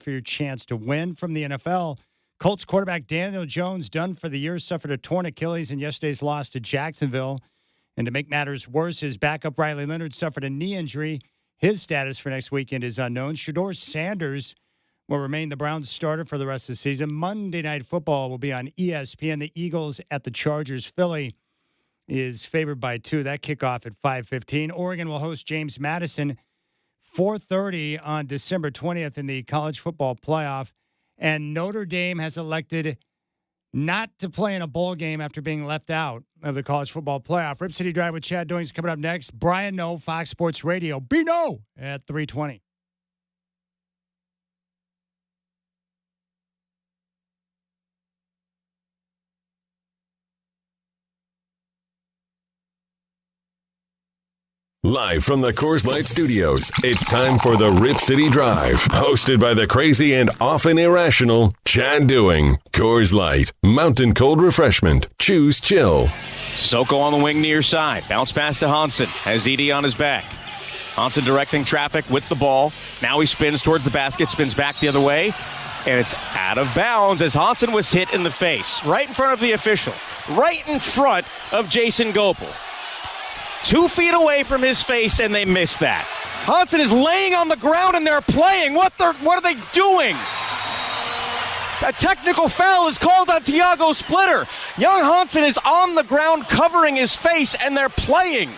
for your chance to win from the NFL. Colts quarterback Daniel Jones, done for the year, suffered a torn Achilles in yesterday's loss to Jacksonville. And to make matters worse, his backup Riley Leonard suffered a knee injury. His status for next weekend is unknown. Shedeur Sanders will remain the Browns starter for the rest of the season. Monday Night Football will be on ESPN. The Eagles at the Chargers. Philly is favored by 2. That kickoff at 5:15. Oregon will host James Madison 4:30 on December 20th in the college football playoff. And Notre Dame has elected not to play in a bowl game after being left out of the college football playoff. Rip City Drive with Chad Doing is coming up next. Brian Noe, Fox Sports Radio. Be No at 3:20. Live from the Coors Light Studios, it's time for the Rip City Drive, hosted by the crazy and often irrational Chad Doing. Coors Light, mountain cold refreshment. Choose chill. Soko on the wing near side. Bounce pass to Hansen. Has Edey on his back. Hansen directing traffic with the ball. Now he spins towards the basket, spins back the other way, and it's out of bounds as Hansen was hit in the face. Right in front of the official. Right in front of Jason Goebel. 2 feet away from his face, and they missed that. Hansen is laying on the ground, and they're playing. What are they doing? A technical foul is called on Tiago Splitter. Young Hansen is on the ground covering his face, and they're playing.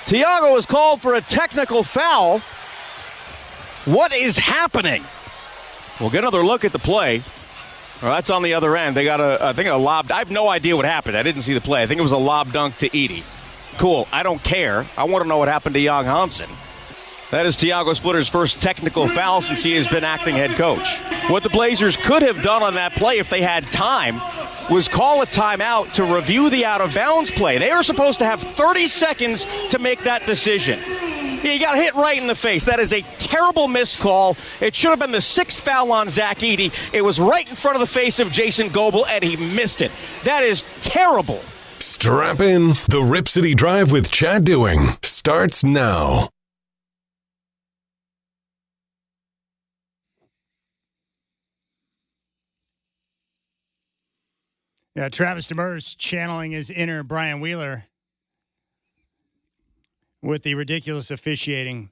Tiago is called for a technical foul. What is happening? We'll get another look at the play. Well, that's on the other end. They got a lob. I have no idea what happened. I didn't see the play. I think it was a lob dunk to Edey. Cool. I don't care. I want to know what happened to Young Hansen. That is Tiago Splitter's first technical foul since he has been acting head coach. What the Blazers could have done on that play if they had time was call a timeout to review the out-of-bounds play. They were supposed to have 30 seconds to make that decision. He got hit right in the face. That is a terrible missed call. It should have been the 6th foul on Zach Edey. It was right in front of the face of Jason Goebel, and he missed it. That is terrible. Strap in. The Rip City Drive with Chad Doing starts now. Yeah, Travis Demers channeling his inner Brian Wheeler with the ridiculous officiating.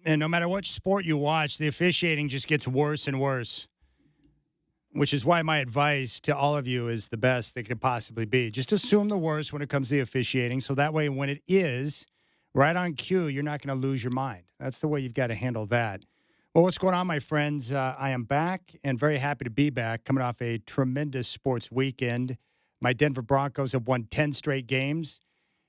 And no matter what sport you watch, the officiating just gets worse and worse, which is why my advice to all of you is the best that could possibly be. Just assume the worst when it comes to the officiating, so that way when it is right on cue, you're not going to lose your mind. That's the way you've got to handle that. Well, what's going on, my friends? I am back and very happy to be back, coming off a tremendous sports weekend. My Denver Broncos have won 10 straight games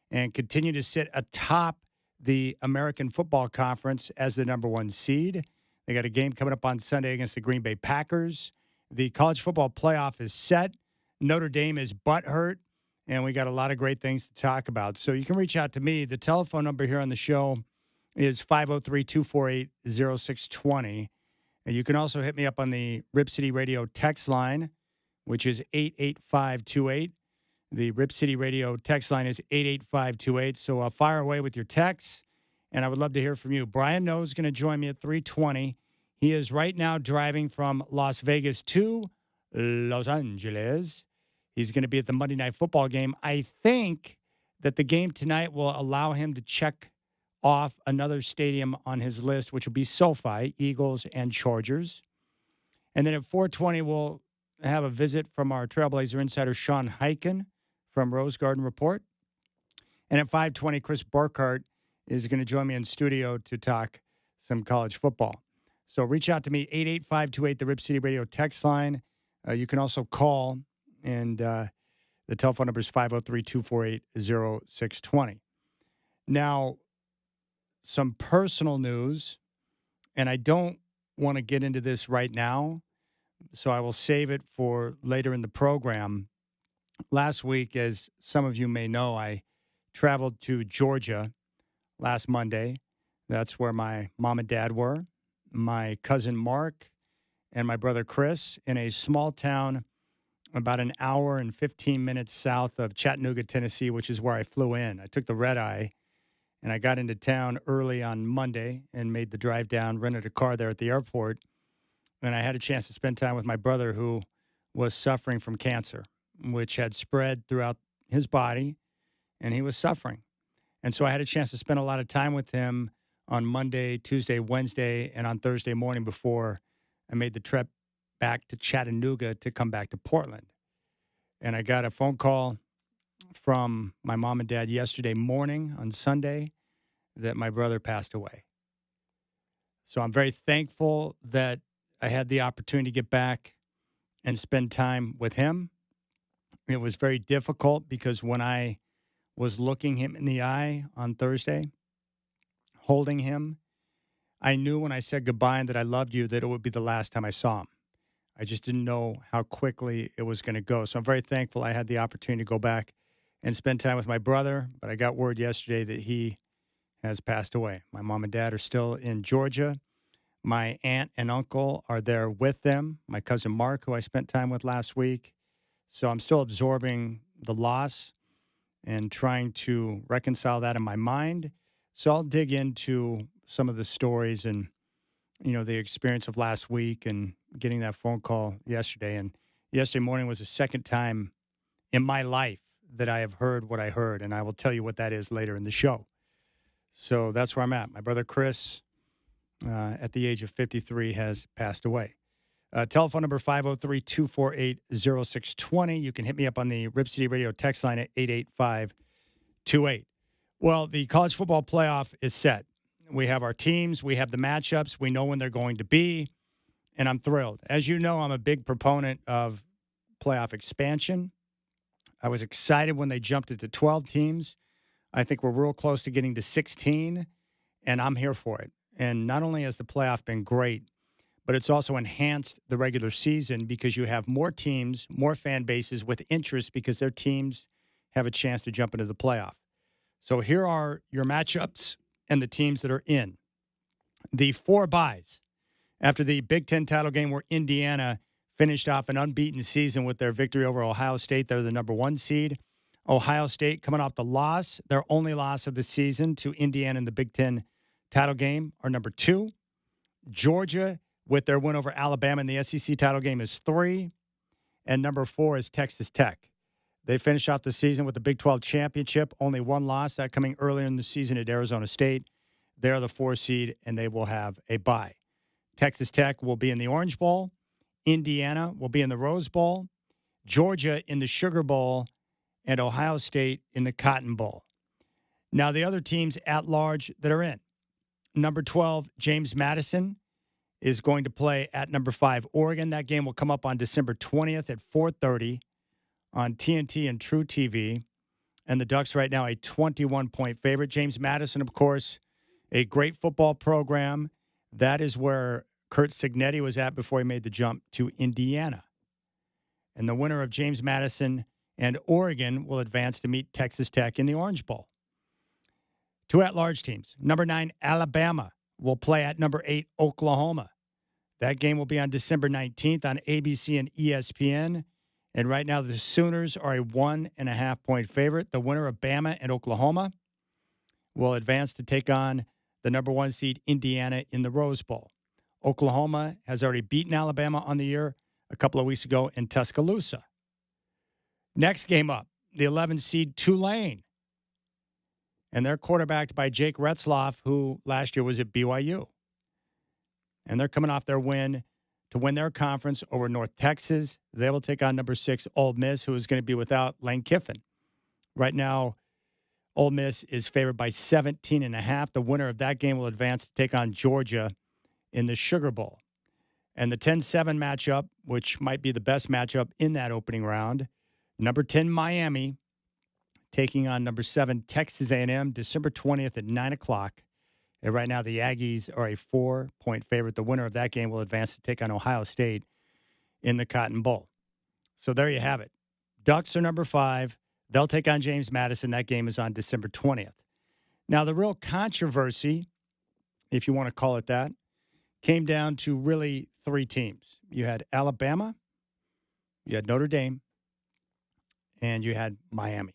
and continue to sit atop the American Football Conference as the number 1 seed. They got a game coming up on Sunday against the Green Bay Packers. The college football playoff is set. Notre Dame is butthurt, and we got a lot of great things to talk about. So you can reach out to me. The telephone number here on the show is 503-248-0620. And you can also hit me up on the Rip City Radio text line, which is 88528. The Rip City Radio text line is 88528. So fire away with your texts, and I would love to hear from you. Brian Noe is going to join me at 3:20. He is right now driving from Las Vegas to Los Angeles. He's going to be at the Monday Night Football game. I think that the game tonight will allow him to check off another stadium on his list, which will be SoFi, Eagles, and Chargers. And then at 4:20, we'll have a visit from our Trailblazer insider, Sean Highkin, from Rose Garden Report. And at 5:20, Chris Burkhardt is going to join me in studio to talk some college football. So reach out to me, 88528, the Rip City Radio text line. You can also call, and the telephone number is 503-248-0620. Now, some personal news, and I don't want to get into this right now, so I will save it for later in the program. Last week, as some of you may know, I traveled to Georgia last Monday. That's where my mom and dad were, my cousin Mark, and my brother Chris, in a small town about an hour and 15 minutes south of Chattanooga, Tennessee, which is where I flew in. I took the red eye, And I got into town early on Monday and made the drive down, rented a car there at the airport. And I had a chance to spend time with my brother who was suffering from cancer, which had spread throughout his body, and he was suffering. And so I had a chance to spend a lot of time with him on Monday, Tuesday, Wednesday, and on Thursday morning before I made the trip back to Chattanooga to come back to Portland. And I got a phone call from my mom and dad yesterday morning on Sunday that my brother passed away. So I'm very thankful that I had the opportunity to get back and spend time with him. It was very difficult because when I was looking him in the eye on Thursday, holding him, I knew when I said goodbye and that I loved you that it would be the last time I saw him. I just didn't know how quickly it was going to go. So I'm very thankful I had the opportunity to go back and spend time with my brother. But I got word yesterday that he has passed away. My mom and dad are still in Georgia. My aunt and uncle are there with them. My cousin Mark, who I spent time with last week. So I'm still absorbing the loss and trying to reconcile that in my mind. So I'll dig into some of the stories and, the experience of last week and getting that phone call yesterday. And yesterday morning was the second time in my life that I have heard what I heard. And I will tell you what that is later in the show. So that's where I'm at. My brother Chris, at the age of 53, has passed away. Telephone number 503-248-0620. You can hit me up on the Rip City Radio text line at 88528. Well, the college football playoff is set. We have our teams. We have the matchups. We know when they're going to be, and I'm thrilled. As you know, I'm a big proponent of playoff expansion. I was excited when they jumped it to 12 teams. I think we're real close to getting to 16, and I'm here for it. And not only has the playoff been great, but it's also enhanced the regular season because you have more teams, more fan bases with interest because their teams have a chance to jump into the playoff. So here are your matchups and the teams that are in. The 4 byes after the Big Ten title game where Indiana finished off an unbeaten season with their victory over Ohio State. They're the number 1 seed. Ohio State coming off the loss, their only loss of the season to Indiana in the Big Ten title game, are number 2. Georgia, with their win over Alabama in the SEC title game, is 3. And number 4 is Texas Tech. They finished off the season with the Big 12 championship, only 1 loss, that coming earlier in the season at Arizona State. They're the 4 seed, and they will have a bye. Texas Tech will be in the Orange Bowl. Indiana will be in the Rose Bowl. Georgia in the Sugar Bowl. And Ohio State in the Cotton Bowl. Now, the other teams at large that are in. Number 12, James Madison, is going to play at number 5, Oregon. That game will come up on December 20th at 4:30 on TNT and True TV. And the Ducks right now a 21-point favorite. James Madison, of course, a great football program. That is where Curt Cignetti was at before he made the jump to Indiana. And the winner of James Madison and Oregon will advance to meet Texas Tech in the Orange Bowl. 2 at-large teams. Number 9, Alabama, will play at number 8, Oklahoma. That game will be on December 19th on ABC and ESPN. And right now, the Sooners are a 1.5-point favorite. The winner of Bama and Oklahoma will advance to take on the number 1 seed, Indiana, in the Rose Bowl. Oklahoma has already beaten Alabama on the year a couple of weeks ago in Tuscaloosa. Next game up, the 11 seed Tulane. And they're quarterbacked by Jake Retzloff, who last year was at BYU. And they're coming off their win to win their conference over North Texas. They will take on number 6, Ole Miss, who is going to be without Lane Kiffin. Right now, Ole Miss is favored by 17.5. The winner of that game will advance to take on Georgia in the Sugar Bowl. And the 10-7 matchup, which might be the best matchup in that opening round, number 10, Miami, taking on number 7, Texas A&M, December 20th at 9 o'clock. And right now, the Aggies are a 4-point favorite. The winner of that game will advance to take on Ohio State in the Cotton Bowl. So there you have it. Ducks are number 5. They'll take on James Madison. That game is on December 20th. Now, the real controversy, if you want to call it that, came down to really 3 teams. You had Alabama, you had Notre Dame, and you had Miami.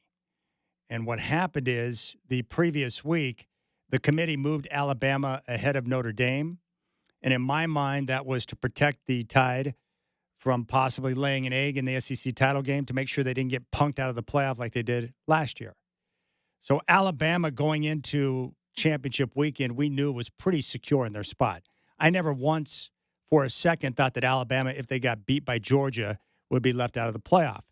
And what happened is the previous week, the committee moved Alabama ahead of Notre Dame. And in my mind, that was to protect the Tide from possibly laying an egg in the SEC title game to make sure they didn't get punked out of the playoff like they did last year. So Alabama going into championship weekend, we knew was pretty secure in their spot. I never once for a second thought that Alabama, if they got beat by Georgia, would be left out of the playoff.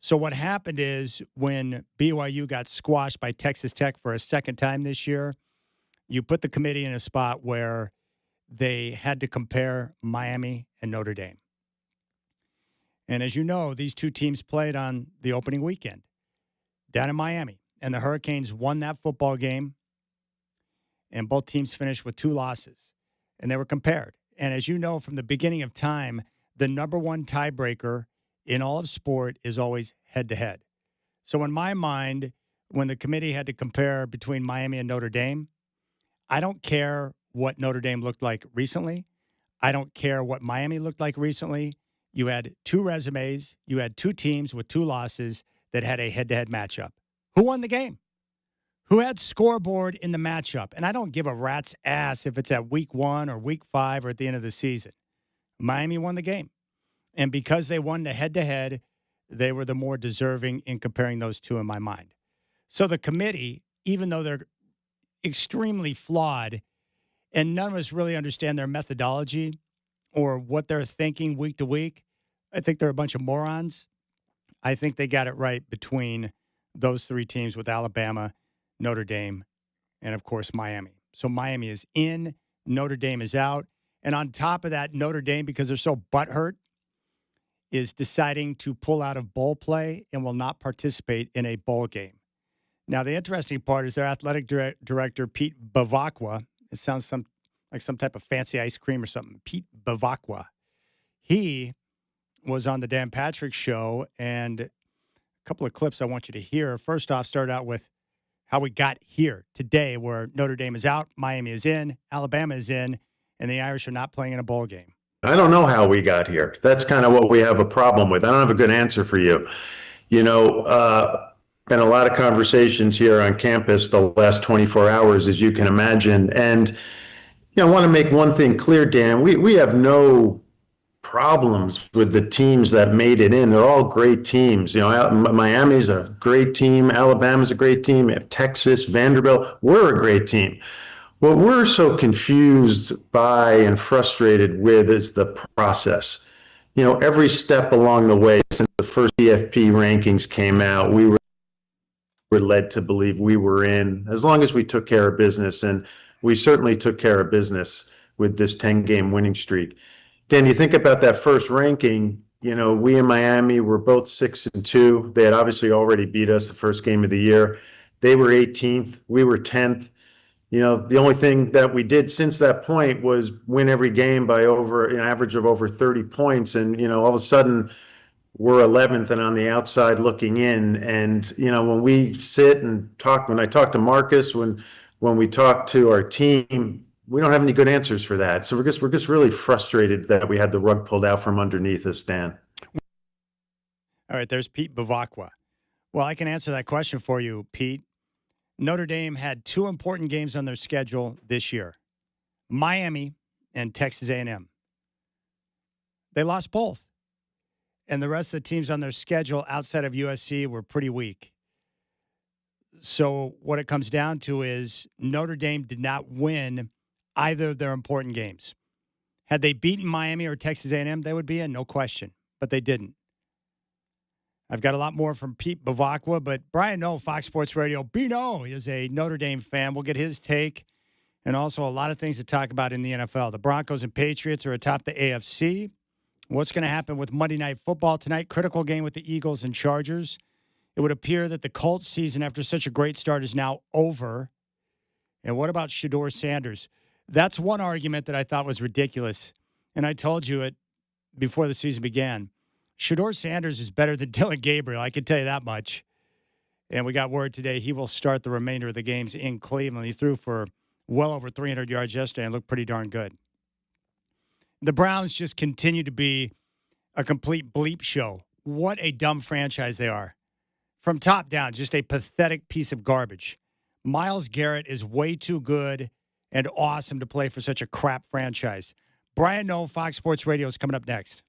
So what happened is when BYU got squashed by Texas Tech for a second time this year, you put the committee in a spot where they had to compare Miami and Notre Dame. And as you know, these two teams played on the opening weekend down in Miami. And the Hurricanes won that football game. And both teams finished with 2 losses. And they were compared. And as you know, from the beginning of time, the number one tiebreaker in all of sport is always head-to-head. So in my mind, when the committee had to compare between Miami and Notre Dame, I don't care what Notre Dame looked like recently. I don't care what Miami looked like recently. You had 2 resumes. You had 2 teams with 2 losses that had a head-to-head matchup. Who won the game? Who had scoreboard in the matchup? And I don't give a rat's ass if it's at week 1 or week 5 or at the end of the season. Miami won the game. And because they won the head-to-head, they were the more deserving in comparing those two in my mind. So the committee, even though they're extremely flawed and none of us really understand their methodology or what they're thinking week to week, I think they're a bunch of morons. I think they got it right between those 3 teams with Alabama, Notre Dame, and, of course, Miami. So Miami is in, Notre Dame is out. And on top of that, Notre Dame, because they're so butthurt, is deciding to pull out of bowl play and will not participate in a bowl game. Now, the interesting part is their athletic director, Pete Bavacqua. It sounds like some type of fancy ice cream or something. Pete Bavacqua. He was on the Dan Patrick Show, and a couple of clips I want you to hear. First off, start out with how we got here today, where Notre Dame is out, Miami is in, Alabama is in, and the Irish are not playing in a bowl game. I don't know how we got here. That's kind of what we have a problem with. I don't have a good answer for you. You know, been a lot of conversations here on campus the last 24 hours, as you can imagine. And, you know, I want to make one thing clear, Dan. We have no problems with the teams that made it in. They're all great teams. You know, Miami's a great team. Alabama's a great team. We have Texas, Vanderbilt. We're a great team. What we're so confused by and frustrated with is the process. You know, every step along the way since the first EFP rankings came out, we were led to believe we were in, as long as we took care of business. And we certainly took care of business with this 10-game winning streak. Dan, you think about that first ranking, you know, we in Miami were both 6-2. They had obviously already beat us the first game of the year. They were 18th. We were 10th. You know, the only thing that we did since that point was win every game by over an average of over 30 points. And, you know, all of a sudden we're 11th and on the outside looking in. And, you know, when we sit and talk, when I talk to Marcus, when we talk to our team, we don't have any good answers for that. So we're just really frustrated that we had the rug pulled out from underneath us, Dan. All right, there's Pete Bavacqua. Well, I can answer that question for you, Pete. Notre Dame had 2 important games on their schedule this year, Miami and Texas A&M. They lost both. And the rest of the teams on their schedule outside of USC were pretty weak. So what it comes down to is Notre Dame did not win either of their important games. Had they beaten Miami or Texas A&M, they would be in, no question. But they didn't. I've got a lot more from Pete Bavacqua, but Brian Noe, Fox Sports Radio. Bino is a Notre Dame fan. We'll get his take and also a lot of things to talk about in the NFL. The Broncos and Patriots are atop the AFC. What's going to happen with Monday Night Football tonight? Critical game with the Eagles and Chargers. It would appear that the Colts season after such a great start is now over. And what about Shedeur Sanders? That's one argument that I thought was ridiculous. And I told you it before the season began. Shedeur Sanders is better than Dylan Gabriel. I can tell you that much. And we got word today he will start the remainder of the games in Cleveland. He threw for well over 300 yards yesterday and looked pretty darn good. The Browns just continue to be a complete bleep show. What a dumb franchise they are. From top down, just a pathetic piece of garbage. Myles Garrett is way too good and awesome to play for such a crap franchise. Brian Noe, Fox Sports Radio is coming up next.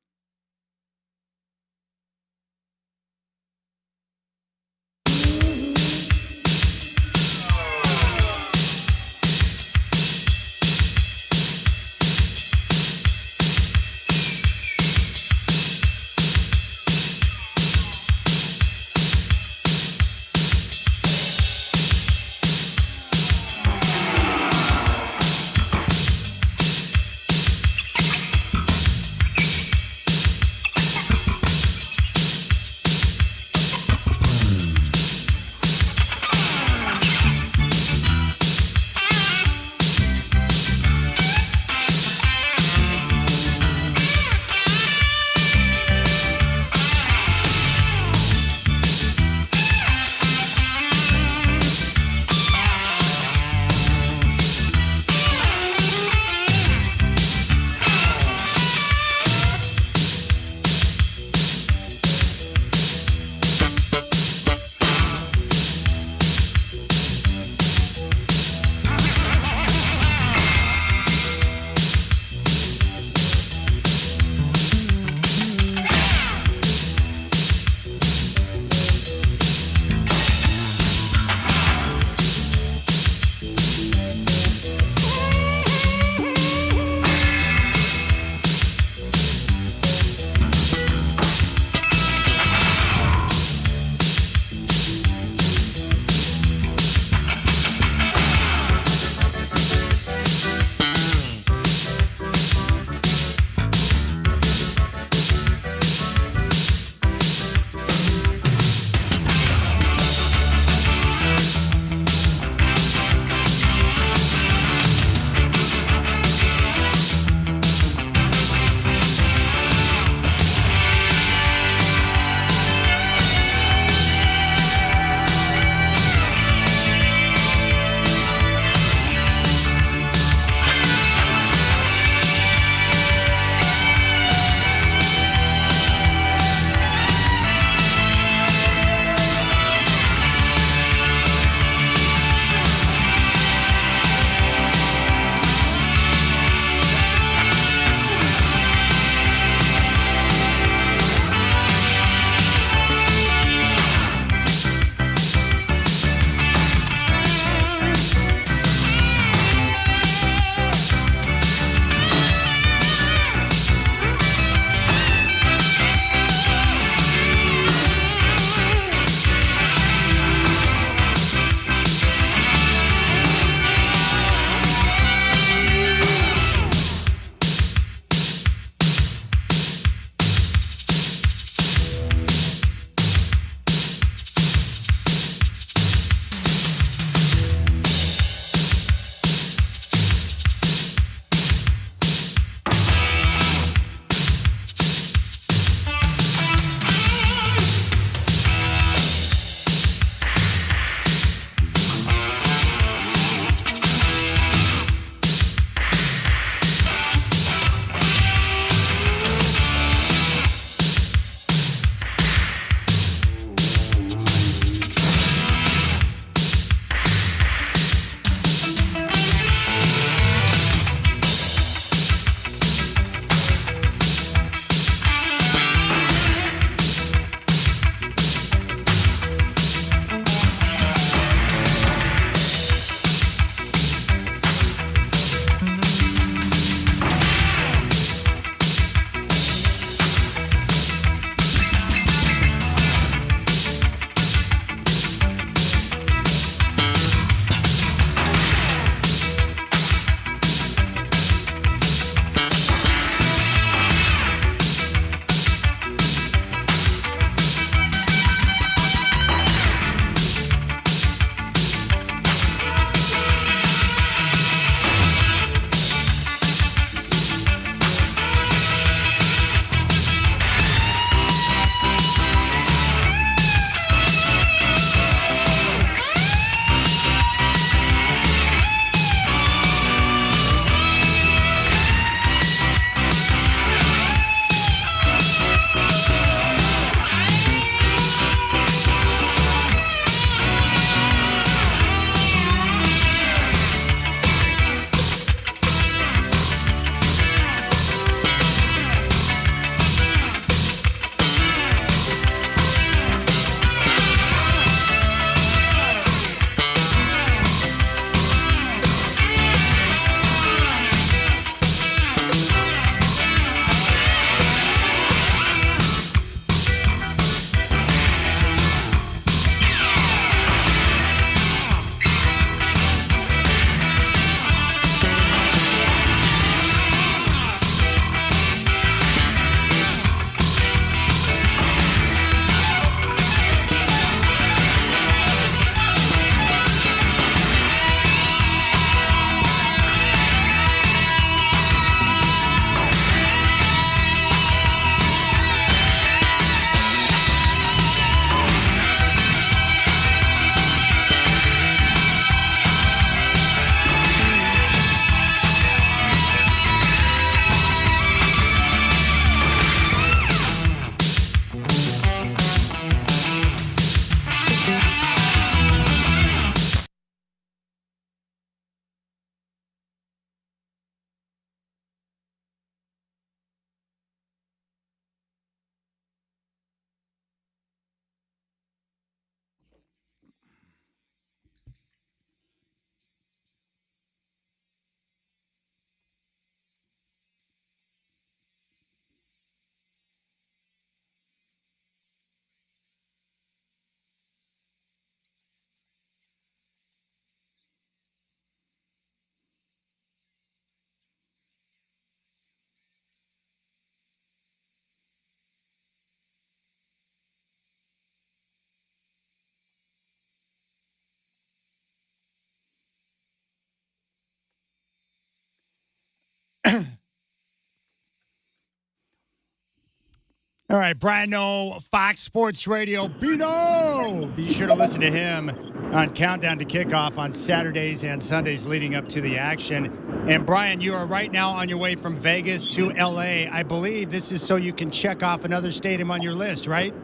All right, Brian Noe, Fox Sports Radio. Bino! Be sure to listen to him on Countdown to Kickoff on Saturdays and Sundays leading up to the action. And, Brian, you are right now on your way from Vegas to L.A. I believe this is so you can check off another stadium on your list, right?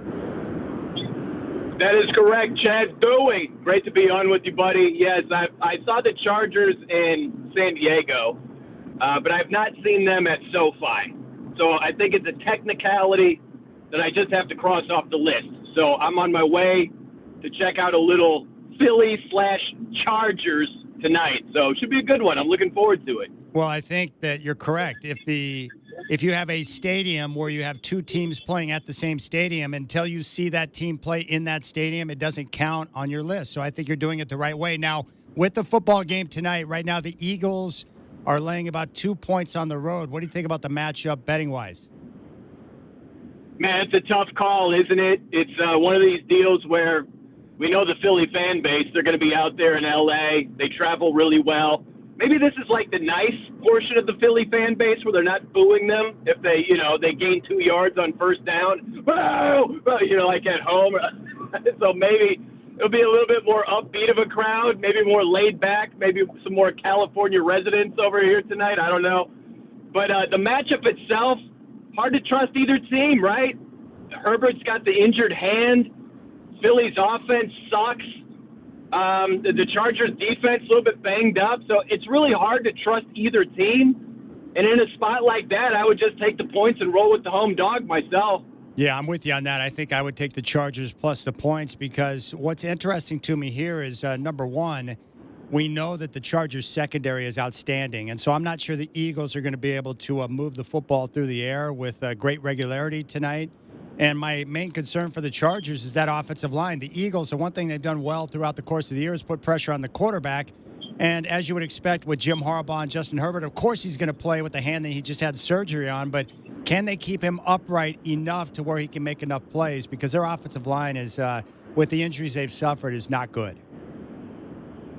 That is correct, Chad Dewey. Great to be on with you, buddy. Yes, I saw the Chargers in San Diego, but I've not seen them at SoFi. So I think it's a technicality that I just have to cross off the list. So I'm on my way to check out a little Philly/Chargers tonight. So it should be a good one. I'm looking forward to it. Well, I think that you're correct. If you have a stadium where you have two teams playing at the same stadium, until you see that team play in that stadium, it doesn't count on your list. So I think you're doing it the right way. Now, with the football game tonight, right now the Eagles are laying about 2 points on the road. What do you think about the matchup betting-wise? Man, it's a tough call, isn't it? It's one of these deals where we know the Philly fan base. They're going to be out there in L.A. They travel really well. Maybe this is like the nice portion of the Philly fan base where they're not booing them if they gain 2 yards on first down. Whoa! Like at home. So maybe it'll be a little bit more upbeat of a crowd, maybe more laid back, maybe some more California residents over here tonight. I don't know. But the matchup itself, hard to trust either team, right? Herbert's got the injured hand. Philly's offense sucks. The Chargers' defense a little bit banged up. So it's really hard to trust either team. And in a spot like that, I would just take the points and roll with the home dog myself. Yeah, I'm with you on that. I think I would take the Chargers plus the points because what's interesting to me here is, number one, we know that the Chargers' secondary is outstanding. And so I'm not sure the Eagles are going to be able to move the football through the air with great regularity tonight. And my main concern for the Chargers is that offensive line. The Eagles, the one thing they've done well throughout the course of the year is put pressure on the quarterback. And as you would expect with Jim Harbaugh and Justin Herbert, of course he's going to play with the hand that he just had surgery on. But can they keep him upright enough to where he can make enough plays? Because their offensive line is, with the injuries they've suffered, is not good.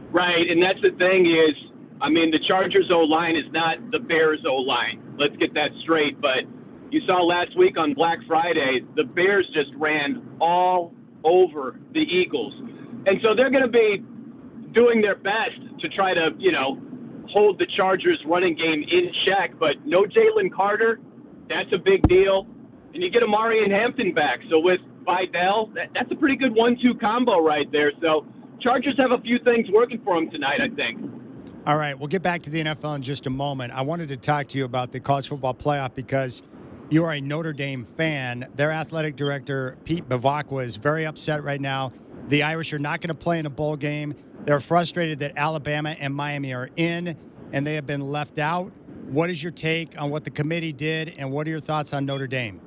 Right, and that's the thing is, the Chargers' O-line is not the Bears' O-line. Let's get that straight. But you saw last week on Black Friday, the Bears just ran all over the Eagles. And so they're going to be doing their best to try to, hold the Chargers' running game in check. But no Jalen Carter, that's a big deal. And you get Amari and Hampton back. So with Vidal, that's a pretty good 1-2 combo right there. So Chargers have a few things working for them tonight, I think. All right, we'll get back to the NFL in just a moment. I wanted to talk to you about the college football playoff because you are a Notre Dame fan. Their athletic director, Pete Bevacqua, is very upset right now. The Irish are not going to play in a bowl game. They're frustrated that Alabama and Miami are in, and they have been left out. What is your take on what the committee did, and what are your thoughts on Notre Dame?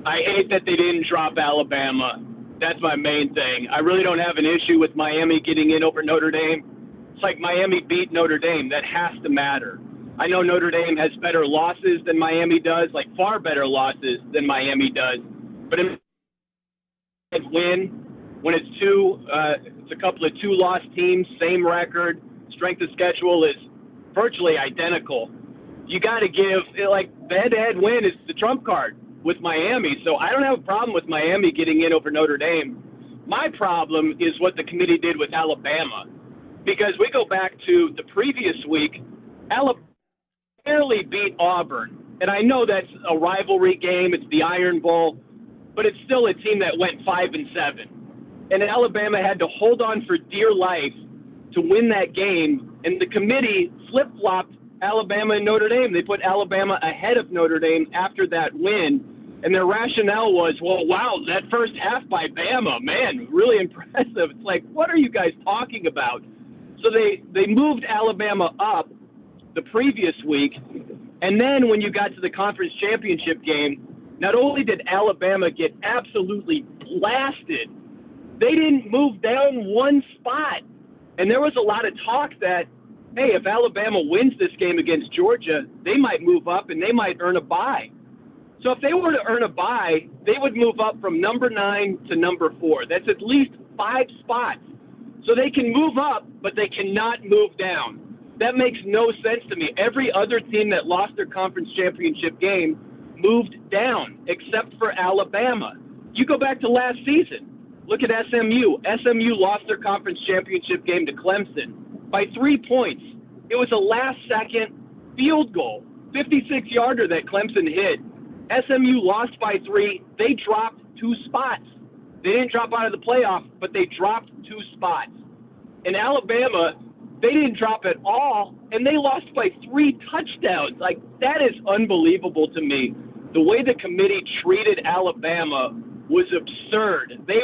I hate that they didn't drop Alabama. That's my main thing. I really don't have an issue with Miami getting in over Notre Dame. It's like Miami beat Notre Dame. That has to matter. I know Notre Dame has better losses than Miami does, like far better losses than Miami does. But in win, when it's it's a couple of two-loss teams, same record, strength of schedule is virtually identical. You got to give, the head-to-head win is the trump card with Miami. So I don't have a problem with Miami getting in over Notre Dame. My problem is what the committee did with Alabama. Because we go back to the previous week, Alabama barely beat Auburn. And I know that's a rivalry game, it's the Iron Bowl, but it's still a team that went 5-7. And Alabama had to hold on for dear life to win that game, and the committee flip-flopped Alabama and Notre Dame. They put Alabama ahead of Notre Dame after that win, and their rationale was, well, wow, that first half by Bama, man, really impressive. It's like, what are you guys talking about? So they moved Alabama up the previous week, and then when you got to the conference championship game, not only did Alabama get absolutely blasted, they didn't move down one spot. And there was a lot of talk that, hey, if Alabama wins this game against Georgia, they might move up and they might earn a bye. So if they were to earn a bye, they would move up from number 9 to number 4. That's at least 5 spots. So they can move up, but they cannot move down. That makes no sense to me. Every other team that lost their conference championship game moved down, except for Alabama. You go back to last season. Look at SMU. SMU lost their conference championship game to Clemson by 3 points. It was a last-second field goal, 56-yarder that Clemson hit. SMU lost by 3. They dropped 2 spots. They didn't drop out of the playoff, but they dropped 2 spots. In Alabama, they didn't drop at all, and they lost by 3 touchdowns. Like, that is unbelievable to me. The way the committee treated Alabama was absurd. They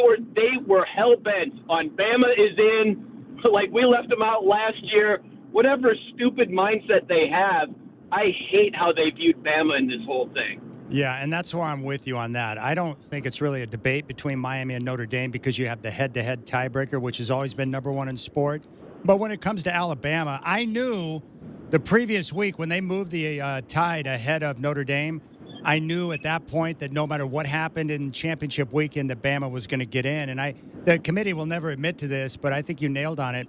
were hell-bent on Bama is in, like we left them out last year. Whatever stupid mindset they have, I hate how they viewed Bama in this whole thing. Yeah, and that's where I'm with you on that. I don't think it's really a debate between Miami and Notre Dame because you have the head-to-head tiebreaker, which has always been number one in sport. But when it comes to Alabama, I knew the previous week when they moved the Tide ahead of Notre Dame, I knew at that point that no matter what happened in championship weekend that Bama was going to get in. And the committee will never admit to this, but I think you nailed on it.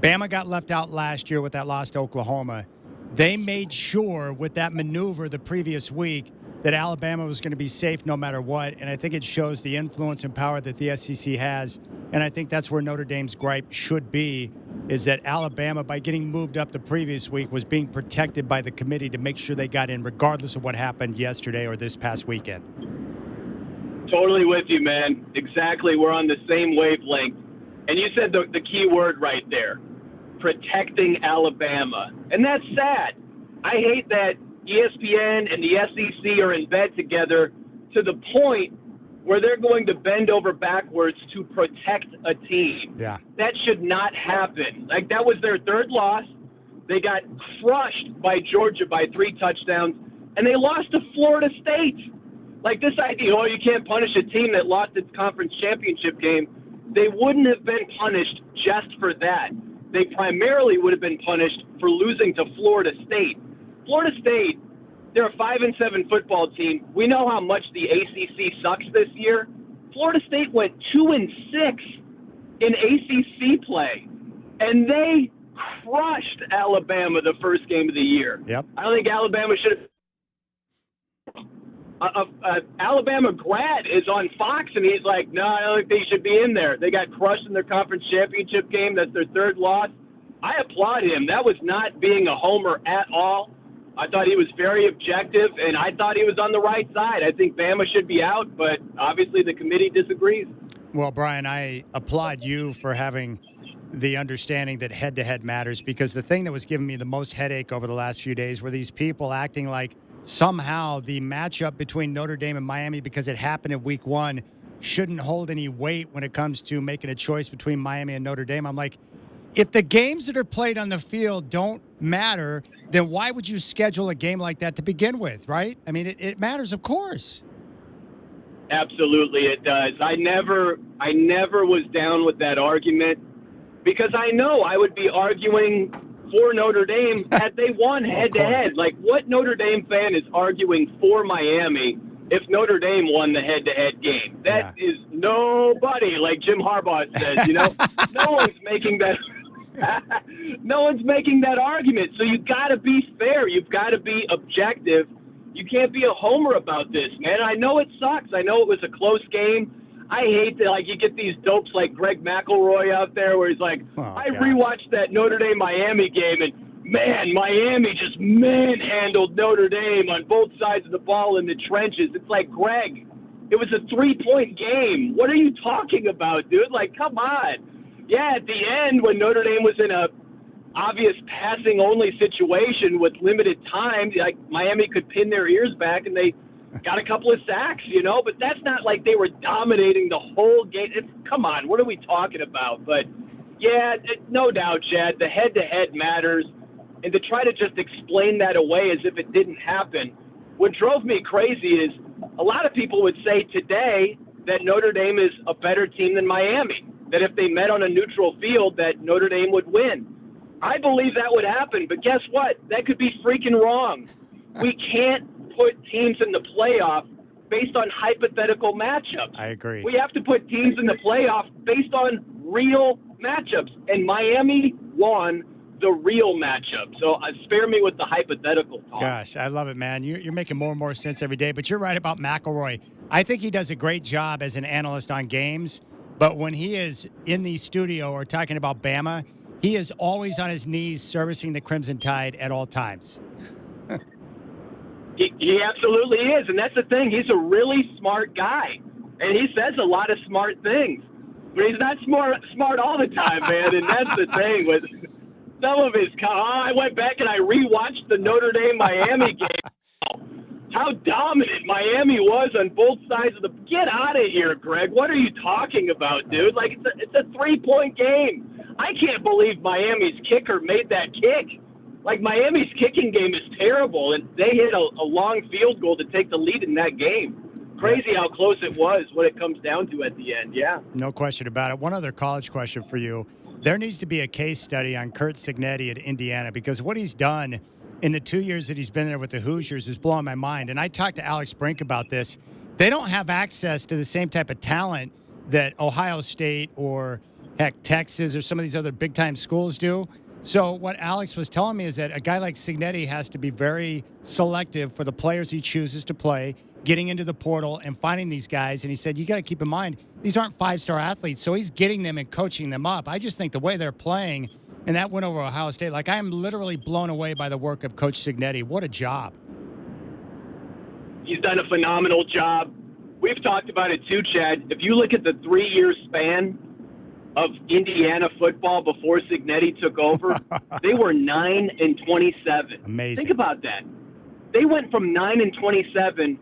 Bama got left out last year with that loss to Oklahoma. They made sure with that maneuver the previous week that Alabama was going to be safe no matter what. And I think it shows the influence and power that the SEC has. And I think that's where Notre Dame's gripe should be, is that Alabama, by getting moved up the previous week, was being protected by the committee to make sure they got in regardless of what happened yesterday or this past weekend. Totally with you, man. Exactly. We're on the same wavelength. And you said the key word right there, protecting Alabama. And that's sad. I hate that ESPN and the SEC are in bed together to the point where they're going to bend over backwards to protect a team. Yeah. That should not happen. Like, that was their third loss. They got crushed by Georgia by 3 touchdowns, and they lost to Florida State. Like, this idea, oh, you can't punish a team that lost its conference championship game. They wouldn't have been punished just for that. They primarily would have been punished for losing to Florida State. Florida State, they're a 5-7 football team. We know how much the ACC sucks this year. Florida State went 2-6 in ACC play, and they crushed Alabama the first game of the year. Yep. I don't think Alabama should have. Alabama grad is on Fox, and he's like, no, I don't think they should be in there. They got crushed in their conference championship game. That's their third loss. I applaud him. That was not being a homer at all. I thought he was very objective, and I thought he was on the right side. I think Bama should be out, but obviously the committee disagrees. Well, Brian, I applaud you for having the understanding that head-to-head matters, because the thing that was giving me the most headache over the last few days were these people acting like somehow the matchup between Notre Dame and Miami, because it happened in week 1, shouldn't hold any weight when it comes to making a choice between Miami and Notre Dame. I'm like, if the games that are played on the field don't matter, then why would you schedule a game like that to begin with, right? I mean, it matters, of course. Absolutely, it does. I never was down with that argument because I know I would be arguing for Notre Dame had they won head-to-head. Like, what Notre Dame fan is arguing for Miami if Notre Dame won the head-to-head game? That is nobody, like Jim Harbaugh says, you know? No one's making that no one's making that argument. So you got to be fair. You've got to be objective. You can't be a homer about this, man. I know it sucks. I know it was a close game. I hate that, like, you get these dopes like Greg McElroy out there where he's like, I rewatched that Notre Dame-Miami game, and, man, Miami just manhandled Notre Dame on both sides of the ball in the trenches. It's like, Greg, it was a 3-point game. What are you talking about, dude? Like, come on. Yeah, at the end, when Notre Dame was in a obvious passing-only situation with limited time, like, Miami could pin their ears back, and they got a couple of sacks, you know, but that's not like they were dominating the whole game. Come on, what are we talking about? But, yeah, no doubt, Chad, the head-to-head matters, and to try to just explain that away as if it didn't happen, what drove me crazy is a lot of people would say today that Notre Dame is a better team than Miami, that if they met on a neutral field that Notre Dame would win. I believe that would happen, but guess what? That could be freaking wrong. We can't put teams in the playoff based on hypothetical matchups. I agree. We have to put teams in the playoff based on real matchups. And Miami won the real matchup. So spare me with the hypothetical talk. Gosh, I love it, man. You're making more and more sense every day. But you're right about McElroy. I think he does a great job as an analyst on games. But when he is in the studio or talking about Bama, he is always on his knees servicing the Crimson Tide at all times. He absolutely is. And that's the thing. He's a really smart guy. And he says a lot of smart things. But he's not smart all the time, man. And that's the thing with some of his I went back and I rewatched the Notre Dame-Miami game. How dominant Miami was on both sides of the – get out of here, Greg. What are you talking about, dude? Like, it's a 3-point game. I can't believe Miami's kicker made that kick. Like, Miami's kicking game is terrible, and they hit a long field goal to take the lead in that game. Crazy how close it was when it comes down to at the end, yeah. No question about it. One other college question for you. There needs to be a case study on Curt Cignetti at Indiana because what he's done in the 2 years that he's been there with the Hoosiers is blowing my mind. And I talked to Alex Brink about this. They don't have access to the same type of talent that Ohio State or, heck, Texas or some of these other big-time schools do. So what Alex was telling me is that a guy like Cignetti has to be very selective for the players he chooses to play, getting into the portal and finding these guys. And he said, you got to keep in mind, these aren't five-star athletes, so he's getting them and coaching them up. I just think the way they're playing, and that went over Ohio State, like I am literally blown away by the work of Coach Cignetti. What a job. He's done a phenomenal job. We've talked about it too, Chad. If you look at the 3-year span of Indiana football before Cignetti took over, they were 9-27. Amazing. Think about that. They went from 9-27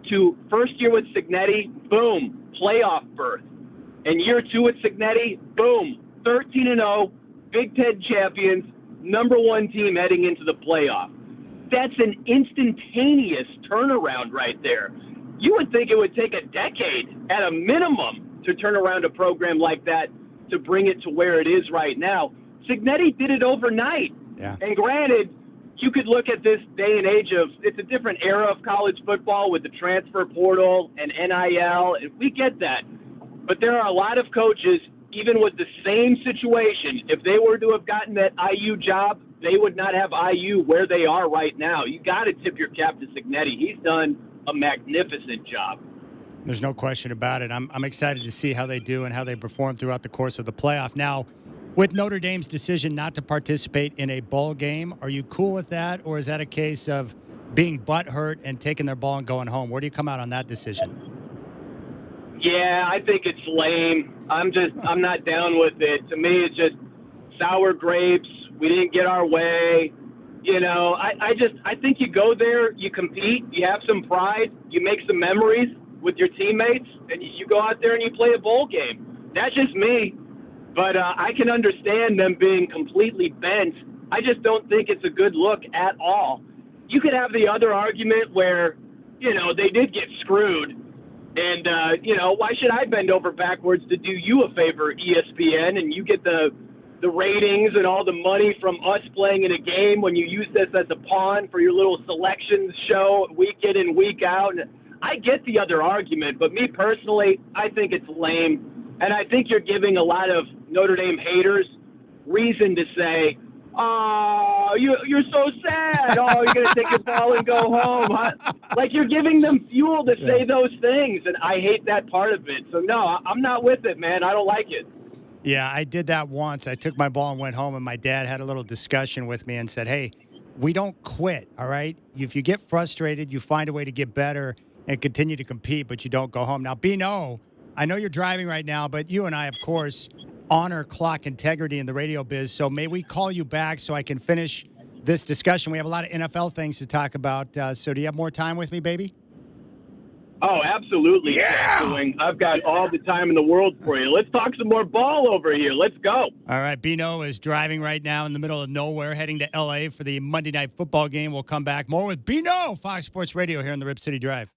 to first year with Cignetti, boom, playoff berth. And year 2 with Cignetti, boom, 13-0, Big Ten champions, number 1 team heading into the playoff. That's an instantaneous turnaround right there. You would think it would take a decade at a minimum to turn around a program like that to bring it to where it is right now. Cignetti did it overnight. Yeah. And granted, you could look at this day and age of, it's a different era of college football with the transfer portal and NIL, and we get that. But there are a lot of coaches, even with the same situation, if they were to have gotten that IU job, they would not have IU where they are right now. You got to tip your cap to Cignetti. He's done a magnificent job. There's no question about it. I'm excited to see how they do and how they perform throughout the course of the playoff. Now, with Notre Dame's decision not to participate in a bowl game, are you cool with that, or is that a case of being butthurt and taking their ball and going home? Where do you come out on that decision? Yeah, I think it's lame. I'm not down with it. To me, it's just sour grapes. We didn't get our way. You know, I think you go there, you compete, you have some pride, you make some memories with your teammates, and you go out there and you play a bowl game. That's just me. But I can understand them being completely bent. I just don't think it's a good look at all. You could have the other argument where, you know, they did get screwed. And, you know, why should I bend over backwards to do you a favor, ESPN, and you get the ratings and all the money from us playing in a game when you use this as a pawn for your little selections show week in and week out. And I get the other argument, but me personally, I think it's lame. And I think you're giving a lot of Notre Dame haters reason to say, oh, you're so sad. Oh, you're going to take your ball and go home. Huh? Like you're giving them fuel to say those things, and I hate that part of it. So, no, I'm not with it, man. I don't like it. Yeah, I did that once. I took my ball and went home, and my dad had a little discussion with me and said, hey, we don't quit, all right? If you get frustrated, you find a way to get better and continue to compete, but you don't go home. Now, Bino, I know you're driving right now, but you and I, of course, honor clock integrity in the radio biz, so may we call you back so I can finish this discussion? We have a lot of NFL things to talk about, so do you have more time with me, baby? Oh, absolutely. Yeah! I've got all the time in the world for you. Let's talk some more ball over here. Let's go. All right, Bino is driving right now in the middle of nowhere, heading to L.A. for the Monday Night Football game. We'll come back more with Bino, Fox Sports Radio here on the Rip City Drive.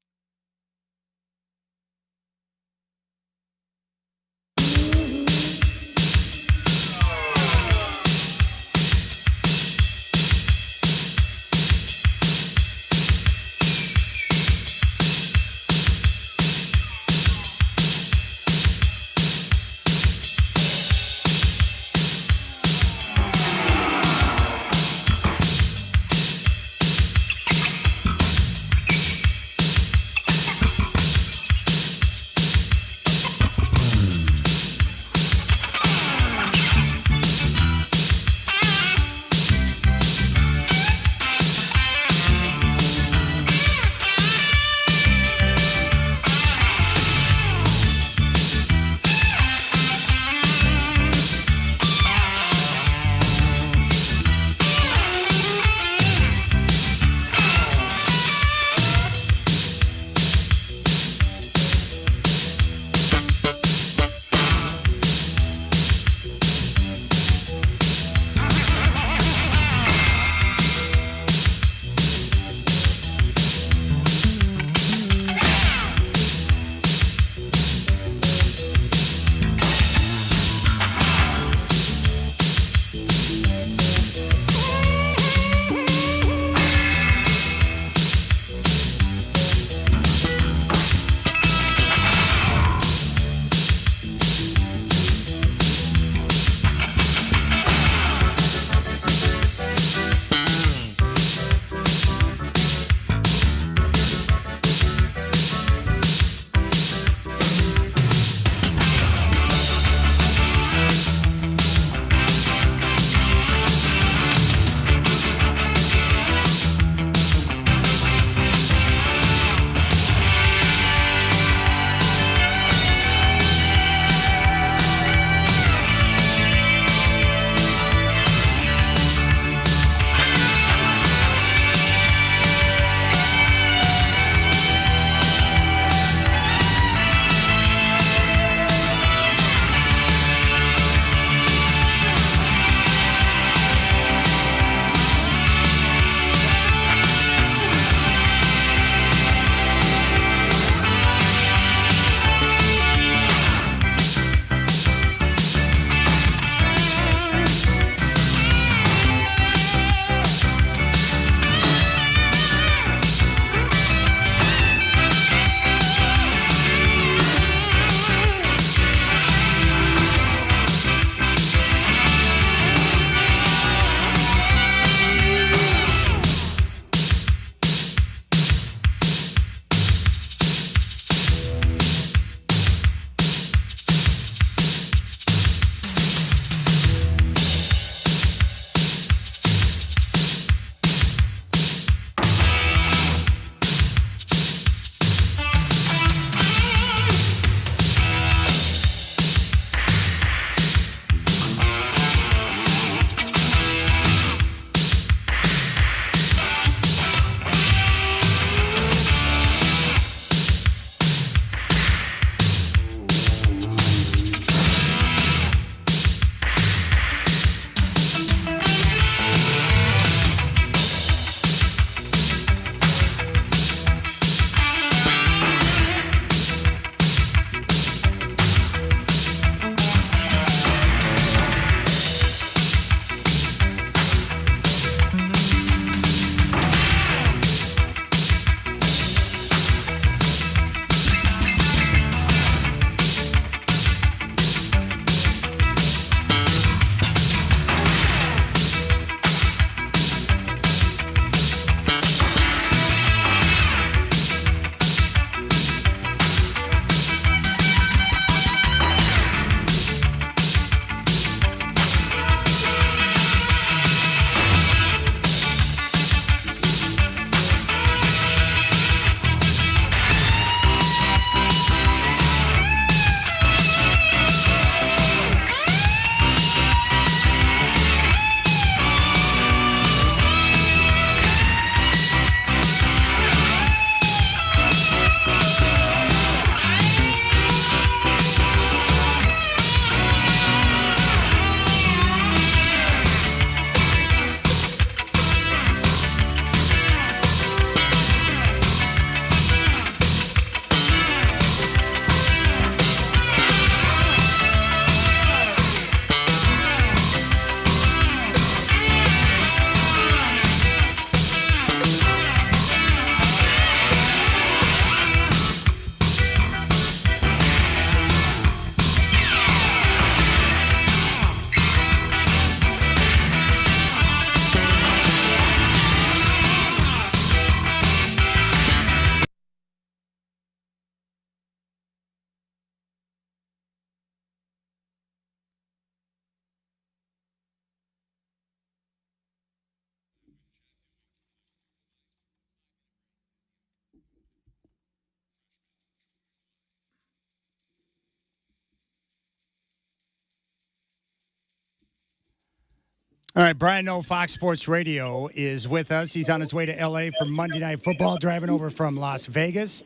All right, Brian Noe, Fox Sports Radio, is with us. He's on his way to L.A. for Monday Night Football, driving over from Las Vegas.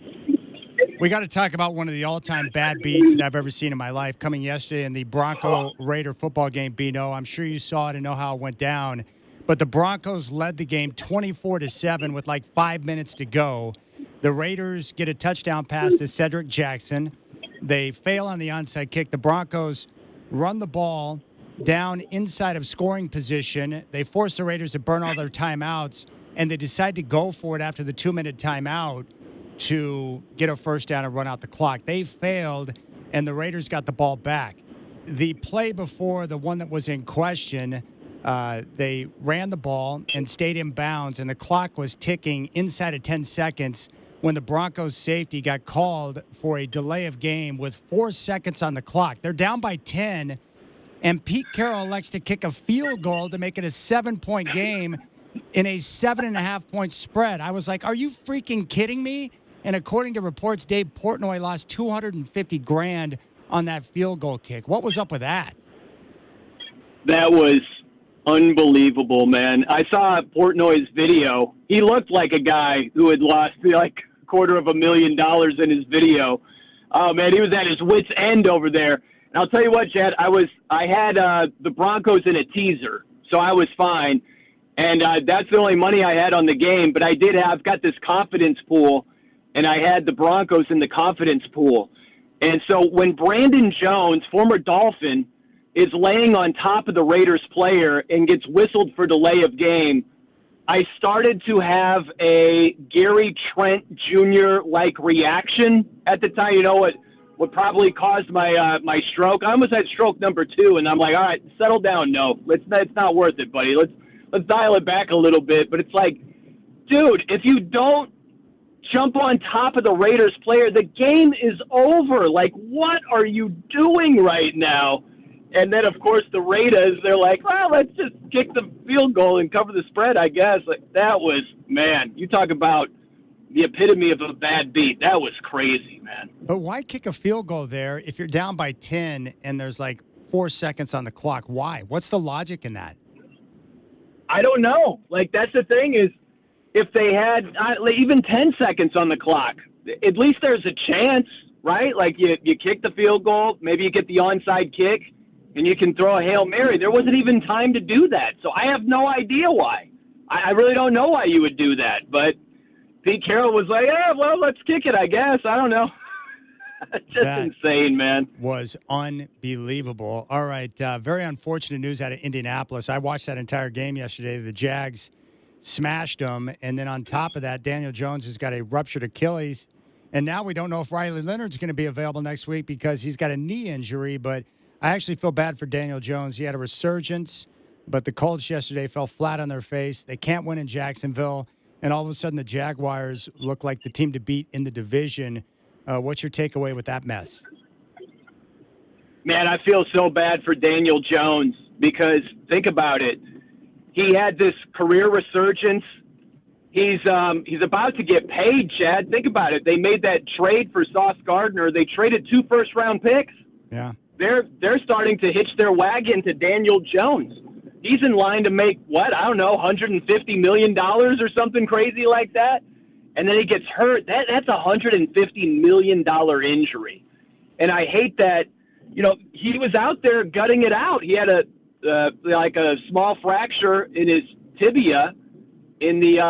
We got to talk about one of the all-time bad beats that I've ever seen in my life coming yesterday in the Bronco-Raider football game, Bino. I'm sure you saw it and know how it went down. But the Broncos led the game 24-7 with like 5 minutes to go. The Raiders get a touchdown pass to Cedric Jackson. They fail on the onside kick. The Broncos run the ball down inside of scoring position. They force the Raiders to burn all their timeouts, and they decide to go for it after the 2-minute timeout to get a first down and run out the clock. They failed, and the Raiders got the ball back. The play before, the one that was in question, they ran the ball and stayed in bounds, and the clock was ticking inside of 10 seconds when the Broncos safety got called for a delay of game with 4 seconds on the clock. They're down by 10, and Pete Carroll elects to kick a field goal to make it a 7-point game in a 7.5-point spread. I was like, are you freaking kidding me? And according to reports, Dave Portnoy lost $250,000 on that field goal kick. What was up with that? That was unbelievable, man. I saw Portnoy's video. He looked like a guy who had lost like $250,000 in his video. Oh man, he was at his wit's end over there. And I'll tell you what, Chad, I had the Broncos in a teaser, so I was fine. And that's the only money I had on the game. But I've got this confidence pool, and I had the Broncos in the confidence pool. And so when Brandon Jones, former Dolphin, is laying on top of the Raiders player and gets whistled for delay of game, I started to have a Gary Trent Jr.-like reaction at the time. You know what probably caused my stroke? I almost had stroke number 2, and I'm like, all right, settle down. No, it's not worth it, buddy. Let's dial it back a little bit. But it's like, dude, if you don't jump on top of the Raiders player, the game is over. Like, what are you doing right now? And then, of course, the Raiders, they're like, well, let's just kick the field goal and cover the spread, I guess. Like, that was, man, you talk about the epitome of a bad beat. That was crazy, man. But why kick a field goal there if you're down by 10 and there's like 4 seconds on the clock? Why? What's the logic in that? I don't know. Like, that's the thing is, if they had even 10 seconds on the clock, at least there's a chance, right? Like, you kick the field goal, maybe you get the onside kick, and you can throw a Hail Mary. There wasn't even time to do that. So I have no idea why. I really don't know why you would do that. But Pete Carroll was like, yeah, well, let's kick it, I guess. I don't know. Just that insane, man. Was unbelievable. All right, very unfortunate news out of Indianapolis. I watched that entire game yesterday. The Jags smashed them, and then on top of that, Daniel Jones has got a ruptured Achilles, and now we don't know if Riley Leonard's going to be available next week because he's got a knee injury, but I actually feel bad for Daniel Jones. He had a resurgence, but the Colts yesterday fell flat on their face. They can't win in Jacksonville, and all of a sudden the Jaguars look like the team to beat in the division. What's your takeaway with that mess? Man, I feel so bad for Daniel Jones because think about it. He had this career resurgence. He's about to get paid, Chad. Think about it. They made that trade for Sauce Gardner. They traded 2 first-round picks. Yeah. They're starting to hitch their wagon to Daniel Jones. He's in line to make, what, I don't know, $150 million or something crazy like that. And then he gets hurt. That's a $150 million injury. And I hate that, he was out there gutting it out. He had a small fracture in his tibia in the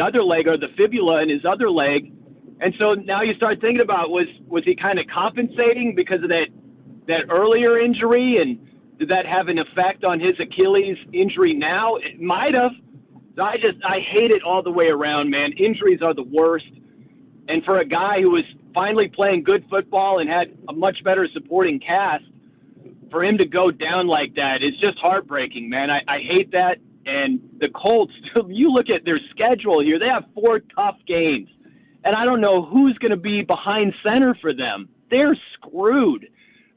other leg, or the fibula in his other leg. And so now you start thinking about, was he kind of compensating because of that earlier injury, and did that have an effect on his Achilles injury now? It might have. So I hate it all the way around, man. Injuries are the worst. And for a guy who was finally playing good football and had a much better supporting cast, for him to go down like that is just heartbreaking, man. I hate that. And the Colts, you look at their schedule here, they have 4 tough games. And I don't know who's going to be behind center for them. They're screwed.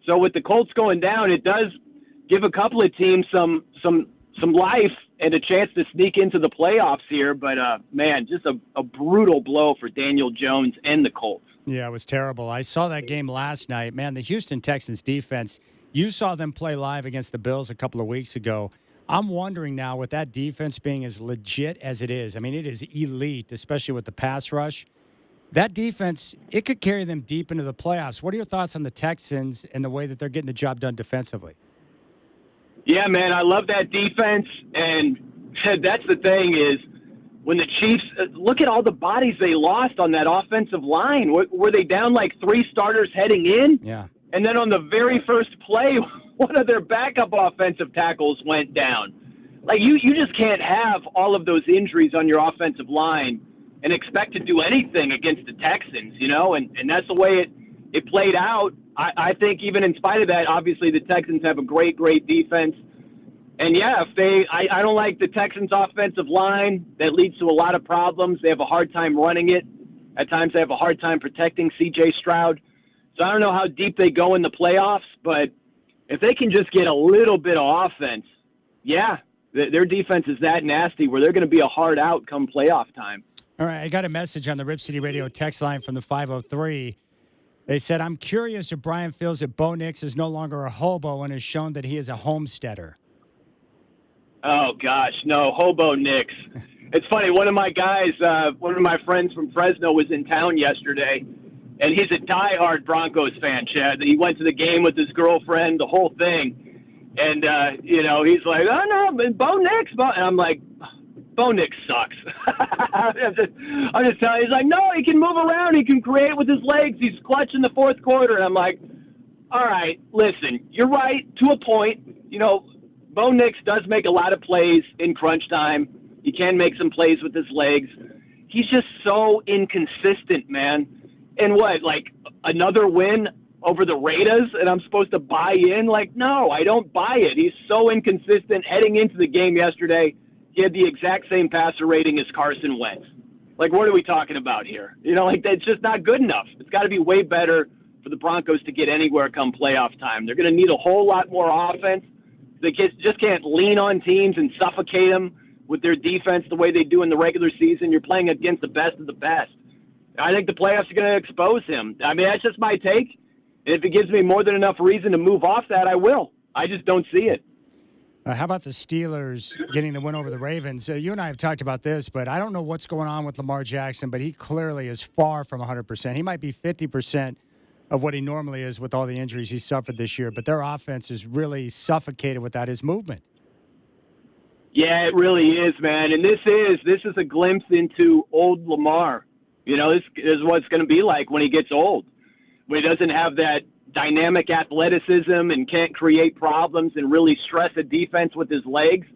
So with the Colts going down, it does give a couple of teams some life and a chance to sneak into the playoffs here. But, man, just a brutal blow for Daniel Jones and the Colts. Yeah, it was terrible. I saw that game last night. Man, the Houston Texans defense, you saw them play live against the Bills a couple of weeks ago. I'm wondering now, with that defense being as legit as it is, I mean, it is elite, especially with the pass rush. That defense, it could carry them deep into the playoffs. What are your thoughts on the Texans and the way that they're getting the job done defensively? Yeah, man, I love that defense, and that's the thing is when the Chiefs look at all the bodies they lost on that offensive line. Were they down like 3 starters heading in? Yeah. And then on the very first play, one of their backup offensive tackles went down. Like you just can't have all of those injuries on your offensive line and expect to do anything against the Texans, you know, and that's the way it played out. I think even in spite of that, obviously the Texans have a great defense. And yeah, I don't like the Texans offensive line. That leads to a lot of problems. They have a hard time running it. At times they have a hard time protecting C.J. Stroud. So I don't know how deep they go in the playoffs, but if they can just get a little bit of offense, yeah, their defense is that nasty where they're going to be a hard out come playoff time. All right, I got a message on the Rip City Radio text line from the 503. They said, I'm curious if Brian feels that Bo Nix is no longer a hobo and has shown that he is a homesteader. Oh, gosh, no, hobo Nix. It's funny, one of my friends from Fresno was in town yesterday, and he's a diehard Broncos fan, Chad. He went to the game with his girlfriend, the whole thing. And, he's like, oh, no, Bo Nix. And I'm like, Bo Nix sucks. I'm just telling you. He's like, no, he can move around. He can create with his legs. He's clutch in the fourth quarter. And I'm like, all right, listen, you're right to a point. You know, Bo Nix does make a lot of plays in crunch time. He can make some plays with his legs. He's just so inconsistent, man. And what, like another win over the Raiders and I'm supposed to buy in? Like, no, I don't buy it. He's so inconsistent. Heading into the game yesterday, he had the exact same passer rating as Carson Wentz. Like, what are we talking about here? You know, like, that's just not good enough. It's got to be way better for the Broncos to get anywhere come playoff time. They're going to need a whole lot more offense. They just can't lean on teams and suffocate them with their defense the way they do in the regular season. You're playing against the best of the best. I think the playoffs are going to expose him. I mean, that's just my take. And if it gives me more than enough reason to move off that, I will. I just don't see it. How about the Steelers getting the win over the Ravens? You and I have talked about this, but I don't know what's going on with Lamar Jackson, but he clearly is far from 100%. He might be 50% of what he normally is with all the injuries he suffered this year, but their offense is really suffocated without his movement. Yeah, it really is, man. And this is a glimpse into old Lamar. You know, this is what it's going to be like when he gets old, when he doesn't have that dynamic athleticism and can't create problems and really stress a defense with his legs.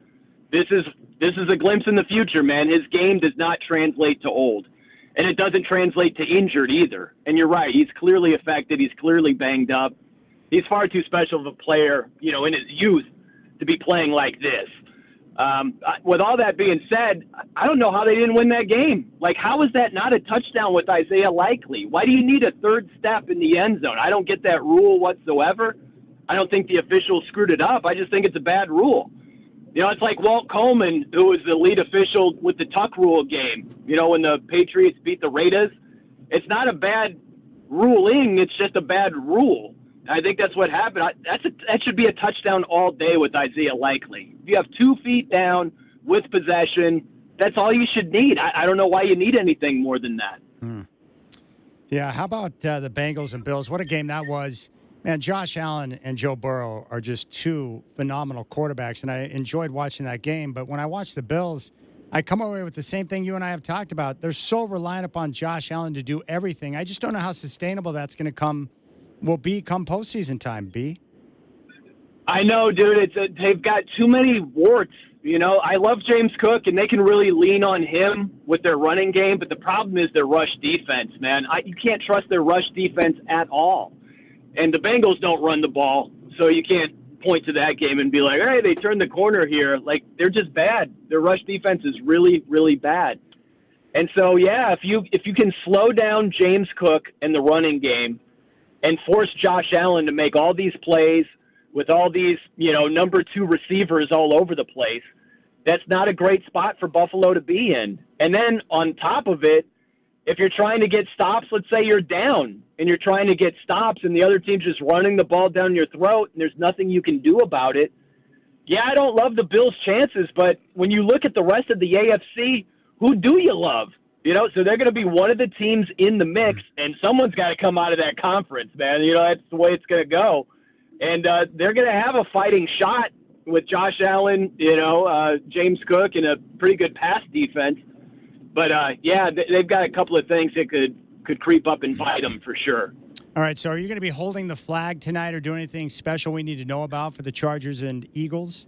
This is a glimpse in the future, man. His game does not translate to old, and it doesn't translate to injured either. And you're right. He's clearly affected. He's clearly banged up. He's far too special of a player, you know, in his youth to be playing like this. With all that being said, I don't know how they didn't win that game. Like, how is that not a touchdown with Isaiah Likely? Why do you need a third step in the end zone? I don't get that rule whatsoever. I don't think the officials screwed it up. I just think it's a bad rule. You know, it's like Walt Coleman, who was the lead official with the Tuck rule game, you know, when the Patriots beat the Raiders. It's not a bad ruling. It's just a bad rule. I think that's what happened. That should be a touchdown all day with Isaiah Likely. If you have 2 feet down with possession, that's all you should need. I don't know why you need anything more than that. Yeah, how about the Bengals and Bills? What a game that was. Man, Josh Allen and Joe Burrow are just two phenomenal quarterbacks, and I enjoyed watching that game. But when I watch the Bills, I come away with the same thing you and I have talked about. They're so reliant upon Josh Allen to do everything. I just don't know how sustainable that's going to will be come postseason time, B. I know, dude. They've got too many warts. You know, I love James Cook, and they can really lean on him with their running game, but the problem is their rush defense, man. You can't trust their rush defense at all. And the Bengals don't run the ball, so you can't point to that game and be like, hey, they turned the corner here. Like, they're just bad. Their rush defense is really, really bad. And so, yeah, if you can slow down James Cook and the running game and force Josh Allen to make all these plays with all these, you know, number 2 receivers all over the place, that's not a great spot for Buffalo to be in. And then on top of it, if you're trying to get stops, let's say you're down and you're trying to get stops and the other team's just running the ball down your throat and there's nothing you can do about it, Yeah, I don't love the Bills' chances, but when you look at the rest of the AFC, who do you love? So they're going to be one of the teams in the mix, and someone's got to come out of that conference, man. That's the way it's going to go. And they're going to have a fighting shot with Josh Allen, James Cook, and a pretty good pass defense. But, they've got a couple of things that could creep up and bite them for sure. All right, so are you going to be holding the flag tonight or doing anything special we need to know about for the Chargers and Eagles?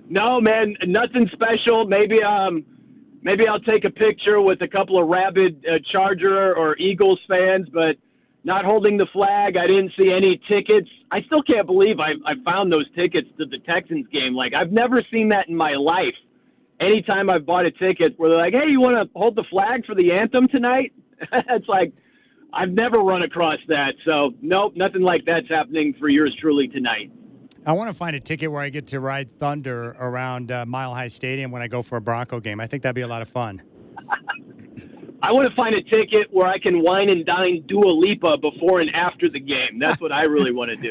No, man, nothing special. Maybe I'll take a picture with a couple of rabid Charger or Eagles fans, but not holding the flag. I didn't see any tickets. I still can't believe I found those tickets to the Texans game. Like, I've never seen that in my life. Anytime I've bought a ticket where they're like, hey, you want to hold the flag for the anthem tonight? It's like, I've never run across that. So, nope, nothing like that's happening for yours truly tonight. I want to find a ticket where I get to ride Thunder around Mile High Stadium when I go for a Bronco game. I think that'd be a lot of fun. I want to find a ticket where I can wine and dine Dua Lipa before and after the game. That's what I really want to do.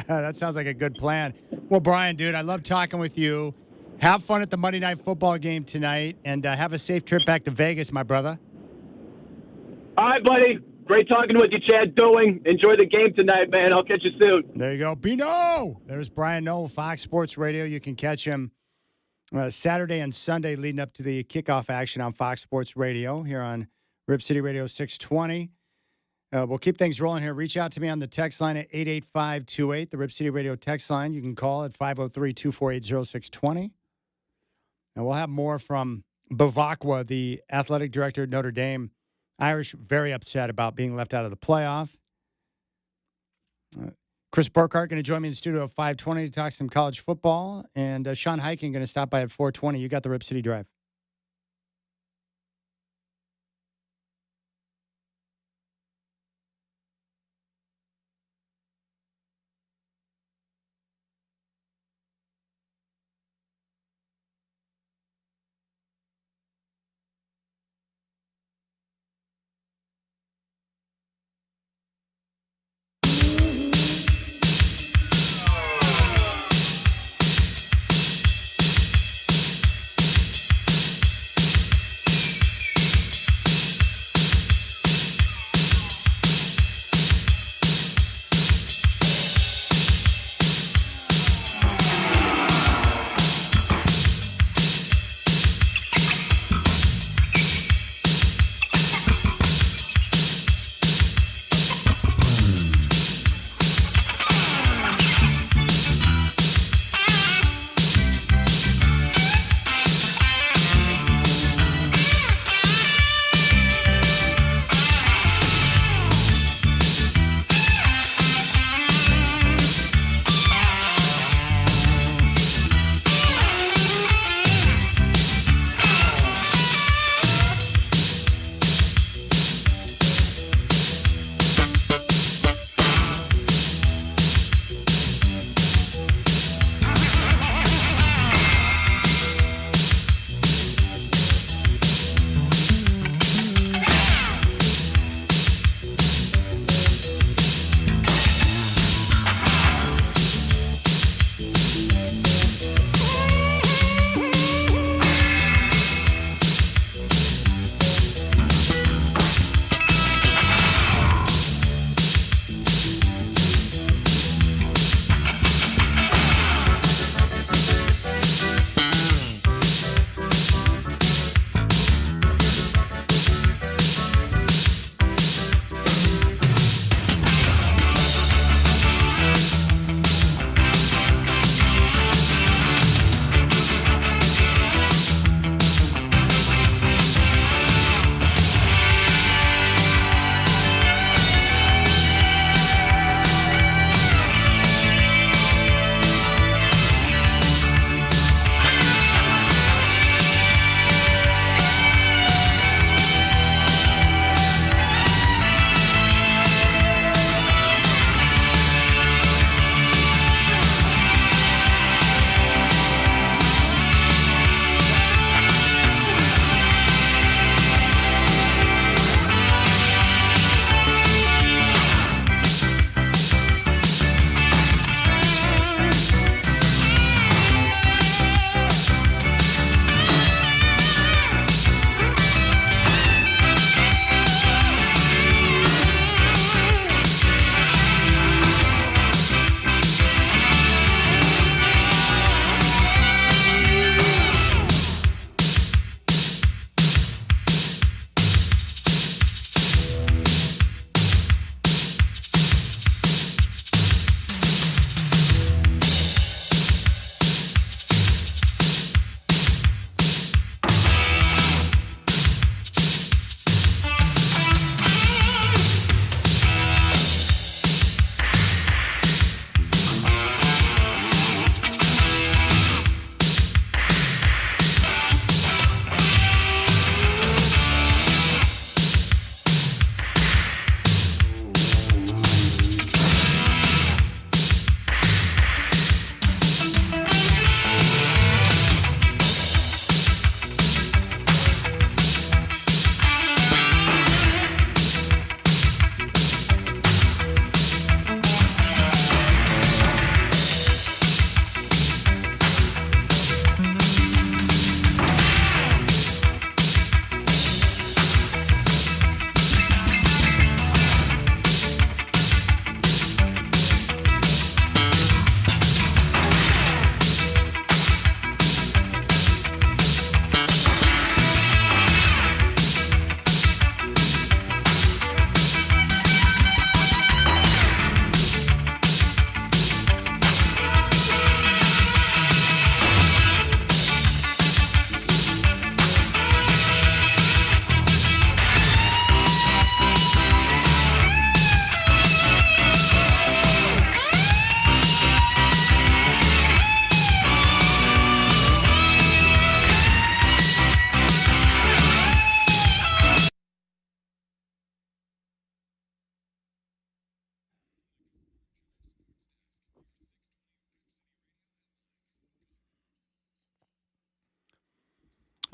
That sounds like a good plan. Well, Brian, dude, I love talking with you. Have fun at the Monday Night Football game tonight, and have a safe trip back to Vegas, my brother. All right, buddy. Great talking with you, Chad Doing. Enjoy the game tonight, man. I'll catch you soon. There you go. Bino! There's Brian Noll, Fox Sports Radio. You can catch him Saturday and Sunday leading up to the kickoff action on Fox Sports Radio here on Rip City Radio 620. We'll keep things rolling here. Reach out to me on the text line at 88528, the Rip City Radio text line. You can call at 503-248-0620. And we'll have more from Bavakwa, the athletic director at Notre Dame. Irish very upset about being left out of the playoff. Chris Burkhardt going to join me in the studio at 5:20 to talk some college football. And Sean Hiking going to stop by at 4:20. You got the Rip City Drive.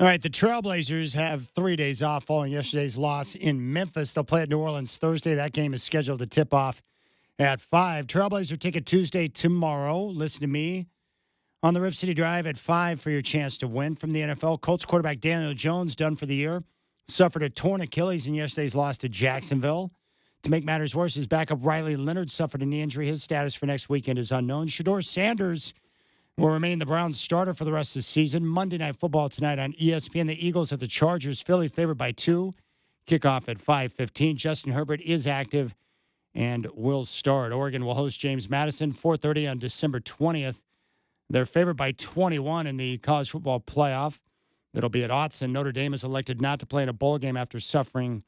All right, the Trailblazers have 3 days off following yesterday's loss in Memphis. They'll play at New Orleans Thursday. That game is scheduled to tip off at 5. Trailblazer Ticket Tuesday tomorrow. Listen to me on the Rip City Drive at 5 for your chance to win from the NFL. Colts quarterback Daniel Jones, done for the year, suffered a torn Achilles in yesterday's loss to Jacksonville. To make matters worse, his backup Riley Leonard suffered a knee injury. His status for next weekend is unknown. Shedeur Sanders will remain the Browns starter for the rest of the season. Monday Night Football tonight on ESPN. The Eagles at the Chargers. Philly favored by 2. Kickoff at 5:15. Justin Herbert is active and will start. Oregon will host James Madison, 4:30 on December 20th. They're favored by 21 in the college football playoff. That'll be at Autzen. Notre Dame is elected not to play in a bowl game after suffering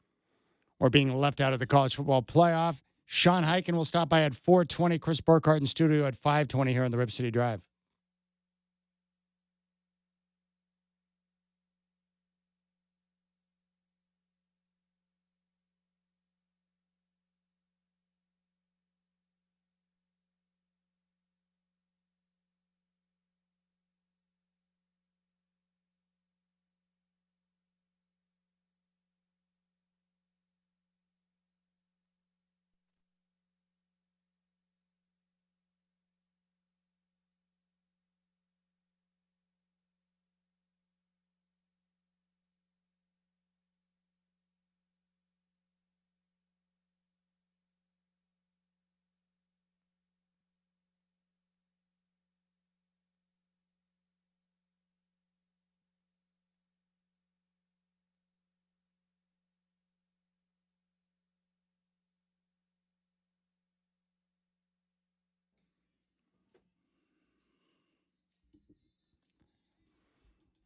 or being left out of the college football playoff. Sean Highkin will stop by at 4:20. Chris Burkhardt in studio at 5:20 here on the Rip City Drive.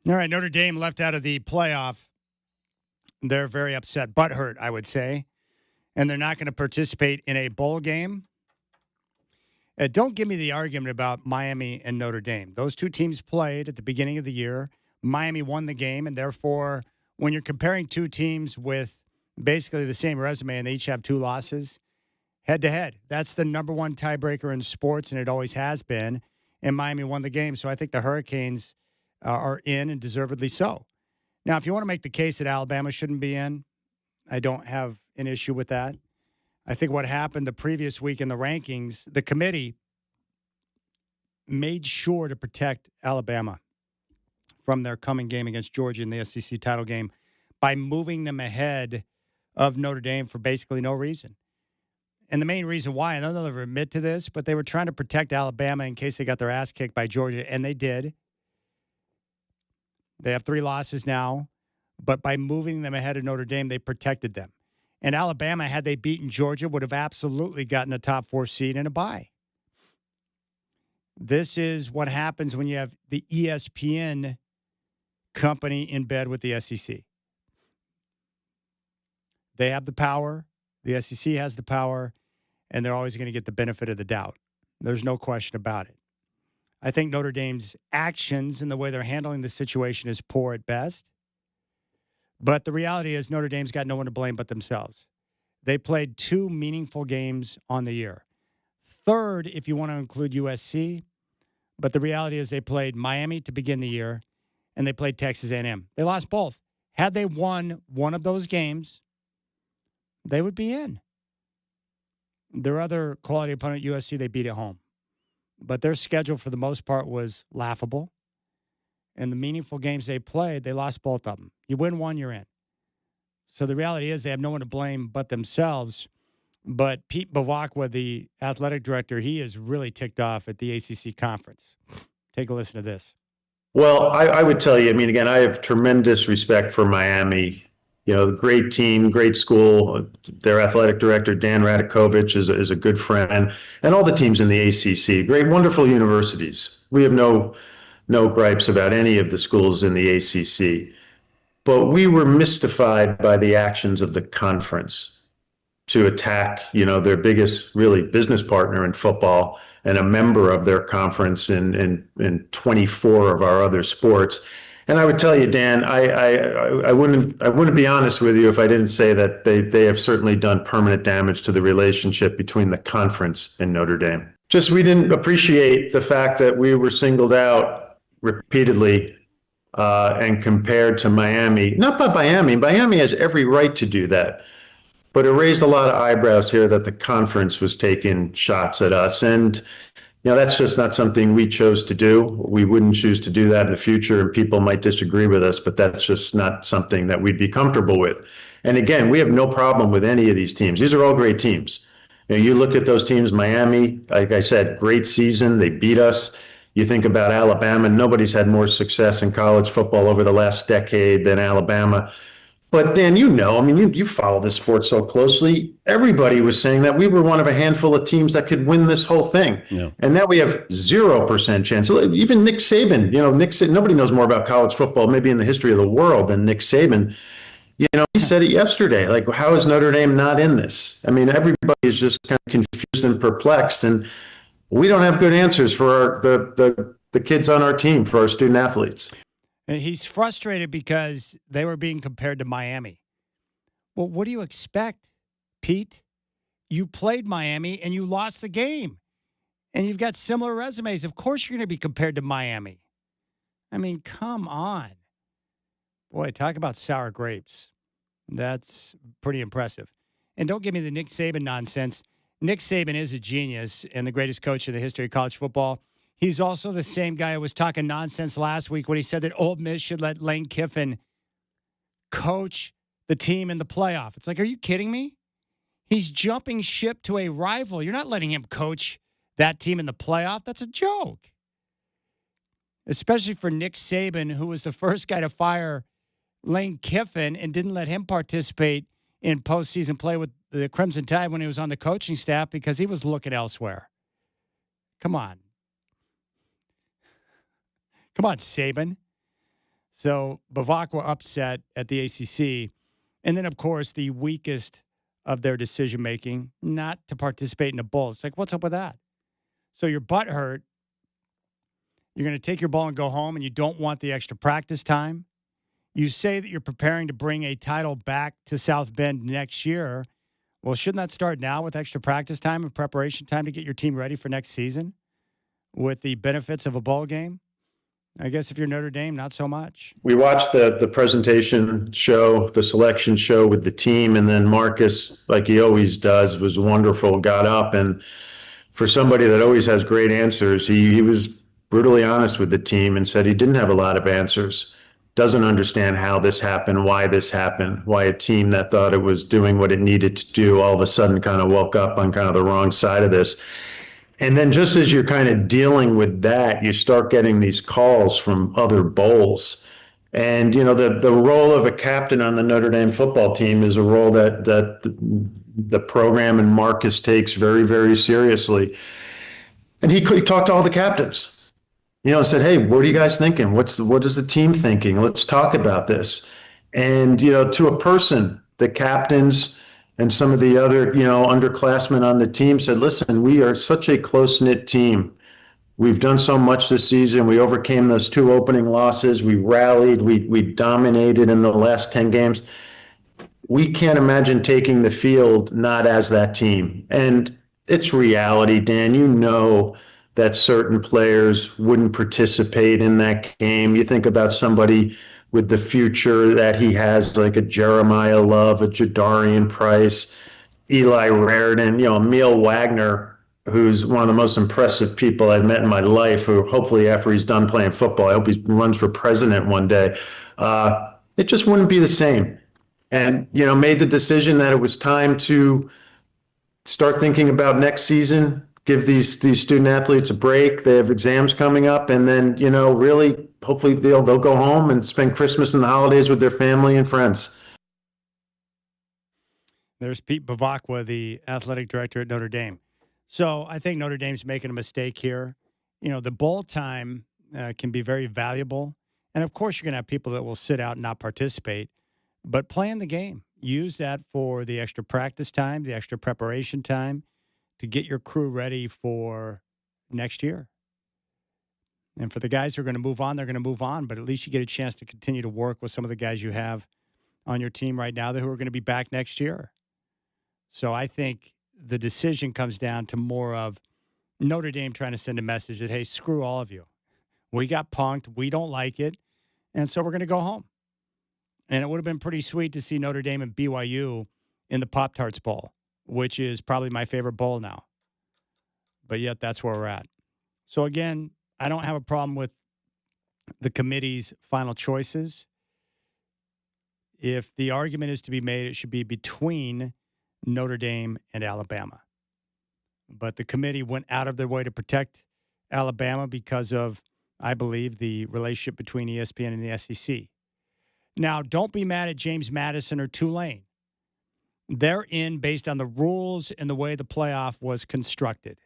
All right, Notre Dame left out of the playoff. They're very upset, butthurt, I would say. And they're not going to participate in a bowl game. Don't give me the argument about Miami and Notre Dame. Those two teams played at the beginning of the year. Miami won the game, and therefore, when you're comparing two teams with basically the same resume and they each have 2 losses, head-to-head, that's the number one tiebreaker in sports, and it always has been. And Miami won the game, so I think the Hurricanes are in, and deservedly so. Now, if you want to make the case that Alabama shouldn't be in, I don't have an issue with that. I think what happened the previous week in the rankings, the committee made sure to protect Alabama from their coming game against Georgia in the SEC title game by moving them ahead of Notre Dame for basically no reason. And the main reason why, and they'll never admit to this, but they were trying to protect Alabama in case they got their ass kicked by Georgia, and they did. They have 3 losses now, but by moving them ahead of Notre Dame, they protected them. And Alabama, had they beaten Georgia, would have absolutely gotten a top 4 seed and a bye. This is what happens when you have the ESPN company in bed with the SEC. They have the power. The SEC has the power, and they're always going to get the benefit of the doubt. There's no question about it. I think Notre Dame's actions and the way they're handling the situation is poor at best. But the reality is Notre Dame's got no one to blame but themselves. They played 2 meaningful games on the year. 3rd, if you want to include USC. But the reality is they played Miami to begin the year, and they played Texas A&M. They lost both. Had they won one of those games, they would be in. Their other quality opponent, USC, they beat at home. But their schedule, for the most part, was laughable. And the meaningful games they played, they lost both of them. You win one, you're in. So the reality is they have no one to blame but themselves. But Pete Bavacqua, the athletic director, he is really ticked off at the ACC conference. Take a listen to this. Well, I would tell you, I mean, again, I have tremendous respect for Miami. You know, great team, great school. Their athletic director, Dan Radakovich, is a good friend. And all the teams in the ACC, great, wonderful universities. We have no gripes about any of the schools in the ACC. But we were mystified by the actions of the conference to attack, you know, their biggest really business partner in football and a member of their conference in 24 of our other sports. And I would tell you, Dan, I wouldn't be honest with you if I didn't say that they have certainly done permanent damage to the relationship between the conference and Notre Dame. Just we didn't appreciate the fact that we were singled out repeatedly and compared to Miami. Not by Miami. Miami has every right to do that. But it raised a lot of eyebrows here that the conference was taking shots at us. And, that's just not something we chose to do. We wouldn't choose to do that in the future, and people might disagree with us, but that's just not something that we'd be comfortable with. And again, we have no problem with any of these teams. These are all great teams. You look at those teams, Miami, like I said, great season. They beat us. You think about Alabama, nobody's had more success in college football over the last decade than Alabama. But Dan, you follow this sport so closely. Everybody was saying that we were one of a handful of teams that could win this whole thing. Yeah. And now we have 0% chance. Even Nick Saban, nobody knows more about college football, maybe in the history of the world, than Nick Saban. He said it yesterday, like, how is Notre Dame not in this? I mean, everybody is just kind of confused and perplexed, and we don't have good answers for the kids on our team, for our student athletes. And he's frustrated because they were being compared to Miami. Well, what do you expect, Pete? You played Miami and you lost the game. And you've got similar resumes. Of course you're going to be compared to Miami. I mean, come on. Boy, talk about sour grapes. That's pretty impressive. And don't give me the Nick Saban nonsense. Nick Saban is a genius and the greatest coach in the history of college football. He's also the same guy who was talking nonsense last week when he said that Ole Miss should let Lane Kiffin coach the team in the playoff. It's like, are you kidding me? He's jumping ship to a rival. You're not letting him coach that team in the playoff. That's a joke. Especially for Nick Saban, who was the first guy to fire Lane Kiffin and didn't let him participate in postseason play with the Crimson Tide when he was on the coaching staff because he was looking elsewhere. Come on. Come on, Saban. So Bavacqua upset at the ACC. And then, of course, the weakest of their decision-making, not to participate in a bowl. It's like, what's up with that? So your butt hurt. You're going to take your ball and go home, and you don't want the extra practice time. You say that you're preparing to bring a title back to South Bend next year. Well, shouldn't that start now with extra practice time and preparation time to get your team ready for next season with the benefits of a bowl game? I guess if you're Notre Dame, not so much. We watched the presentation show, the selection show with the team, and then Marcus, like he always does, was wonderful, got up, and for somebody that always has great answers, he was brutally honest with the team and said he didn't have a lot of answers, doesn't understand how this happened, why a team that thought it was doing what it needed to do all of a sudden kind of woke up on kind of the wrong side of this. And then just as you're kind of dealing with that, you start getting these calls from other bowls. And, the role of a captain on the Notre Dame football team is a role that the program and Marcus takes very, very seriously. And he talked to all the captains, said, hey, what are you guys thinking? What is the team thinking? Let's talk about this. And, to a person, the captains and some of the other, underclassmen on the team said, listen, we are such a close-knit team. We've done so much this season. We overcame those 2 opening losses. We rallied. We dominated in the last 10 games. We can't imagine taking the field not as that team. And it's reality, Dan. You know that certain players wouldn't participate in that game. You think about somebody with the future that he has, like a Jeremiah Love, a Jadarian Price, Eli Raridan, Emil Wagner, who's one of the most impressive people I've met in my life, who hopefully after he's done playing football, I hope he runs for president one day. It just wouldn't be the same. And, made the decision that it was time to start thinking about next season, give these student athletes a break. They have exams coming up, and then, really, hopefully they'll go home and spend Christmas and the holidays with their family and friends. There's Pete Bavacqua, the athletic director at Notre Dame. So I think Notre Dame's making a mistake here. The bowl time can be very valuable. And, of course, you're going to have people that will sit out and not participate. But play in the game. Use that for the extra practice time, the extra preparation time, to get your crew ready for next year. And for the guys who are going to move on, they're going to move on, but at least you get a chance to continue to work with some of the guys you have on your team right now who are going to be back next year. So I think the decision comes down to more of Notre Dame trying to send a message that, hey, screw all of you. We got punked. We don't like it. And so we're going to go home. And it would have been pretty sweet to see Notre Dame and BYU in the Pop-Tarts Bowl, which is probably my favorite bowl now. But yet that's where we're at. So again, I don't have a problem with the committee's final choices. If the argument is to be made, it should be between Notre Dame and Alabama. But the committee went out of their way to protect Alabama because of, I believe, the relationship between ESPN and the SEC. Now, don't be mad at James Madison or Tulane. They're in based on the rules and the way the playoff was constructed,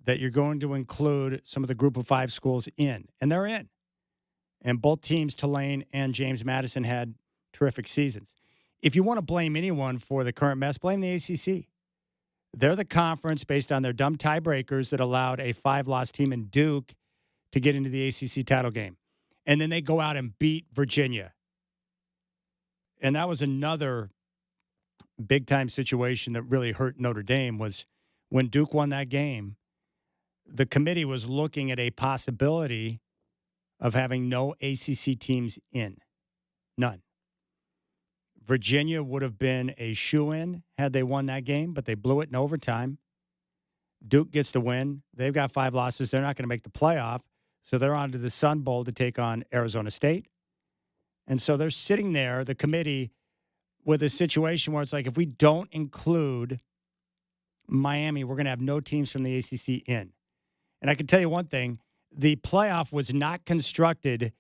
that you're going to include some of the group of 5 schools in, and they're in. And both teams, Tulane and James Madison, had terrific seasons. If you want to blame anyone for the current mess, blame the ACC. They're the conference based on their dumb tiebreakers that allowed a 5-loss team in Duke to get into the ACC title game. And then they go out and beat Virginia. And that was another big-time situation that really hurt Notre Dame was when Duke won that game, the committee was looking at a possibility of having no ACC teams in. None. Virginia would have been a shoo-in had they won that game, but they blew it in overtime. Duke gets the win. They've got 5 losses. They're not going to make the playoff, so they're on to the Sun Bowl to take on Arizona State. And so they're sitting there, the committee, with a situation where it's like, if we don't include Miami, we're going to have no teams from the ACC in. And I can tell you one thing, the playoff was not constructed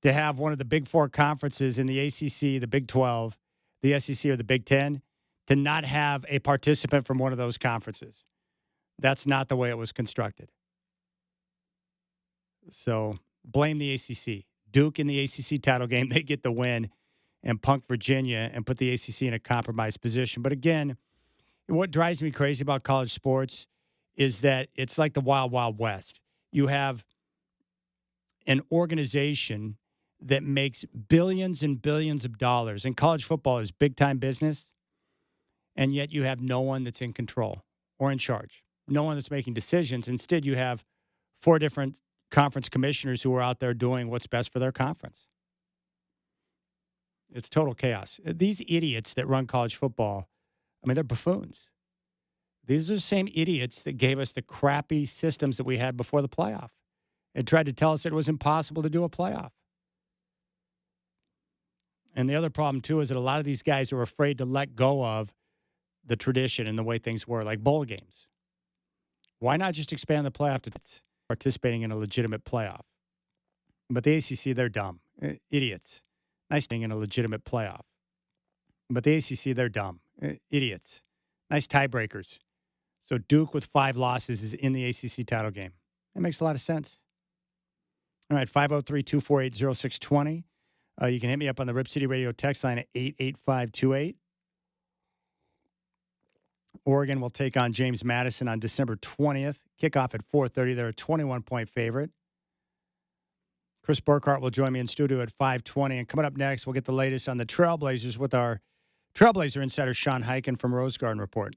to have one of the Big 4 conferences in the ACC, the Big 12, the SEC, or the Big 10, to not have a participant from one of those conferences. That's not the way it was constructed. So blame the ACC. Duke in the ACC title game, they get the win and punk Virginia and put the ACC in a compromised position. But again, what drives me crazy about college sports is that it's like the Wild Wild West. You have an organization that makes billions and billions of dollars, and college football is big-time business, and yet you have no one that's in control or in charge, no one that's making decisions. Instead, you have 4 different conference commissioners who are out there doing what's best for their conference. It's total chaos. These idiots that run college football, I mean, they're buffoons. These are the same idiots that gave us the crappy systems that we had before the playoff and tried to tell us that it was impossible to do a playoff. And the other problem, too, is that a lot of these guys are afraid to let go of the tradition and the way things were, like bowl games. Why not just expand the playoff to participating in a legitimate playoff? But the ACC, they're dumb. Idiots. Nice thing in a legitimate playoff. But the ACC, they're dumb. Idiots. Nice tiebreakers. So Duke with 5 losses is in the ACC title game. That makes a lot of sense. All right, 503-248-0620. You can hit me up on the Rip City Radio text line at 88528. Oregon will take on James Madison on December 20th. Kickoff at 4:30. They're a 21-point favorite. Chris Burkhart will join me in studio at 5:20. And coming up next, we'll get the latest on the Trailblazers with our Trailblazer insider, Sean Highkin from Rose Garden Report.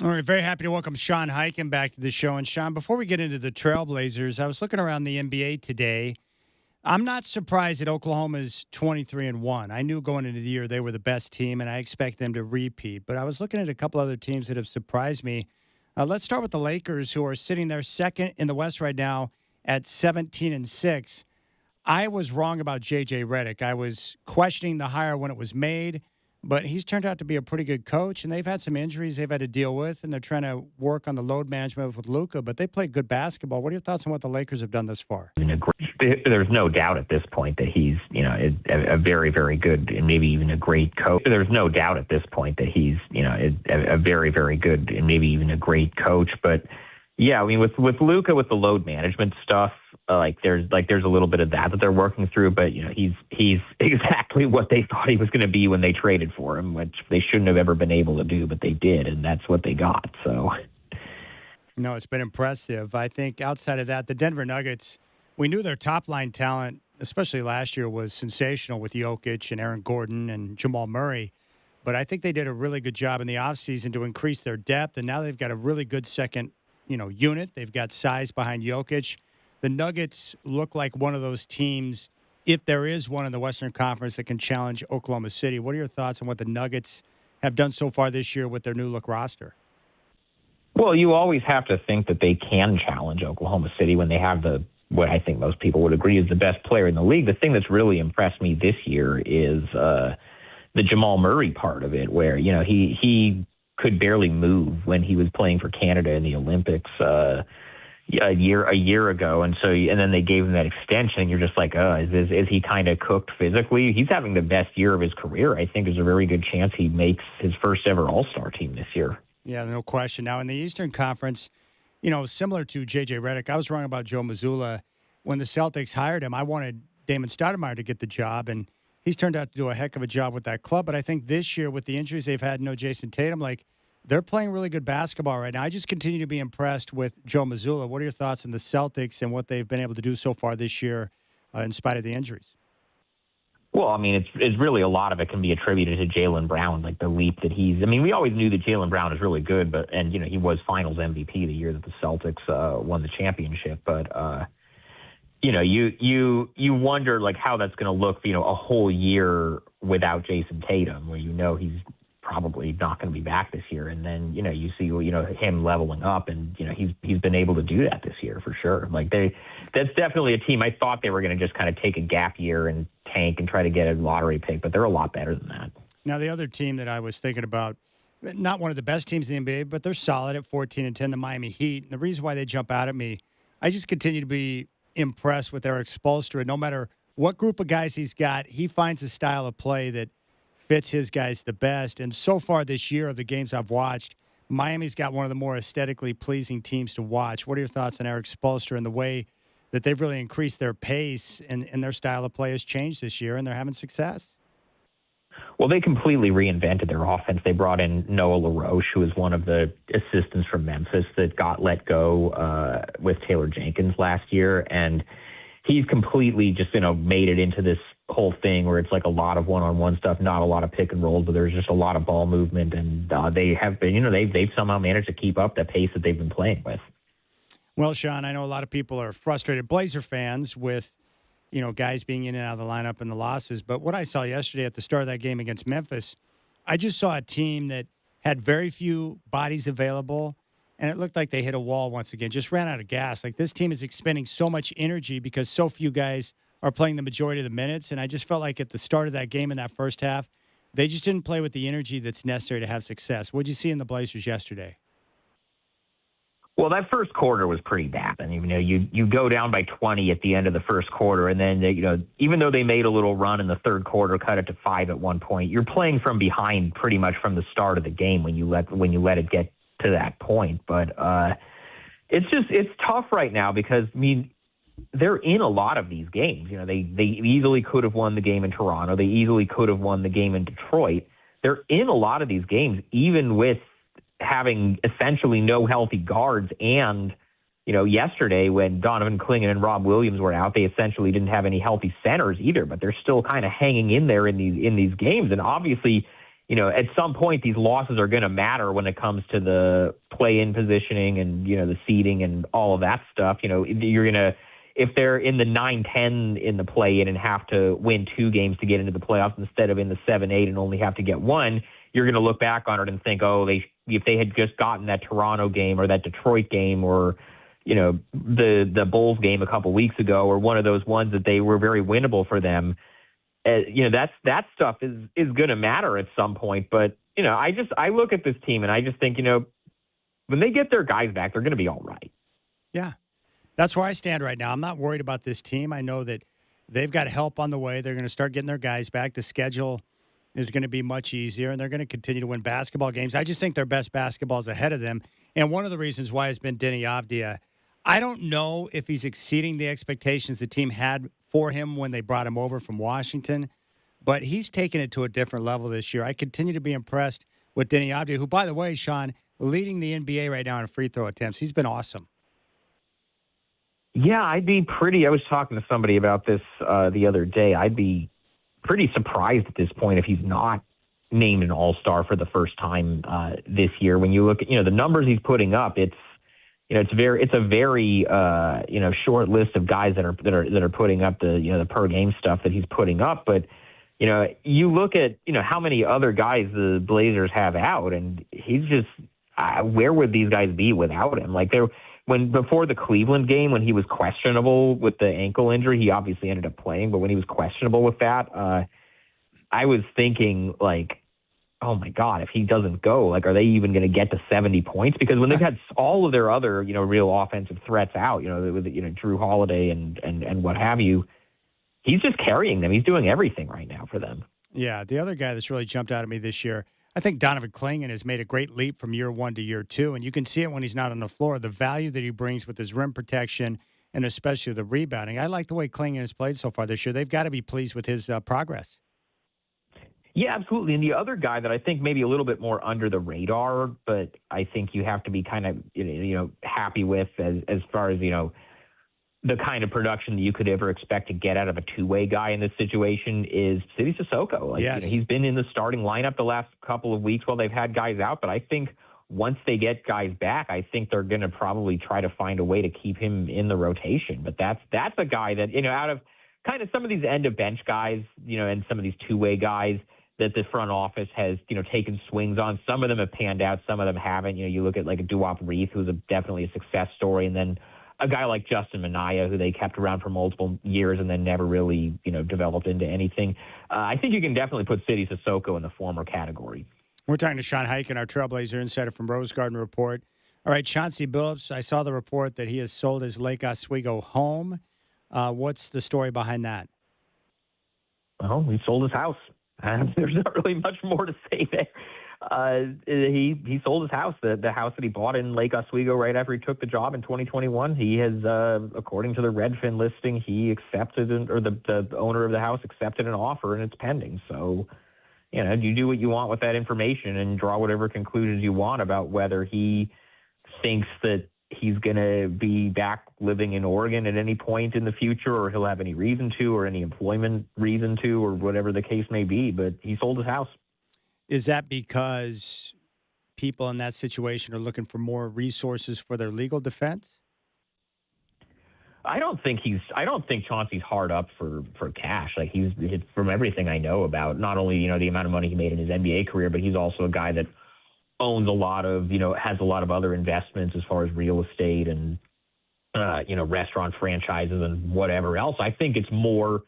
All right, very happy to welcome Sean Highkin back to the show. And Sean, before we get into the Trailblazers, I was looking around the NBA today. I'm not surprised that Oklahoma's 23-1. I knew going into the year they were the best team, and I expect them to repeat. But I was looking at a couple other teams that have surprised me. Let's start with the Lakers, who are sitting there second in the West right now at 17-6. I was wrong about J.J. Redick. I was questioning the hire when it was made. But he's turned out to be a pretty good coach, and they've had some injuries they've had to deal with, and they're trying to work on the load management with Luka, but they play good basketball. What are your thoughts on what the Lakers have done thus far? There's no doubt at this point that he's, a very, very good and maybe even a great coach. There's no doubt at this point that he's, a very, very good and maybe even a great coach. But yeah, I mean, with Luka, with the load management stuff, there's a little bit of that they're working through, but he's exactly what they thought he was going to be when they traded for him, which they shouldn't have ever been able to do, but they did, and that's what they got. So, no, it's been impressive. I think outside of that, the Denver Nuggets, we knew their top line talent, especially last year, was sensational with Jokic and Aaron Gordon and Jamal Murray. But I think they did a really good job in the offseason to increase their depth, and now they've got a really good second, unit. They've got size behind Jokic. The Nuggets look like one of those teams, if there is one in the Western Conference, that can challenge Oklahoma City. What are your thoughts on what the Nuggets have done so far this year with their new look roster? Well, you always have to think that they can challenge Oklahoma City when they have what I think most people would agree is the best player in the league. The thing that's really impressed me this year is the Jamal Murray part of it, where, he could barely move when he was playing for Canada in the Olympics a year ago, and then they gave him that extension, and you're just like, is he kind of cooked physically? He's having the best year of his career. I think there's a very good chance he makes his first ever All-Star team this year. Yeah, no question. Now, in the Eastern Conference, similar to J.J. Redick, I was wrong about Joe Mazzulla. When the Celtics hired him, I wanted Damon Stoudemire to get the job, and he's turned out to do a heck of a job with that club. But I think this year, with the injuries they've had, no Jason Tatum, they're playing really good basketball right now. I just continue to be impressed with Joe Mazzulla. What are your thoughts on the Celtics and what they've been able to do so far this year in spite of the injuries? Well, I mean, it's really a lot of it can be attributed to Jaylen Brown, the leap that we always knew that Jaylen Brown is really good, and he was Finals MVP the year that the Celtics won the championship. But you wonder how that's going to look, a whole year without Jason Tatum, where he's probably not going to be back this year, and then you see him leveling up, and he's been able to do that this year for sure. That's definitely a team. I thought they were going to just kind of take a gap year and tank and try to get a lottery pick, but they're a lot better than that. Now, the other team that I was thinking about, not one of the best teams in the NBA, but they're solid at 14-10, the Miami Heat. And the reason why they jump out at me, I just continue to be impressed with Eric Spoelstra. No matter what group of guys he's got, he finds a style of play that fits his guys the best. And so far this year, of the games I've watched, Miami's got one of the more aesthetically pleasing teams to watch. What are your thoughts on Eric Spoelstra and the way that they've really increased their pace and their style of play has changed this year, and they're having success? Well, they completely reinvented their offense. They brought in Noah LaRoche, who was one of the assistants from Memphis that got let go with Taylor Jenkins last year. And he's completely just, made it into this whole thing where it's a lot of one-on-one stuff, not a lot of pick and rolls, but there's just a lot of ball movement. And they have been, they've somehow managed to keep up the pace that they've been playing with. Well, Sean, I know a lot of people are frustrated Blazer fans with, guys being in and out of the lineup and the losses. But what I saw yesterday at the start of that game against Memphis, I just saw a team that had very few bodies available, and it looked like they hit a wall once again, just ran out of gas. This team is expending so much energy because so few guys are playing the majority of the minutes, and I just felt like at the start of that game in that first half, they just didn't play with the energy that's necessary to have success. What did you see in the Blazers yesterday? Well, that first quarter was pretty bad. And, you go down by 20 at the end of the first quarter, and then, even though they made a little run in the third quarter, cut it to 5 at one point, you're playing from behind pretty much from the start of the game when you let it get to that point. But it's tough right now because, they're in a lot of these games. They easily could have won the game in Toronto. They easily could have won the game in Detroit. They're in a lot of these games, even with having essentially no healthy guards. And, yesterday when Donovan Clingan and Rob Williams were out, they essentially didn't have any healthy centers either, but they're still kind of hanging in there in these games. And obviously at some point these losses are going to matter when it comes to the play-in positioning and, the seeding and all of that stuff. You're going to, if they're in the 9-10 in the play-in and have to win 2 games to get into the playoffs instead of in the 7-8 and only have to get 1, you're going to look back on it and think, if they had just gotten that Toronto game or that Detroit game or, the Bulls game a couple weeks ago or one of those ones that they were very winnable for them, that stuff is going to matter at some point. But, I look at this team and I just think, when they get their guys back, they're going to be all right. Yeah. That's where I stand right now. I'm not worried about this team. I know that they've got help on the way. They're going to start getting their guys back. The schedule is going to be much easier, and they're going to continue to win basketball games. I just think their best basketball is ahead of them. And one of the reasons why has been Denny Avdia. I don't know if he's exceeding the expectations the team had for him when they brought him over from Washington, but he's taken it to a different level this year. I continue to be impressed with Denny Avdia, who, by the way, Sean, leading the NBA right now in free throw attempts. He's been awesome. Yeah, I was talking to somebody about this the other day. I'd be pretty surprised at this point if he's not named an all-star for the first time this year. When you look at, the numbers he's putting up, it's a very short list of guys that are putting up the per game stuff that he's putting up. But, you look at, how many other guys the Blazers have out, and he's just, where would these guys be without him? Like before the Cleveland game, when he was questionable with the ankle injury, he obviously ended up playing, but when he was questionable with that, I was thinking, oh my God, if he doesn't go, are they even going to get to 70 points? Because when they've had all of their other, real offensive threats out, with Drew Holiday and what have you, he's just carrying them. He's doing everything right now for them. Yeah, the other guy that's really jumped out at me this year, I think Donovan Clingan has made a great leap from year 1 to year 2, and you can see it when he's not on the floor, the value that he brings with his rim protection and especially the rebounding. I like the way Clingan has played so far this year. They've got to be pleased with his progress. Yeah, absolutely. And the other guy that I think maybe a little bit more under the radar, but I think you have to be kind of, happy with as far as, the kind of production that you could ever expect to get out of a two-way guy in this situation is Sidy Cissoko. Yes. He's been in the starting lineup the last couple of weeks while they've had guys out, but I think once they get guys back, I think they're going to probably try to find a way to keep him in the rotation. But that's a guy that, out of kind of some of these end-of-bench guys, and some of these two-way guys that the front office has, taken swings on. Some of them have panned out. Some of them haven't. You look at a Duop Reith, who's definitely a success story, and then a guy like Justin Minaya, who they kept around for multiple years and then never really, developed into anything. I think you can definitely put Sidy Cissoko in the former category. We're talking to Sean Highkin, our Trailblazer insider from Rose Garden Report. All right, Chauncey Billups, I saw the report that he has sold his Lake Oswego home. What's the story behind that? Well, he sold his house. There's not really much more to say there. He sold his house, the house that he bought in Lake Oswego right after he took the job in 2021. He has, according to the Redfin listing, he accepted, or the owner of the house accepted an offer, and it's pending. So, you do what you want with that information and draw whatever conclusions you want about whether he thinks that he's going to be back living in Oregon at any point in the future, or he'll have any reason to, or any employment reason to, or whatever the case may be. But he sold his house. Is that because people in that situation are looking for more resources for their legal defense? I don't think Chauncey's hard up for cash. He's from everything I know about, not only, the amount of money he made in his NBA career, but he's also a guy that owns a lot of, has a lot of other investments as far as real estate and, restaurant franchises and whatever else. I think it's more,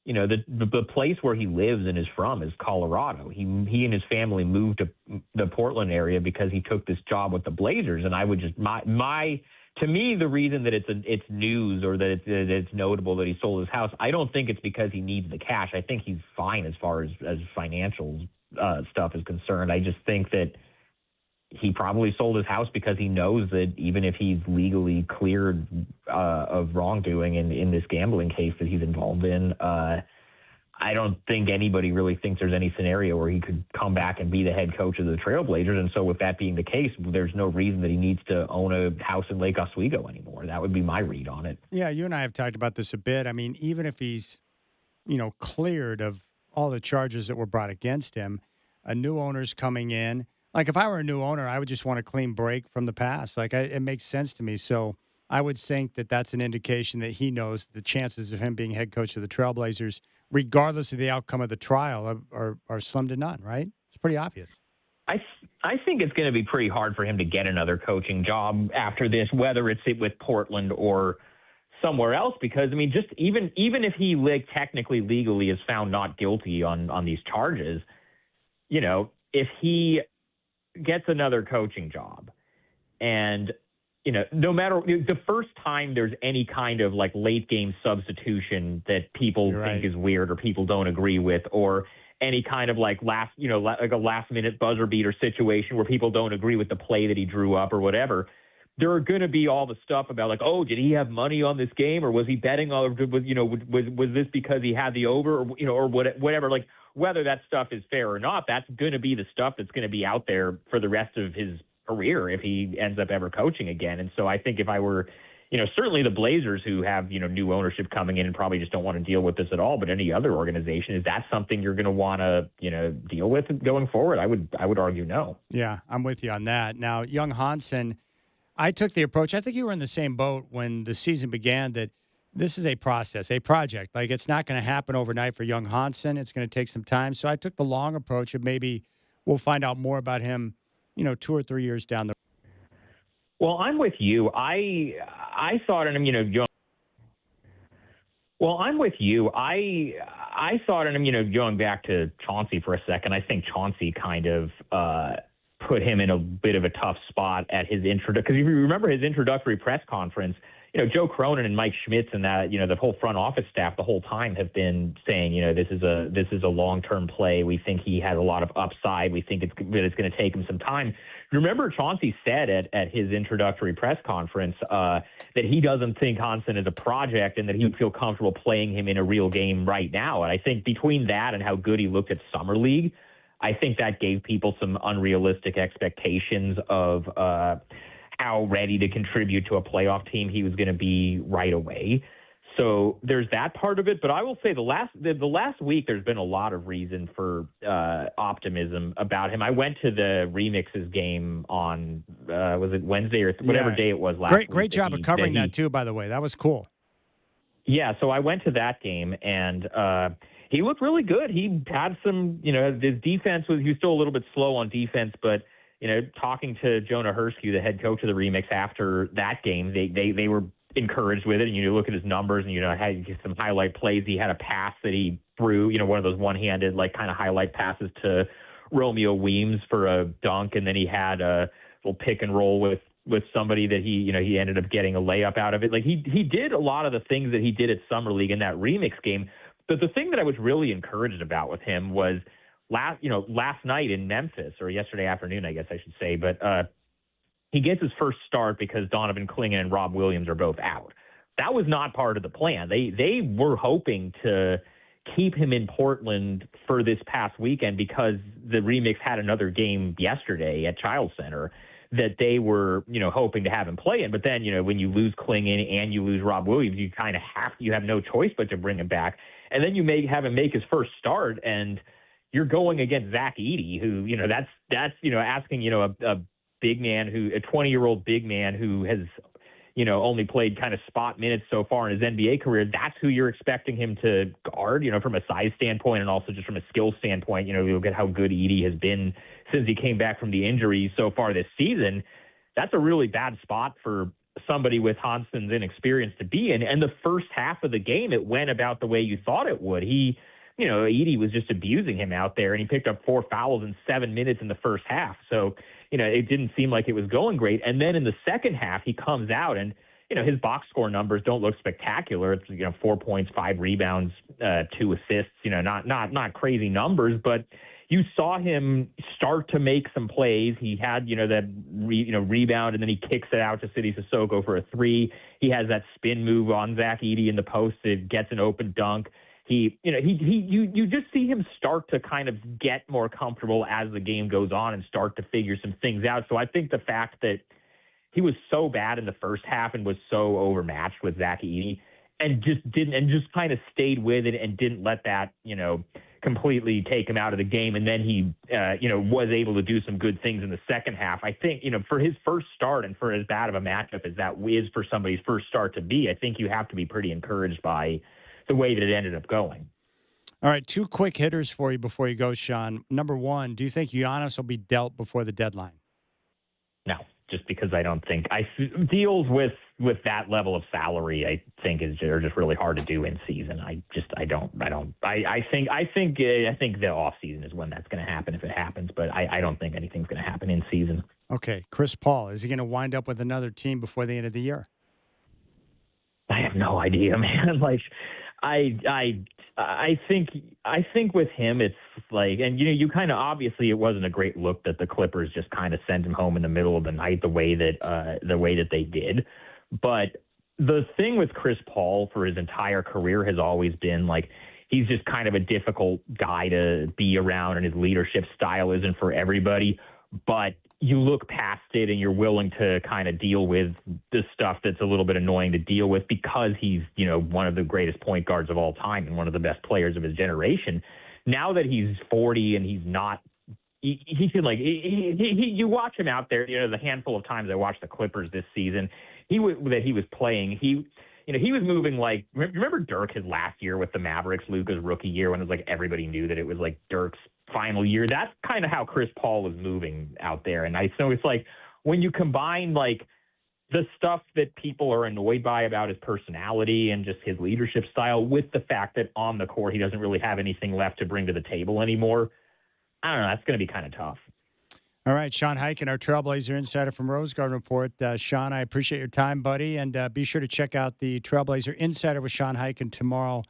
the place where he lives and is from is Colorado. He and his family moved to the Portland area because he took this job with the Blazers. And I would just, to me, the reason that it's news or that it's notable that he sold his house, I don't think it's because he needs the cash. I think he's fine as far as financial stuff is concerned. I just think that he probably sold his house because he knows that even if he's legally cleared of wrongdoing in this gambling case that he's involved in, I don't think anybody really thinks there's any scenario where he could come back and be the head coach of the Trailblazers. And so with that being the case, there's no reason that he needs to own a house in Lake Oswego anymore. That would be my read on it. Yeah, you and I have talked about this a bit. I mean, even if he's, cleared of all the charges that were brought against him, a new owner's coming in. Like if I were a new owner, I would just want a clean break from the past. It makes sense to me. So I would think that that's an indication that he knows the chances of him being head coach of the Trailblazers, regardless of the outcome of the trial, are slim to none, right? It's pretty obvious. I think it's going to be pretty hard for him to get another coaching job after this, whether it's with Portland or somewhere else, because, I mean, just even if he technically legally is found not guilty on these charges, you know, if he gets another coaching job and, you know, no matter the first time there's any kind of like late game substitution that people think is weird or people don't agree with, or any kind of like like a last minute buzzer beater situation where people don't agree with the play that he drew up or whatever, there are going to be all the stuff about like, oh, did he have money on this game, or was he betting, or was this because he had the over, or, you know, or whatever, like whether that stuff is fair or not, that's going to be the stuff that's going to be out there for the rest of his career if he ends up ever coaching again. And so I think if I were, you know, certainly the Blazers, who have, you know, new ownership coming in and probably just don't want to deal with this at all, but any other organization, is that something you're going to want to, you know, deal with going forward? I would argue no. Yeah, I'm with you on that. Now, Young Hansen, I took the approach, I think you were in the same boat when the season began, that this is a process, a project. Like, it's not going to happen overnight for Young Hansen. It's going to take some time. So I took the long approach of maybe we'll find out more about him, you know, 2 or 3 years down the road. Well, I'm with you. I thought in him, you know, young. Well, I'm with you. I thought in him, you know, going back to Chauncey for a second, I think Chauncey kind of put him in a bit of a tough spot at his intro. Because if you remember his introductory press conference, you know, Joe Cronin and Mike Schmitz and that, you know, the whole front office staff the whole time have been saying, you know, this is a long-term play. We think he has a lot of upside. We think it's going to take him some time. Remember, Chauncey said at his introductory press conference that he doesn't think Hansen is a project and that he would feel comfortable playing him in a real game right now. And I think between that and how good he looked at Summer League, I think that gave people some unrealistic expectations of how ready to contribute to a playoff team he was going to be right away. So there's that part of it. But I will say the last week there's been a lot of reason for optimism about him. I went to the Remixes game on was it Wednesday or whatever day it was last week. Great job of covering that too, by the way. That was cool. Yeah, so I went to that game and he looked really good. He had some, you know, his defense he was still a little bit slow on defense, but you know, talking to Jonah Hersky, the head coach of the Remix after that game, they were encouraged with it. And you look at his numbers and, you know, had some highlight plays. He had a pass that he threw, you know, one of those one-handed, like kind of highlight passes to Romeo Weems for a dunk. And then he had a little pick and roll with somebody that he ended up getting a layup out of it. Like he did a lot of the things that he did at Summer League in that Remix game. But the thing that I was really encouraged about with him was last night in Memphis, or yesterday afternoon, I guess I should say, but he gets his first start because Donovan Clingan and Rob Williams are both out. That was not part of the plan. They were hoping to keep him in Portland for this past weekend because the Remix had another game yesterday at Child Center that they were, you know, hoping to have him play in. But then, you know, when you lose Clingan and you lose Rob Williams, you have no choice but to bring him back. And then you have him make his first start, and you're going against Zach Edey, who, you know, that's you know, asking, you know, a big man a 20-year-old big man who has, you know, only played kind of spot minutes so far in his NBA career. That's who you're expecting him to guard, you know, from a size standpoint and also just from a skill standpoint. You know, you look at how good Edey has been since he came back from the injury so far this season. That's a really bad spot for somebody with Hansen's inexperience to be in. And the first half of the game, it went about the way you thought it would. You know, Edey was just abusing him out there, and he picked up 4 fouls in 7 minutes in the first half. So, you know, it didn't seem like it was going great. And then in the second half, he comes out, and, you know, his box score numbers don't look spectacular. It's, you know, 4 points, 5 rebounds, 2 assists, you know, not crazy numbers, but you saw him start to make some plays. He had, you know, that rebound, and then he kicks it out to Sidy Cissoko for a 3. He has that spin move on Zach Edey in the post that gets an open dunk. You just see him start to kind of get more comfortable as the game goes on and start to figure some things out. So I think the fact that he was so bad in the first half and was so overmatched with Zach Edey and just kind of stayed with it and didn't let that, you know, completely take him out of the game, and then he, was able to do some good things in the second half. I think, for his first start and for as bad of a matchup as that is for somebody's first start to be, I think you have to be pretty encouraged by the way that it ended up going. All right, 2 quick hitters for you before you go, Sean. Number one, do you think Giannis will be dealt before the deadline? No, just because I don't think deals with that level of salary, I think are just really hard to do in season. I think the off season is when that's going to happen if it happens, but I don't think anything's going to happen in season. Okay, Chris Paul, is he going to wind up with another team before the end of the year? I have no idea, man. Like, I think with him, it's like, and you kind of, obviously it wasn't a great look that the Clippers just kind of sent him home in the middle of the night the way that they did. But the thing with Chris Paul for his entire career has always been like, he's just kind of a difficult guy to be around, and his leadership style isn't for everybody. But you look past it and you're willing to kind of deal with the stuff that's a little bit annoying to deal with because he's, one of the greatest point guards of all time and one of the best players of his generation. Now that he's 40 and he's not, he can you watch him out there, the handful of times I watched the Clippers this season, he was playing, he was moving like, remember Dirk his last year with the Mavericks, Luka's rookie year, when it was like everybody knew that it was like Dirk's final year? That's kind of how Chris Paul is moving out there. And so it's like when you combine like the stuff that people are annoyed by about his personality and just his leadership style with the fact that on the court he doesn't really have anything left to bring to the table anymore, I don't know, that's going to be kind of tough. All right, Sean Highkin, our Trailblazer insider from Rose Garden Report. Sean, I appreciate your time, buddy, and be sure to check out the Trailblazer Insider with Sean Highkin tomorrow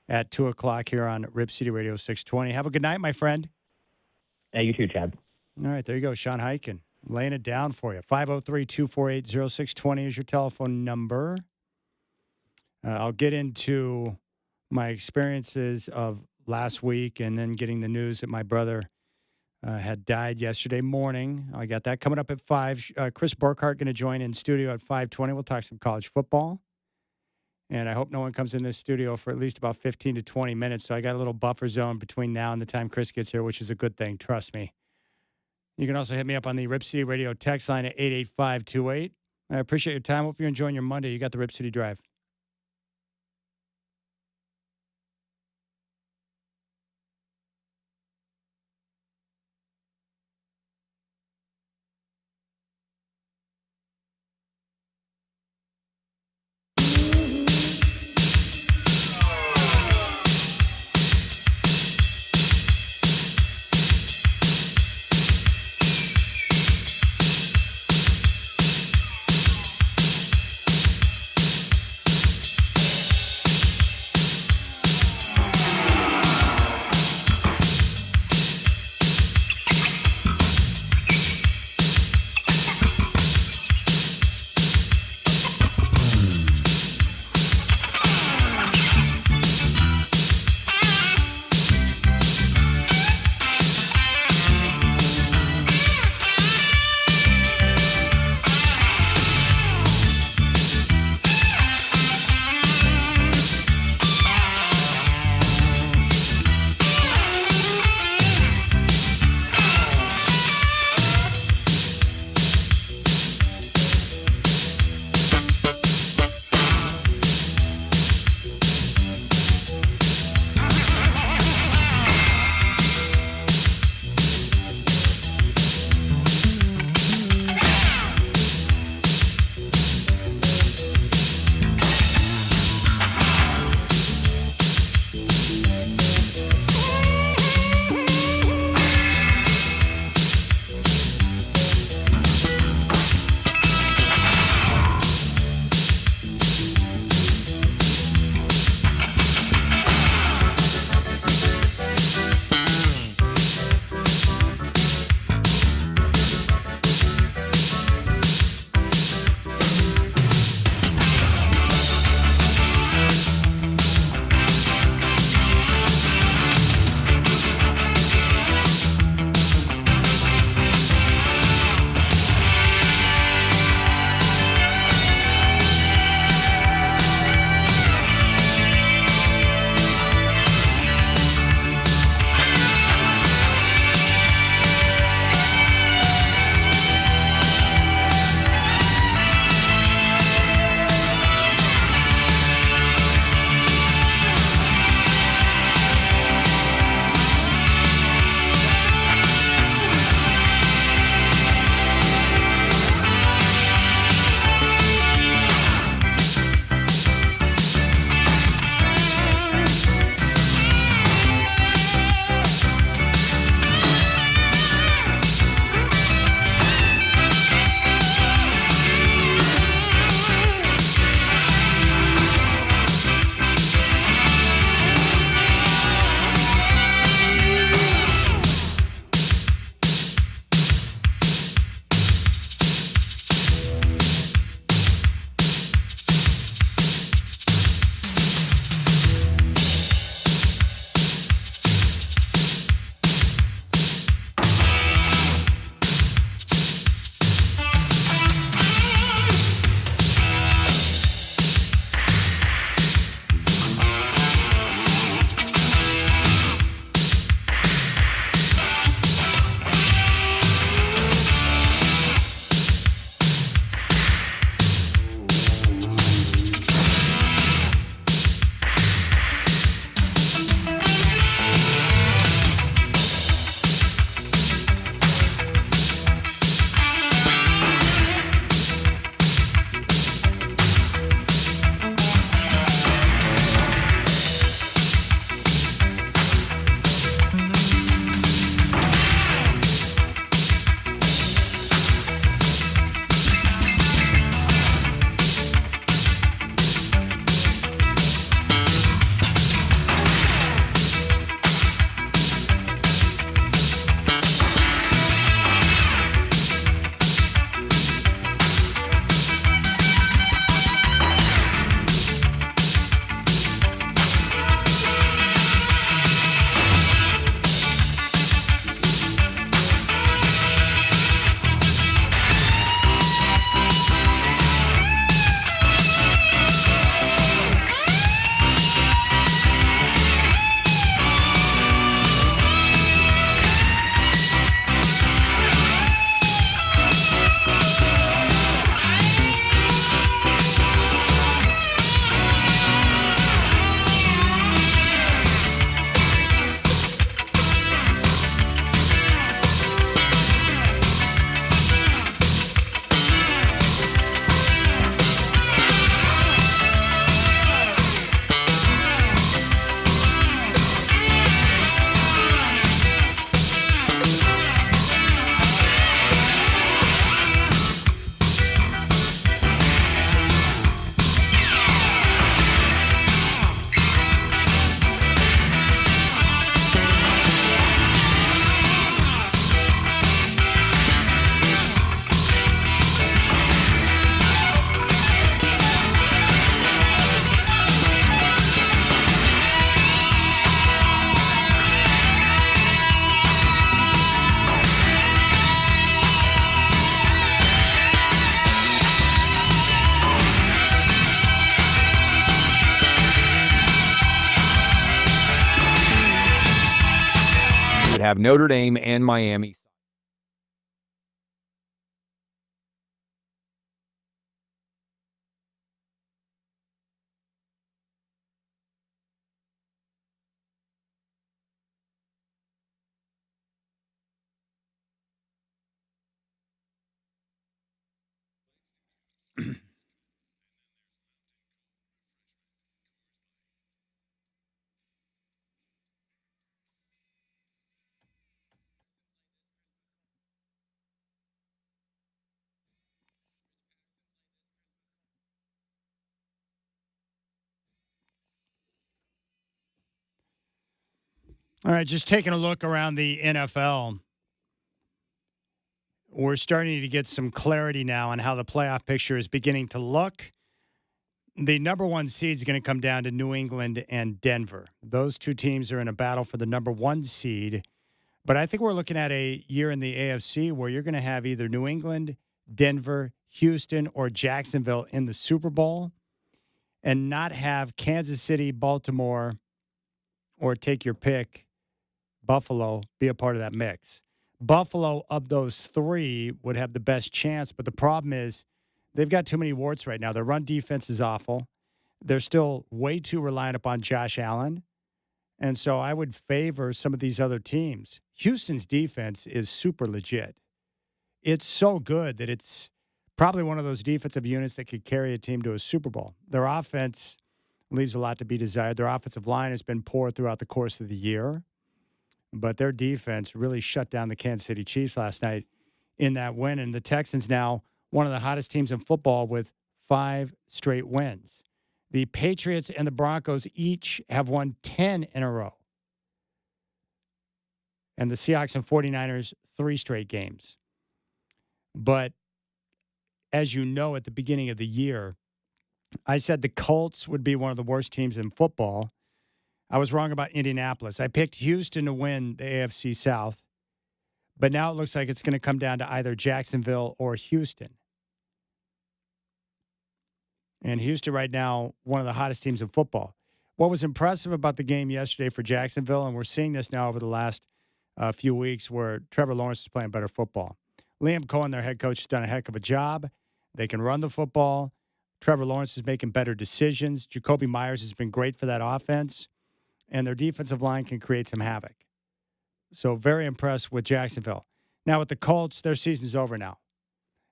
at 2 o'clock here on Rip City Radio 620. Have a good night, my friend. Hey, you too, Chad. All right, there you go, Sean Highkin, laying it down for you. 503-248-0620 is your telephone number. I'll get into my experiences of last week and then getting the news that my brother had died yesterday morning. I got that coming up at 5. Chris Burkhart going to join in studio at 5:20. We'll talk some college football. And I hope no one comes in this studio for at least about 15 to 20 minutes. So I got a little buffer zone between now and the time Chris gets here, which is a good thing. Trust me. You can also hit me up on the Rip City Radio text line at 88528. I appreciate your time. Hope you're enjoying your Monday. You got the Rip City Drive. have Notre Dame and Miami. All right, just taking a look around the NFL. We're starting to get some clarity now on how the playoff picture is beginning to look. The number one seed is going to come down to New England and Denver. Those two teams are in a battle for the number one seed. But I think we're looking at a year in the AFC where you're going to have either New England, Denver, Houston, or Jacksonville in the Super Bowl and not have Kansas City, Baltimore, or take your pick, Buffalo, be a part of that mix. Buffalo, of those three, would have the best chance, but the problem is they've got too many warts right now. Their run defense is awful. They're still way too reliant upon Josh Allen. And so I would favor some of these other teams. Houston's defense is super legit. It's so good that it's probably one of those defensive units that could carry a team to a Super Bowl. Their offense leaves a lot to be desired. Their offensive line has been poor throughout the course of the year, but their defense really shut down the Kansas City Chiefs last night in that win. And the Texans now one of the hottest teams in football with 5 straight wins. The Patriots and the Broncos each have won 10 in a row. And the Seahawks and 49ers, 3 straight games. But as you know, at the beginning of the year, I said the Colts would be one of the worst teams in football. I was wrong about Indianapolis. I picked Houston to win the AFC South. But now it looks like it's going to come down to either Jacksonville or Houston. And Houston right now, one of the hottest teams in football. What was impressive about the game yesterday for Jacksonville, and we're seeing this now over the last few weeks where Trevor Lawrence is playing better football. Liam Cohen, their head coach, has done a heck of a job. They can run the football. Trevor Lawrence is making better decisions. Jacoby Myers has been great for that offense. And their defensive line can create some havoc. So very impressed with Jacksonville. Now with the Colts, their season's over now.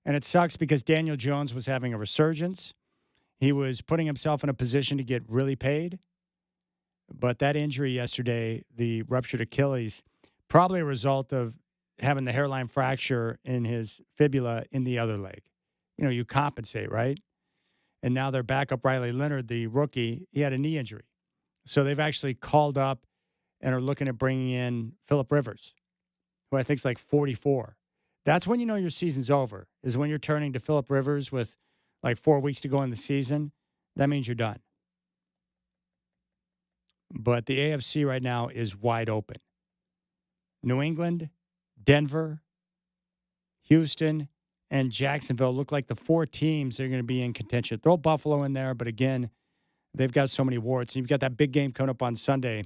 And it sucks because Daniel Jones was having a resurgence. He was putting himself in a position to get really paid. But that injury yesterday, the ruptured Achilles, probably a result of having the hairline fracture in his fibula in the other leg. You know, you compensate, right? And now their backup, Riley Leonard, the rookie, he had a knee injury. So they've actually called up and are looking at bringing in Phillip Rivers, who I think is like 44. That's when you know your season's over, is when you're turning to Phillip Rivers with like 4 weeks to go in the season. That means you're done. But the AFC right now is wide open. New England, Denver, Houston, and Jacksonville look like the 4 teams that are going to be in contention. Throw Buffalo in there, but again, they've got so many warts. And you've got that big game coming up on Sunday.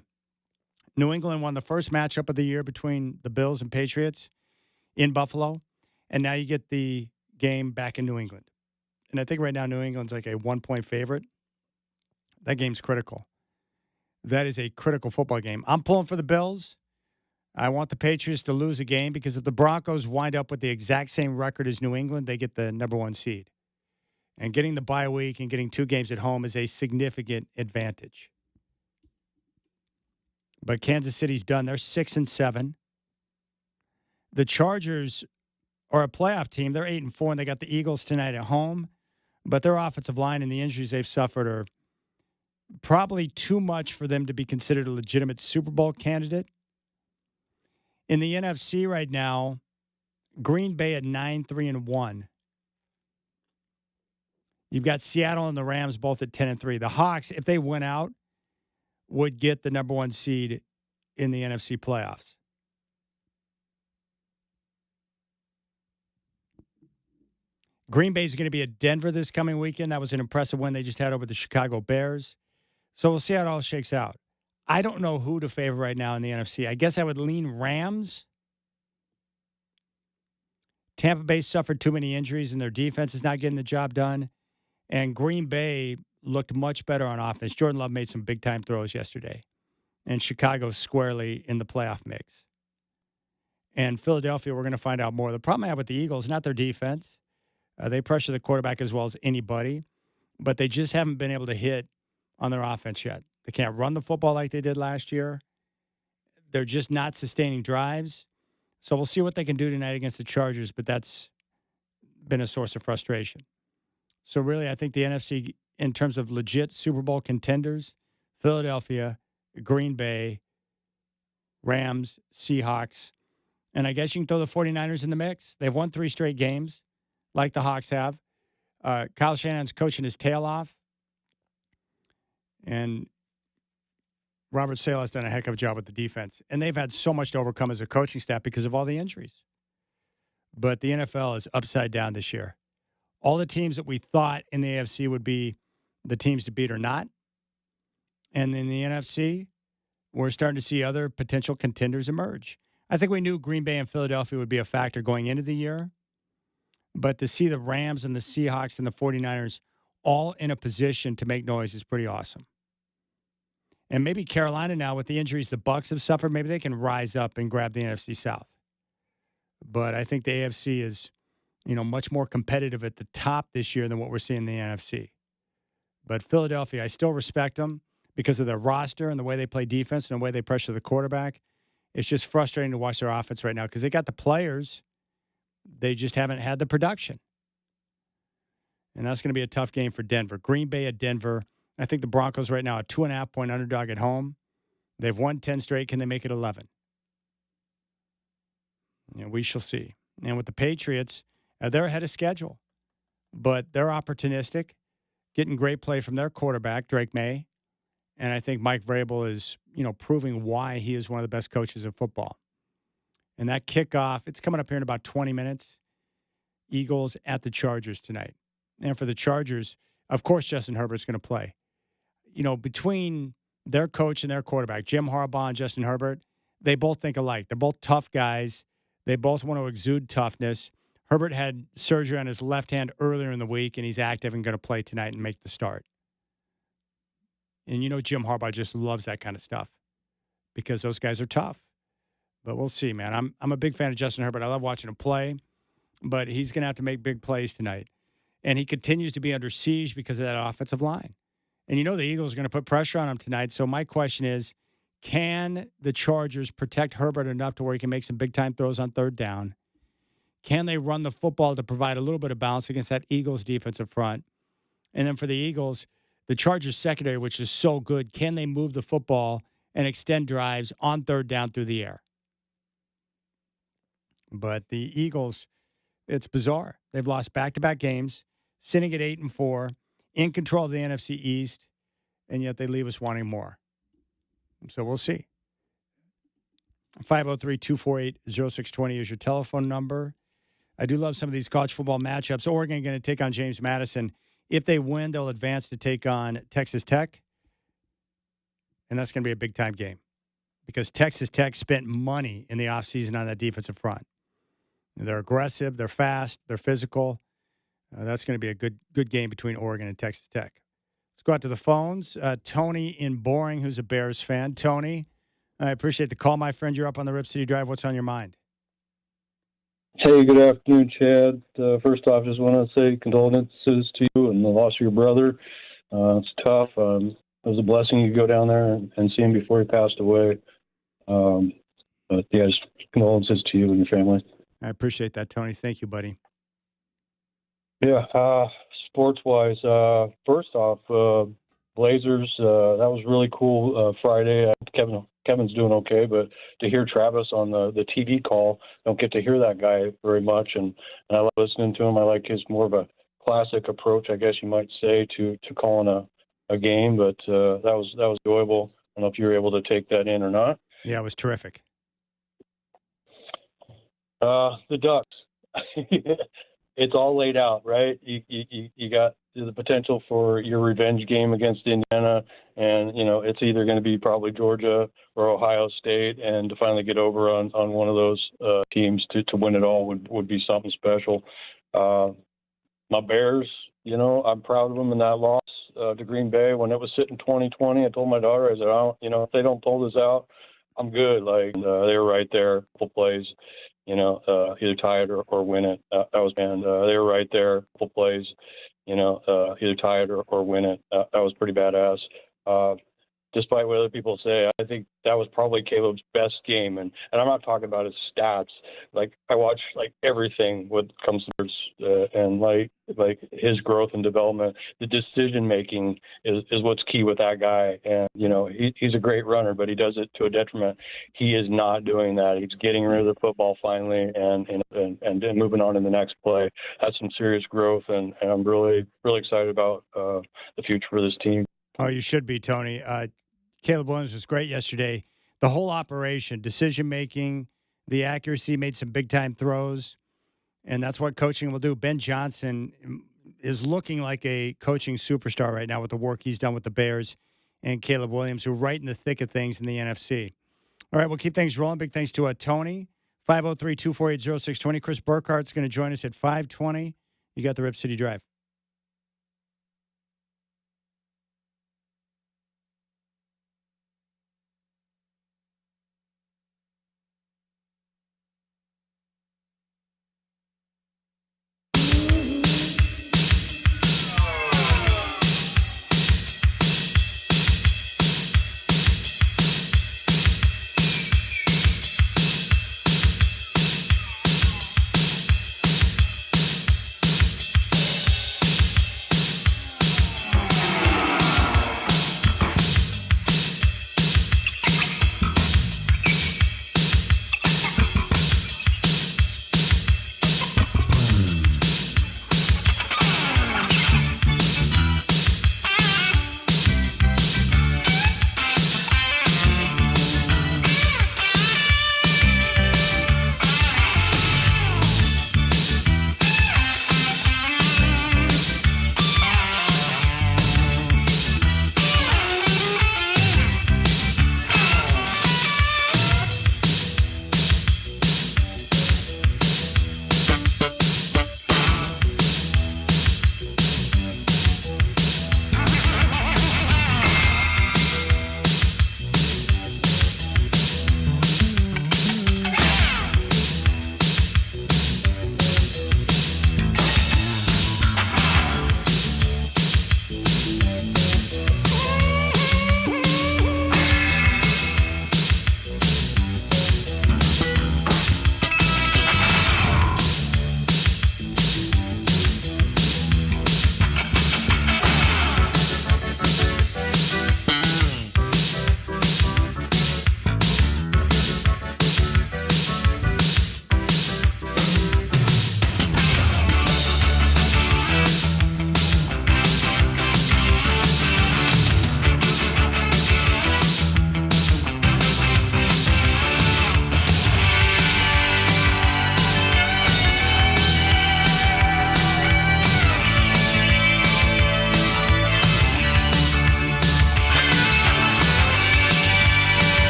New England won the first matchup of the year between the Bills and Patriots in Buffalo, and now you get the game back in New England. And I think right now New England's like a 1-point favorite. That game's critical. That is a critical football game. I'm pulling for the Bills. I want the Patriots to lose a game because if the Broncos wind up with the exact same record as New England, they get the number 1 seed. And getting the bye week and getting 2 games at home is a significant advantage. But Kansas City's done. They're 6-7. The Chargers are a playoff team. They're 8-4, and they got the Eagles tonight at home. But their offensive line and the injuries they've suffered are probably too much for them to be considered a legitimate Super Bowl candidate. In the NFC right now, Green Bay at 9-3-1. You've got Seattle and the Rams both at 10-3. The Hawks, if they win out, would get the number 1 seed in the NFC playoffs. Green Bay is going to be at Denver this coming weekend. That was an impressive win they just had over the Chicago Bears. So we'll see how it all shakes out. I don't know who to favor right now in the NFC. I guess I would lean Rams. Tampa Bay suffered too many injuries, and their defense is not getting the job done. And Green Bay looked much better on offense. Jordan Love made some big-time throws yesterday. And Chicago's squarely in the playoff mix. And Philadelphia, we're going to find out more. The problem I have with the Eagles, not their defense. They pressure the quarterback as well as anybody. But they just haven't been able to hit on their offense yet. They can't run the football like they did last year. They're just not sustaining drives. So we'll see what they can do tonight against the Chargers, but that's been a source of frustration. So really, I think the NFC, in terms of legit Super Bowl contenders, Philadelphia, Green Bay, Rams, Seahawks, and I guess you can throw the 49ers in the mix. They've won 3 straight games, like the Hawks have. Kyle Shanahan's coaching his tail off. And Robert Saleh has done a heck of a job with the defense. And they've had so much to overcome as a coaching staff because of all the injuries. But the NFL is upside down this year. All the teams that we thought in the AFC would be the teams to beat are not. And in the NFC, we're starting to see other potential contenders emerge. I think we knew Green Bay and Philadelphia would be a factor going into the year. But to see the Rams and the Seahawks and the 49ers all in a position to make noise is pretty awesome. And maybe Carolina now, with the injuries the Bucs have suffered, maybe they can rise up and grab the NFC South. But I think the AFC is, much more competitive at the top this year than what we're seeing in the NFC. But Philadelphia, I still respect them because of their roster and the way they play defense and the way they pressure the quarterback. It's just frustrating to watch their offense right now because they got the players. They just haven't had the production. And that's going to be a tough game for Denver. Green Bay at Denver. I think the Broncos right now a 2.5-point underdog at home. They've won 10 straight. Can they make it 11? We shall see. And with the Patriots, they're ahead of schedule. But they're opportunistic, getting great play from their quarterback, Drake May. And I think Mike Vrabel is, proving why he is one of the best coaches in football. And that kickoff, it's coming up here in about 20 minutes. Eagles at the Chargers tonight. And for the Chargers, of course, Justin Herbert's going to play. Between their coach and their quarterback, Jim Harbaugh and Justin Herbert, they both think alike. They're both tough guys. They both want to exude toughness. Herbert had surgery on his left hand earlier in the week, and he's active and going to play tonight and make the start. And Jim Harbaugh just loves that kind of stuff because those guys are tough. But we'll see, man. I'm a big fan of Justin Herbert. I love watching him play, but he's going to have to make big plays tonight. And he continues to be under siege because of that offensive line. And the Eagles are going to put pressure on him tonight. So my question is, can the Chargers protect Herbert enough to where he can make some big-time throws on third down? Can they run the football to provide a little bit of balance against that Eagles defensive front? And then for the Eagles, the Chargers secondary, which is so good, can they move the football and extend drives on third down through the air? But the Eagles, it's bizarre. They've lost back-to-back games, sitting at 8-4, in control of the NFC East, and yet they leave us wanting more. So we'll see. 503-248-0620 is your telephone number. I do love some of these college football matchups. Oregon going to take on James Madison. If they win, they'll advance to take on Texas Tech, and that's going to be a big-time game because Texas Tech spent money in the offseason on that defensive front. They're aggressive, they're fast, they're physical. That's going to be a good game between Oregon and Texas Tech. Let's go out to the phones. Tony in Boring, who's a Bears fan. Tony, I appreciate the call, my friend. You're up on the Rip City Drive. What's on your mind? Hey, good afternoon, Chad. First off, just want to say condolences to you and the loss of your brother. It's tough. It was a blessing to go down there and see him before he passed away. But yeah, just condolences to you and your family. I appreciate that, Tony. Thank you, buddy. Yeah, sports-wise, first off, Blazers, that was really cool Friday. Kevin's doing okay, but to hear Travis on the TV call, don't get to hear that guy very much, and I love listening to him. I like his more of a classic approach, I guess you might say, to calling a game, but that was enjoyable. I don't know if you were able to take that in or not. Yeah, it was terrific. The Ducks. It's all laid out, right? You got the potential for your revenge game against Indiana, And, it's either going to be probably Georgia or Ohio State. And to finally get over on one of those teams to win it all would be something special. My Bears, I'm proud of them in that loss to Green Bay. When it was sitting 20-20, I told my daughter, I said, if they don't pull this out, I'm good. Like, they were right there, a couple plays, either tie it or win it. They were right there, a couple plays, either tie it or win it. That was pretty badass. Despite what other people say, I think that was probably Caleb's best game. And I'm not talking about his stats. Like, I watch everything what comes to and his growth and development. The decision making is what's key with that guy. And he's a great runner, but he does it to a detriment. He is not doing that. He's getting rid of the football finally and moving on in the next play. That's some serious growth, and I'm really, really excited about the future for this team. Oh, you should be, Tony. Caleb Williams was great yesterday. The whole operation, decision-making, the accuracy, made some big-time throws, and that's what coaching will do. Ben Johnson is looking like a coaching superstar right now with the work he's done with the Bears, and Caleb Williams, who are right in the thick of things in the NFC. All right, we'll keep things rolling. Big thanks to Tony, 503-248-0620. Chris Burkhardt's going to join us at 5:20. You got the Rip City Drive.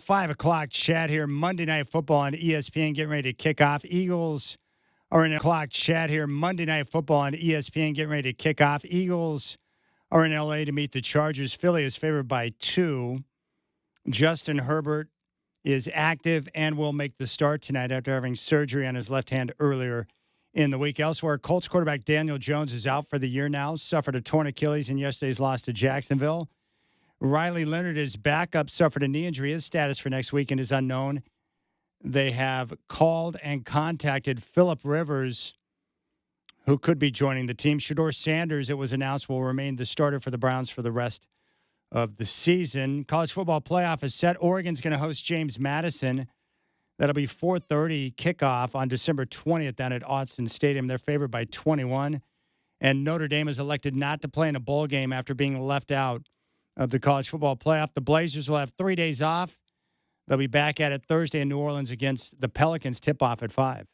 5 o'clock chat here. Monday Night Football on ESPN getting ready to kick off. Eagles are in o'clock chat here. Monday Night Football on ESPN getting ready to kick off. Eagles are in L.A. to meet the Chargers. Philly is favored by 2. Justin Herbert is active and will make the start tonight after having surgery on his left hand earlier in the week. Elsewhere, Colts quarterback Daniel Jones is out for the year now. Suffered a torn Achilles in yesterday's loss to Jacksonville. Riley Leonard, his backup, suffered a knee injury. His status for next weekend is unknown. They have called and contacted Phillip Rivers, who could be joining the team. Shedeur Sanders, it was announced, will remain the starter for the Browns for the rest of the season. College football playoff is set. Oregon's going to host James Madison. That'll be 4:30 kickoff on December 20th down at Autzen Stadium. They're favored by 21. And Notre Dame is elected not to play in a bowl game after being left out of the college football playoff. The Blazers will have 3 days off. They'll be back at it Thursday in New Orleans against the Pelicans. Tip-off at 5.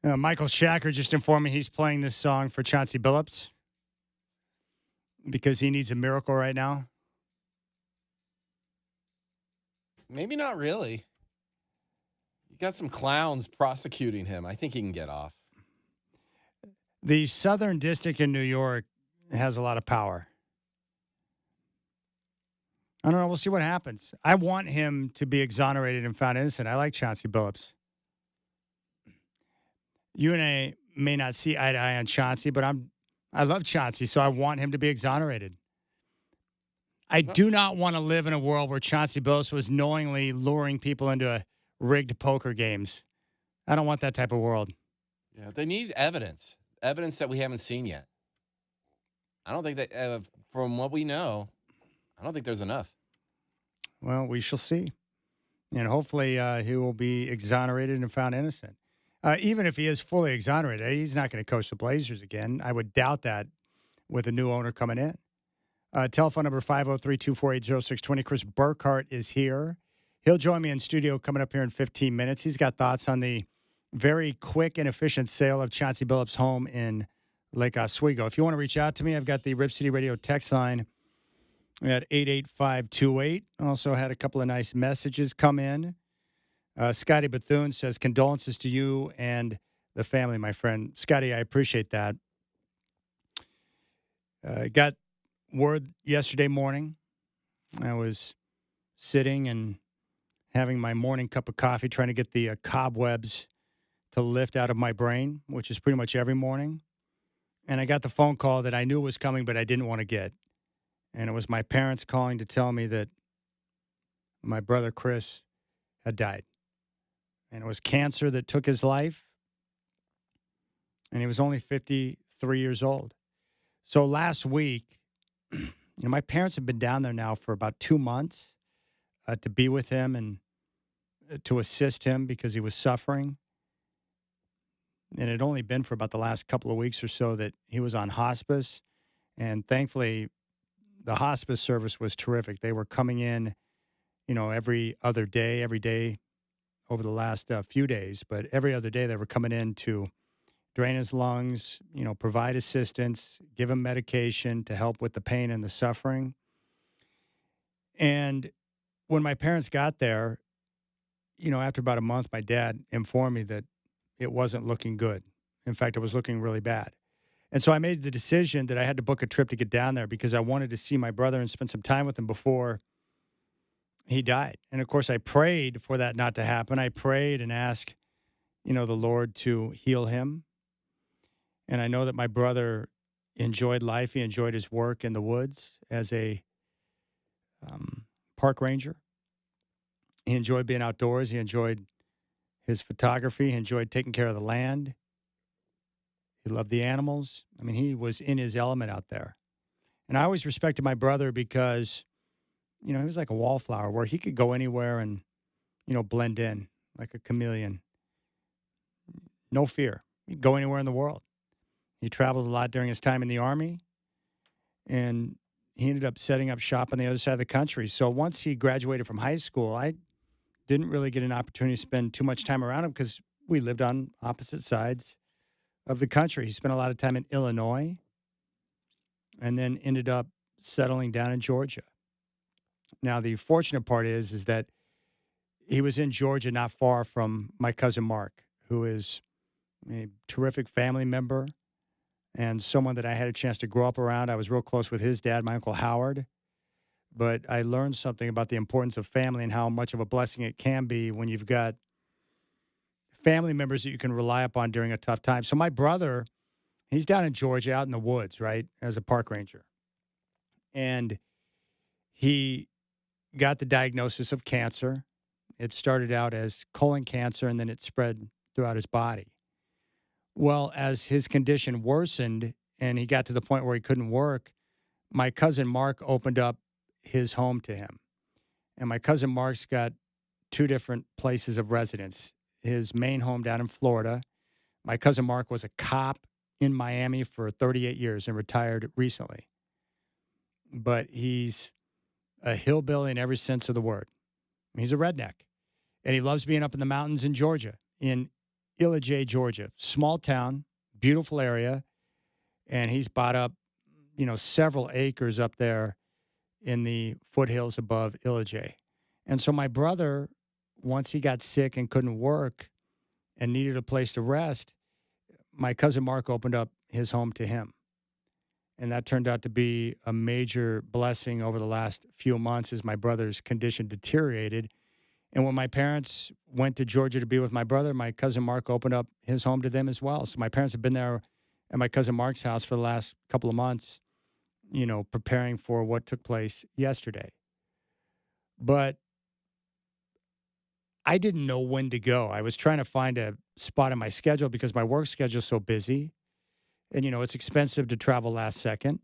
Michael Shacker just informed me he's playing this song for Chauncey Billups because he needs a miracle right now. Maybe not really. You got some clowns prosecuting him. I think he can get off. The Southern District in New York has a lot of power. I don't know. We'll see what happens. I want him to be exonerated and found innocent. I like Chauncey Billups. You and I may not see eye to eye on Chauncey, but I love Chauncey, so I want him to be exonerated. I do not want to live in a world where Chauncey Billups was knowingly luring people into rigged poker games. I don't want that type of world. Yeah, they need evidence that we haven't seen yet. I don't think that, from what we know, I don't think there's enough. Well, we shall see. And hopefully he will be exonerated and found innocent. Even if he is fully exonerated, he's not going to coach the Blazers again. I would doubt that with a new owner coming in. Telephone number 503-248-0620. Chris Burkhardt is here. He'll join me in studio coming up here in 15 minutes. He's got thoughts on the very quick and efficient sale of Chauncey Billups' home in Lake Oswego. If you want to reach out to me, I've got the Rip City Radio text line at 88528. Also had a couple of nice messages come in. Scotty Bethune says, condolences to you and the family, my friend. Scotty, I appreciate that. Got word yesterday morning. I was sitting and having my morning cup of coffee, trying to get the cobwebs to lift out of my brain, which is pretty much every morning. And I got the phone call that I knew was coming, but I didn't want to get. And it was my parents calling to tell me that my brother Chris had died. And it was cancer that took his life. And he was only 53 years old. So last week, my parents have been down there now for about 2 months to be with him and to assist him because he was suffering. And it had only been for about the last couple of weeks or so that he was on hospice. And thankfully, the hospice service was terrific. They were coming in, every day over the last few days, but every other day they were coming in to drain his lungs, provide assistance, give him medication to help with the pain and the suffering. And when my parents got there, after about a month, my dad informed me that it wasn't looking good. In fact, it was looking really bad. And so I made the decision that I had to book a trip to get down there because I wanted to see my brother and spend some time with him before he died. And of course, I prayed for that not to happen. I prayed and asked, the Lord to heal him. And I know that my brother enjoyed life. He enjoyed his work in the woods as a park ranger. He enjoyed being outdoors. He enjoyed his photography. He enjoyed taking care of the land. He loved the animals. I mean, he was in his element out there. And I always respected my brother because, he was like a wallflower where he could go anywhere and, blend in like a chameleon. No fear. He'd go anywhere in the world. He traveled a lot during his time in the Army, and he ended up setting up shop on the other side of the country. So once he graduated from high school, I didn't really get an opportunity to spend too much time around him because we lived on opposite sides of the country. He spent a lot of time in Illinois and then ended up settling down in Georgia. Now, the fortunate part is that he was in Georgia not far from my cousin Mark, who is a terrific family member and someone that I had a chance to grow up around. I was real close with his dad, my Uncle Howard. But I learned something about the importance of family and how much of a blessing it can be when you've got family members that you can rely upon during a tough time. So my brother, he's down in Georgia out in the woods, right, as a park ranger. And he got the diagnosis of cancer. It started out as colon cancer, and then it spread throughout his body. Well, as his condition worsened and he got to the point where he couldn't work, my cousin Mark opened up his home to him. And my cousin Mark's got two different places of residence. His main home down in Florida. My cousin Mark was a cop in Miami for 38 years and retired recently. But he's a hillbilly in every sense of the word. He's a redneck. And he loves being up in the mountains in Georgia, in Ellijay, Georgia. Small town, beautiful area. And he's bought up, several acres up there in the foothills above Ellijay. And so my brother, once he got sick and couldn't work and needed a place to rest, my cousin Mark opened up his home to him. And that turned out to be a major blessing over the last few months as my brother's condition deteriorated. And when my parents went to Georgia to be with my brother, my cousin Mark opened up his home to them as well. So my parents have been there at my cousin Mark's house for the last couple of months, preparing for what took place yesterday. But I didn't know when to go. I was trying to find a spot in my schedule because my work schedule is so busy. And, it's expensive to travel last second.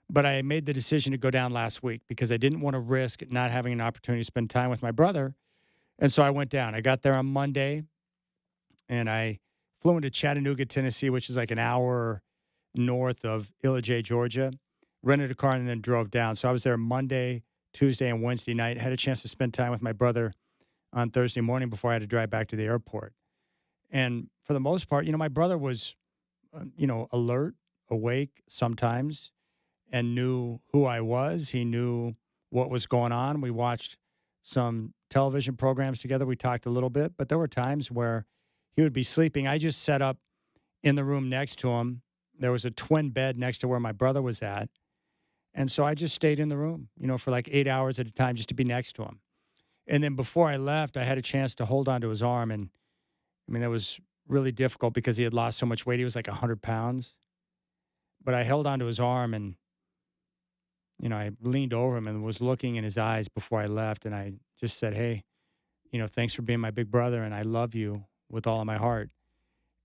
But I made the decision to go down last week because I didn't want to risk not having an opportunity to spend time with my brother. And so I went down. I got there on Monday, and I flew into Chattanooga, Tennessee, which is like an hour north of Ellijay, Georgia, rented a car, and then drove down. So I was there Monday, Tuesday, and Wednesday night. Had a chance to spend time with my brother on Thursday morning before I had to drive back to the airport. And for the most part, my brother was, alert, awake sometimes, and knew who I was. He knew what was going on. We watched some television programs together. We talked a little bit, but there were times where he would be sleeping. I just set up in the room next to him. There was a twin bed next to where my brother was at. And so I just stayed in the room, for like 8 hours at a time just to be next to him. And then before I left, I had a chance to hold onto his arm. And that was really difficult because he had lost so much weight. He was like 100 pounds. But I held onto his arm and, I leaned over him and was looking in his eyes before I left. And I just said, hey, thanks for being my big brother. And I love you with all of my heart.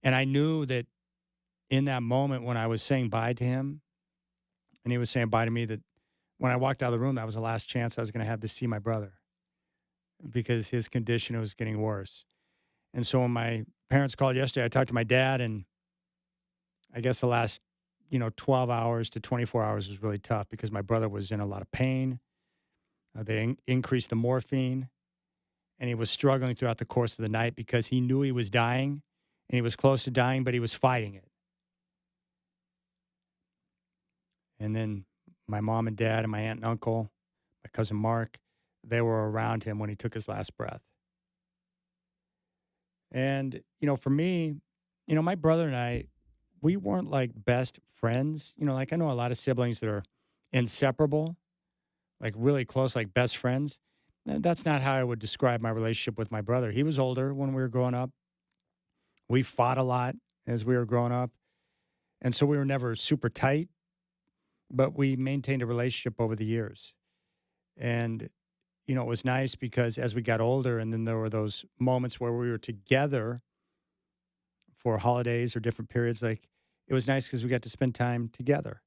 And I knew that in that moment when I was saying bye to him and he was saying bye to me, that when I walked out of the room, that was the last chance I was going to have to see my brother because his condition was getting worse. And so when my parents called yesterday, I talked to my dad, and I guess the last 12 hours to 24 hours was really tough because my brother was in a lot of pain. They increased the morphine, and he was struggling throughout the course of the night because he knew he was dying, and he was close to dying, but he was fighting it. And then my mom and dad and my aunt and uncle, my cousin Mark, they were around him when he took his last breath. And, for me, my brother and I, we weren't like best friends. Like I know a lot of siblings that are inseparable, like really close, like best friends. And that's not how I would describe my relationship with my brother. He was older when we were growing up. We fought a lot as we were growing up. And so we were never super tight, but we maintained a relationship over the years. And, you know, it was nice because as we got older, and then there were those moments where we were together for holidays or different periods, like it was nice because we got to spend time together.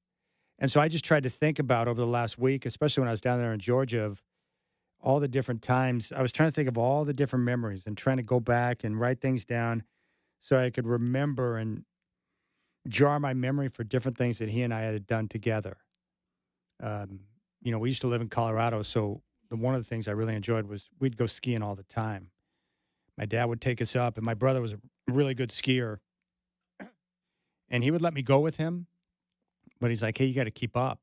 And so I just tried to think about over the last week, especially when I was down there in Georgia, of all the different times. I was trying to think of all the different memories and trying to go back and write things down so I could remember and jar my memory for different things that he and I had done together. You know, we used to live in Colorado, so one of the things I really enjoyed was we'd go skiing all the time. My dad would take us up, and my brother was a really good skier, and he would let me go with him, but he's like, hey, you got to keep up.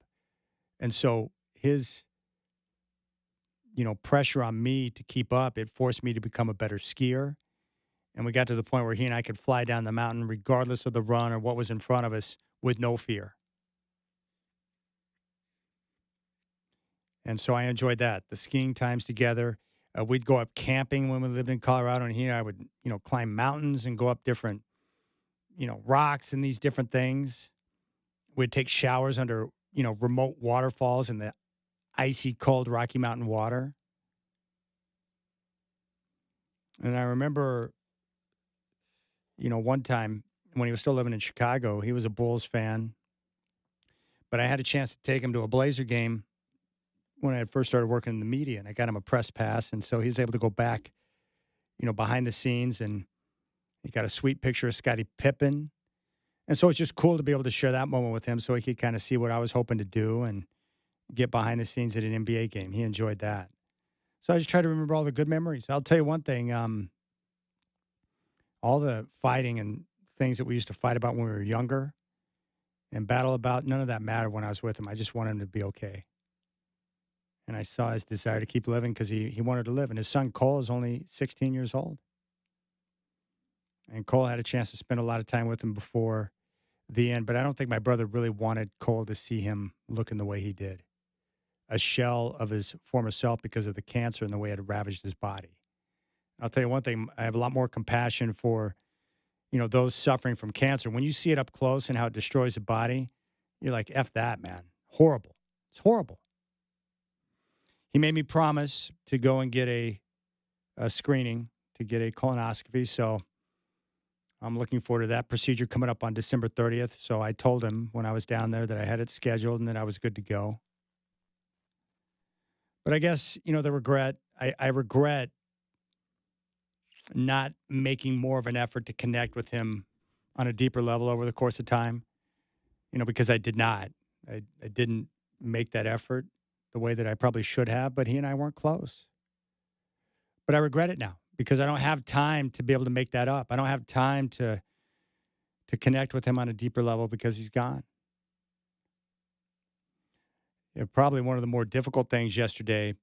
And so his, you know, pressure on me to keep up, it forced me to become a better skier. And we got to the point where he and I could fly down the mountain regardless of the run or what was in front of us with no fear. And so I enjoyed that. The skiing times together. We'd go up camping when we lived in Colorado, and he and I would, you know, climb mountains and go up different, you know, rocks and these different things. We'd take showers under, you know, remote waterfalls in the icy cold Rocky Mountain water. And I remember, you know, one time when he was still living in Chicago, he was a Bulls fan, but I had a chance to take him to a Blazer game when I had first started working in the media, and I got him a press pass. And so he was able to go back, you know, behind the scenes, and he got a sweet picture of Scottie Pippen. And so it's just cool to be able to share that moment with him so he could kind of see what I was hoping to do and get behind the scenes at an NBA game. He enjoyed that. So I just try to remember all the good memories. I'll tell you one thing, all the fighting and things that we used to fight about when we were younger and battle about, none of that mattered when I was with him. I just wanted him to be okay. And I saw his desire to keep living because he wanted to live. And his son, Cole, is only 16 years old. And Cole had a chance to spend a lot of time with him before the end. But I don't think my brother really wanted Cole to see him looking the way he did. A shell of his former self because of the cancer and the way it had ravaged his body. I'll tell you one thing, I have a lot more compassion for, you know, those suffering from cancer. When you see it up close and how it destroys the body, you're like, F that, man. Horrible. It's horrible. He made me promise to go and get a screening, to get a colonoscopy. So I'm looking forward to that procedure coming up on December 30th. So I told him when I was down there that I had it scheduled and that I was good to go. But I guess, you know, the regret, I regret not making more of an effort to connect with him on a deeper level over the course of time, you know, because I did not. I didn't make that effort the way that I probably should have, but he and I weren't close. But I regret it now because I don't have time to be able to make that up. I don't have time to connect with him on a deeper level because he's gone. You know, probably one of the more difficult things yesterday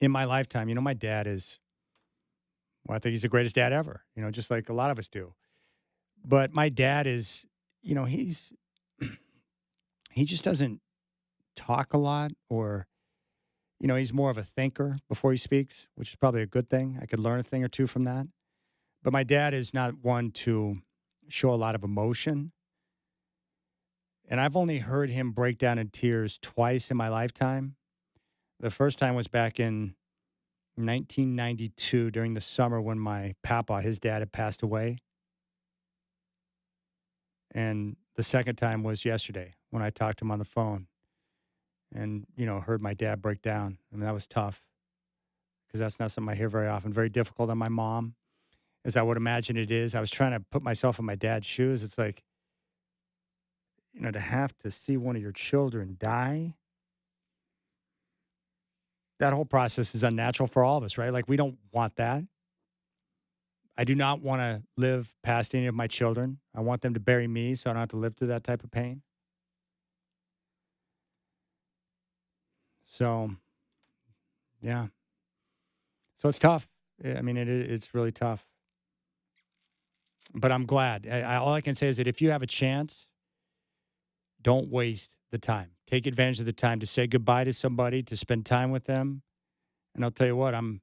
in my lifetime, you know, my dad is, well, I think he's the greatest dad ever, you know, just like a lot of us do. But my dad is, you know, he just doesn't talk a lot, or, you know, he's more of a thinker before he speaks, which is probably a good thing. I could learn a thing or two from that. But my dad is not one to show a lot of emotion. And I've only heard him break down in tears twice in my lifetime. The first time was back in 1992 during the summer when my papa, his dad, had passed away. And the second time was yesterday when I talked to him on the phone and, you know, heard my dad break down. I mean, that was tough because that's not something I hear very often. Very difficult on my mom, as I would imagine it is. I was trying to put myself in my dad's shoes. It's like, you know, to have to see one of your children die, that whole process is unnatural for all of us, right? Like, we don't want that. I do not want to live past any of my children. I want them to bury me so I don't have to live through that type of pain. So, yeah. So it's tough. I mean, it's really tough. But I'm glad. All I can say is that if you have a chance, don't waste the time. Take advantage of the time to say goodbye to somebody, to spend time with them. And I'll tell you what, I'm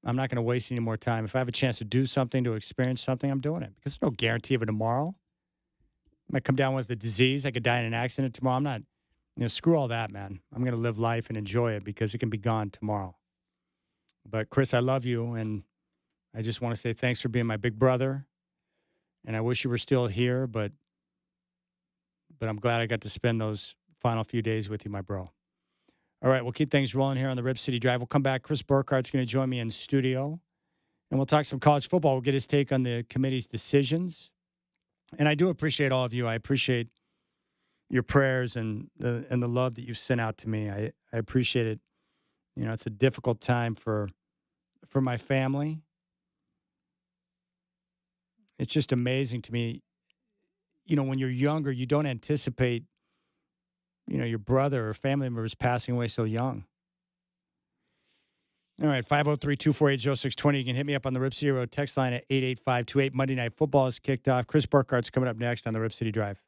not going to waste any more time. If I have a chance to do something, to experience something, I'm doing it because there's no guarantee of a tomorrow. might come down with a disease. I could die in an accident tomorrow. I'm not, screw all that, man. I'm going to live life and enjoy it because it can be gone tomorrow. But, Chris, I love you, and I just want to say thanks for being my big brother. And I wish you were still here, but I'm glad I got to spend those final few days with you, my bro. All right, we'll keep things rolling here on the Rip City Drive. We'll come back. Chris Burkhart's going to join me in studio, and we'll talk some college football. We'll get his take on the committee's decisions. And I do appreciate all of you. I appreciate your prayers and the love that you sent out to me. I appreciate it. It's a difficult time for my family. It's just amazing to me. When you're younger, you don't anticipate, your brother or family members passing away so young. All right, 503-248-0620. You can hit me up on the Rip City Road text line at 88528. Monday Night Football is kicked off. Chris Burkhart's coming up next on the Rip City Drive.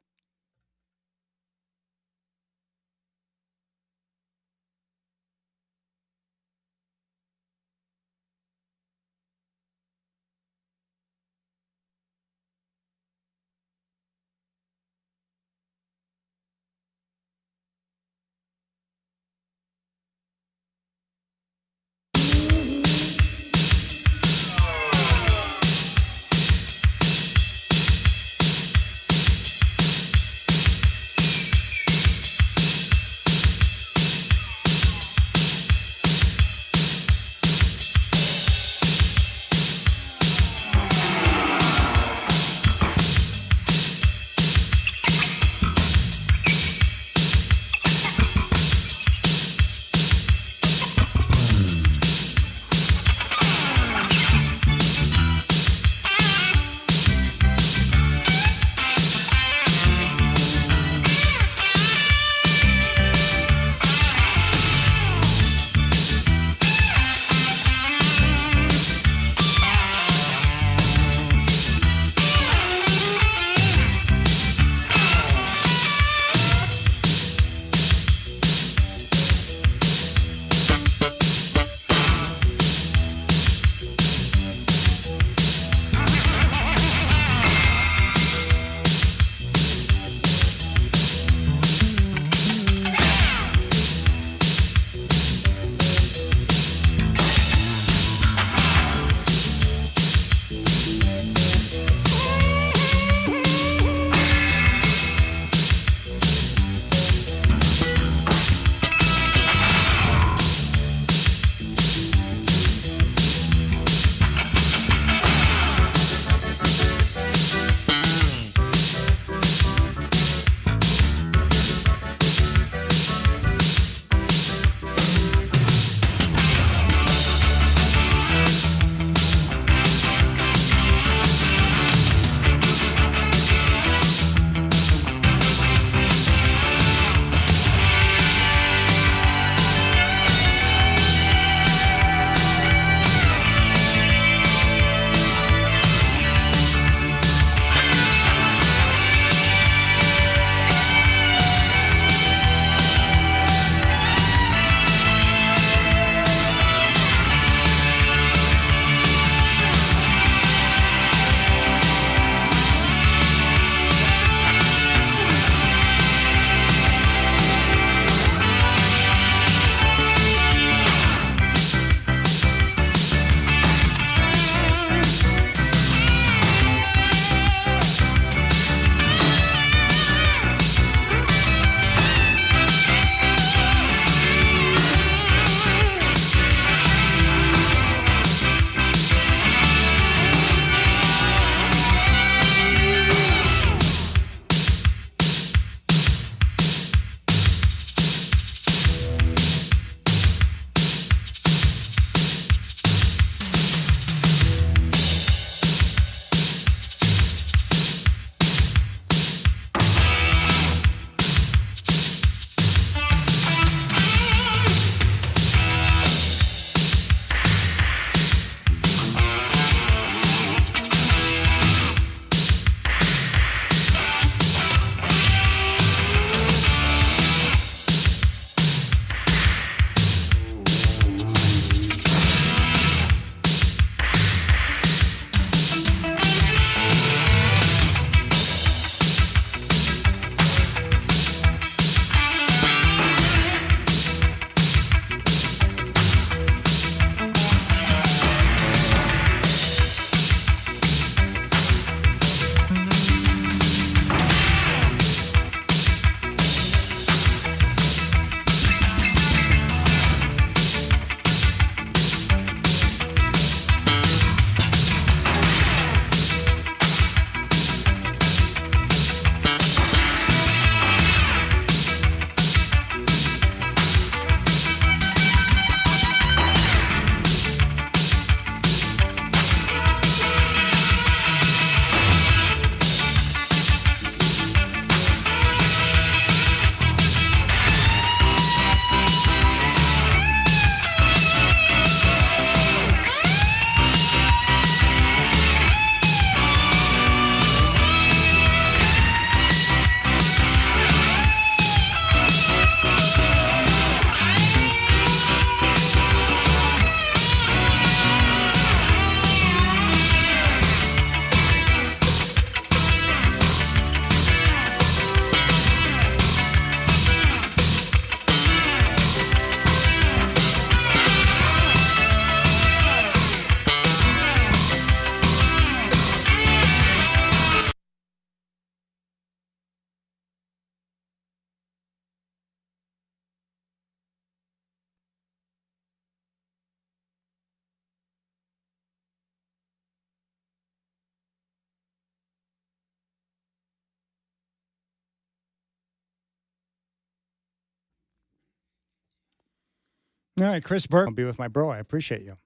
All right, Chris Burke will be with my bro. I appreciate you.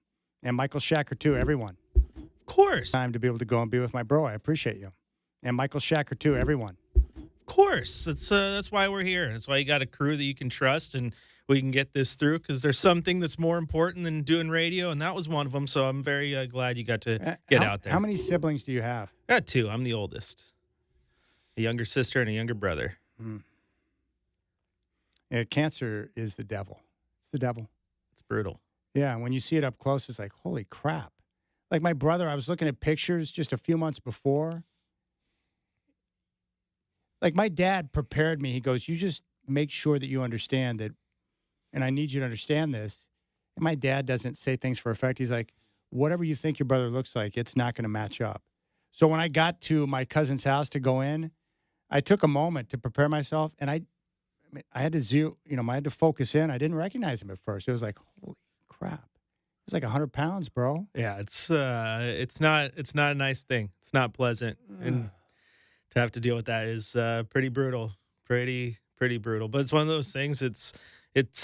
And Michael Shacker, too, everyone. Of course. Time to be able to go and be with my bro. I appreciate you. And Michael Shacker, too, everyone. Of course. That's why we're here. That's why you got a crew that you can trust and we can get this through because there's something that's more important than doing radio, and that was one of them. So I'm very glad you got to get out there. How many siblings do you have? I got 2. I'm the oldest. A younger sister and a younger brother. Yeah, cancer is the devil. It's the devil. It's brutal. Yeah, when you see it up close, it's like, holy crap. Like my brother, I was looking at pictures just a few months before. Like my dad prepared me. He goes, you just make sure that you understand that, and I need you to understand this. And my dad doesn't say things for effect. He's like, whatever you think your brother looks like, it's not going to match up. So when I got to my cousin's house to go in, I took a moment to prepare myself, and I had to I had to focus in. I didn't recognize him at first. It was like, holy crap. It was like 100 pounds, bro. Yeah, it's not a nice thing. It's not pleasant. And to have to deal with that is pretty brutal. Pretty brutal. But it's one of those things. It's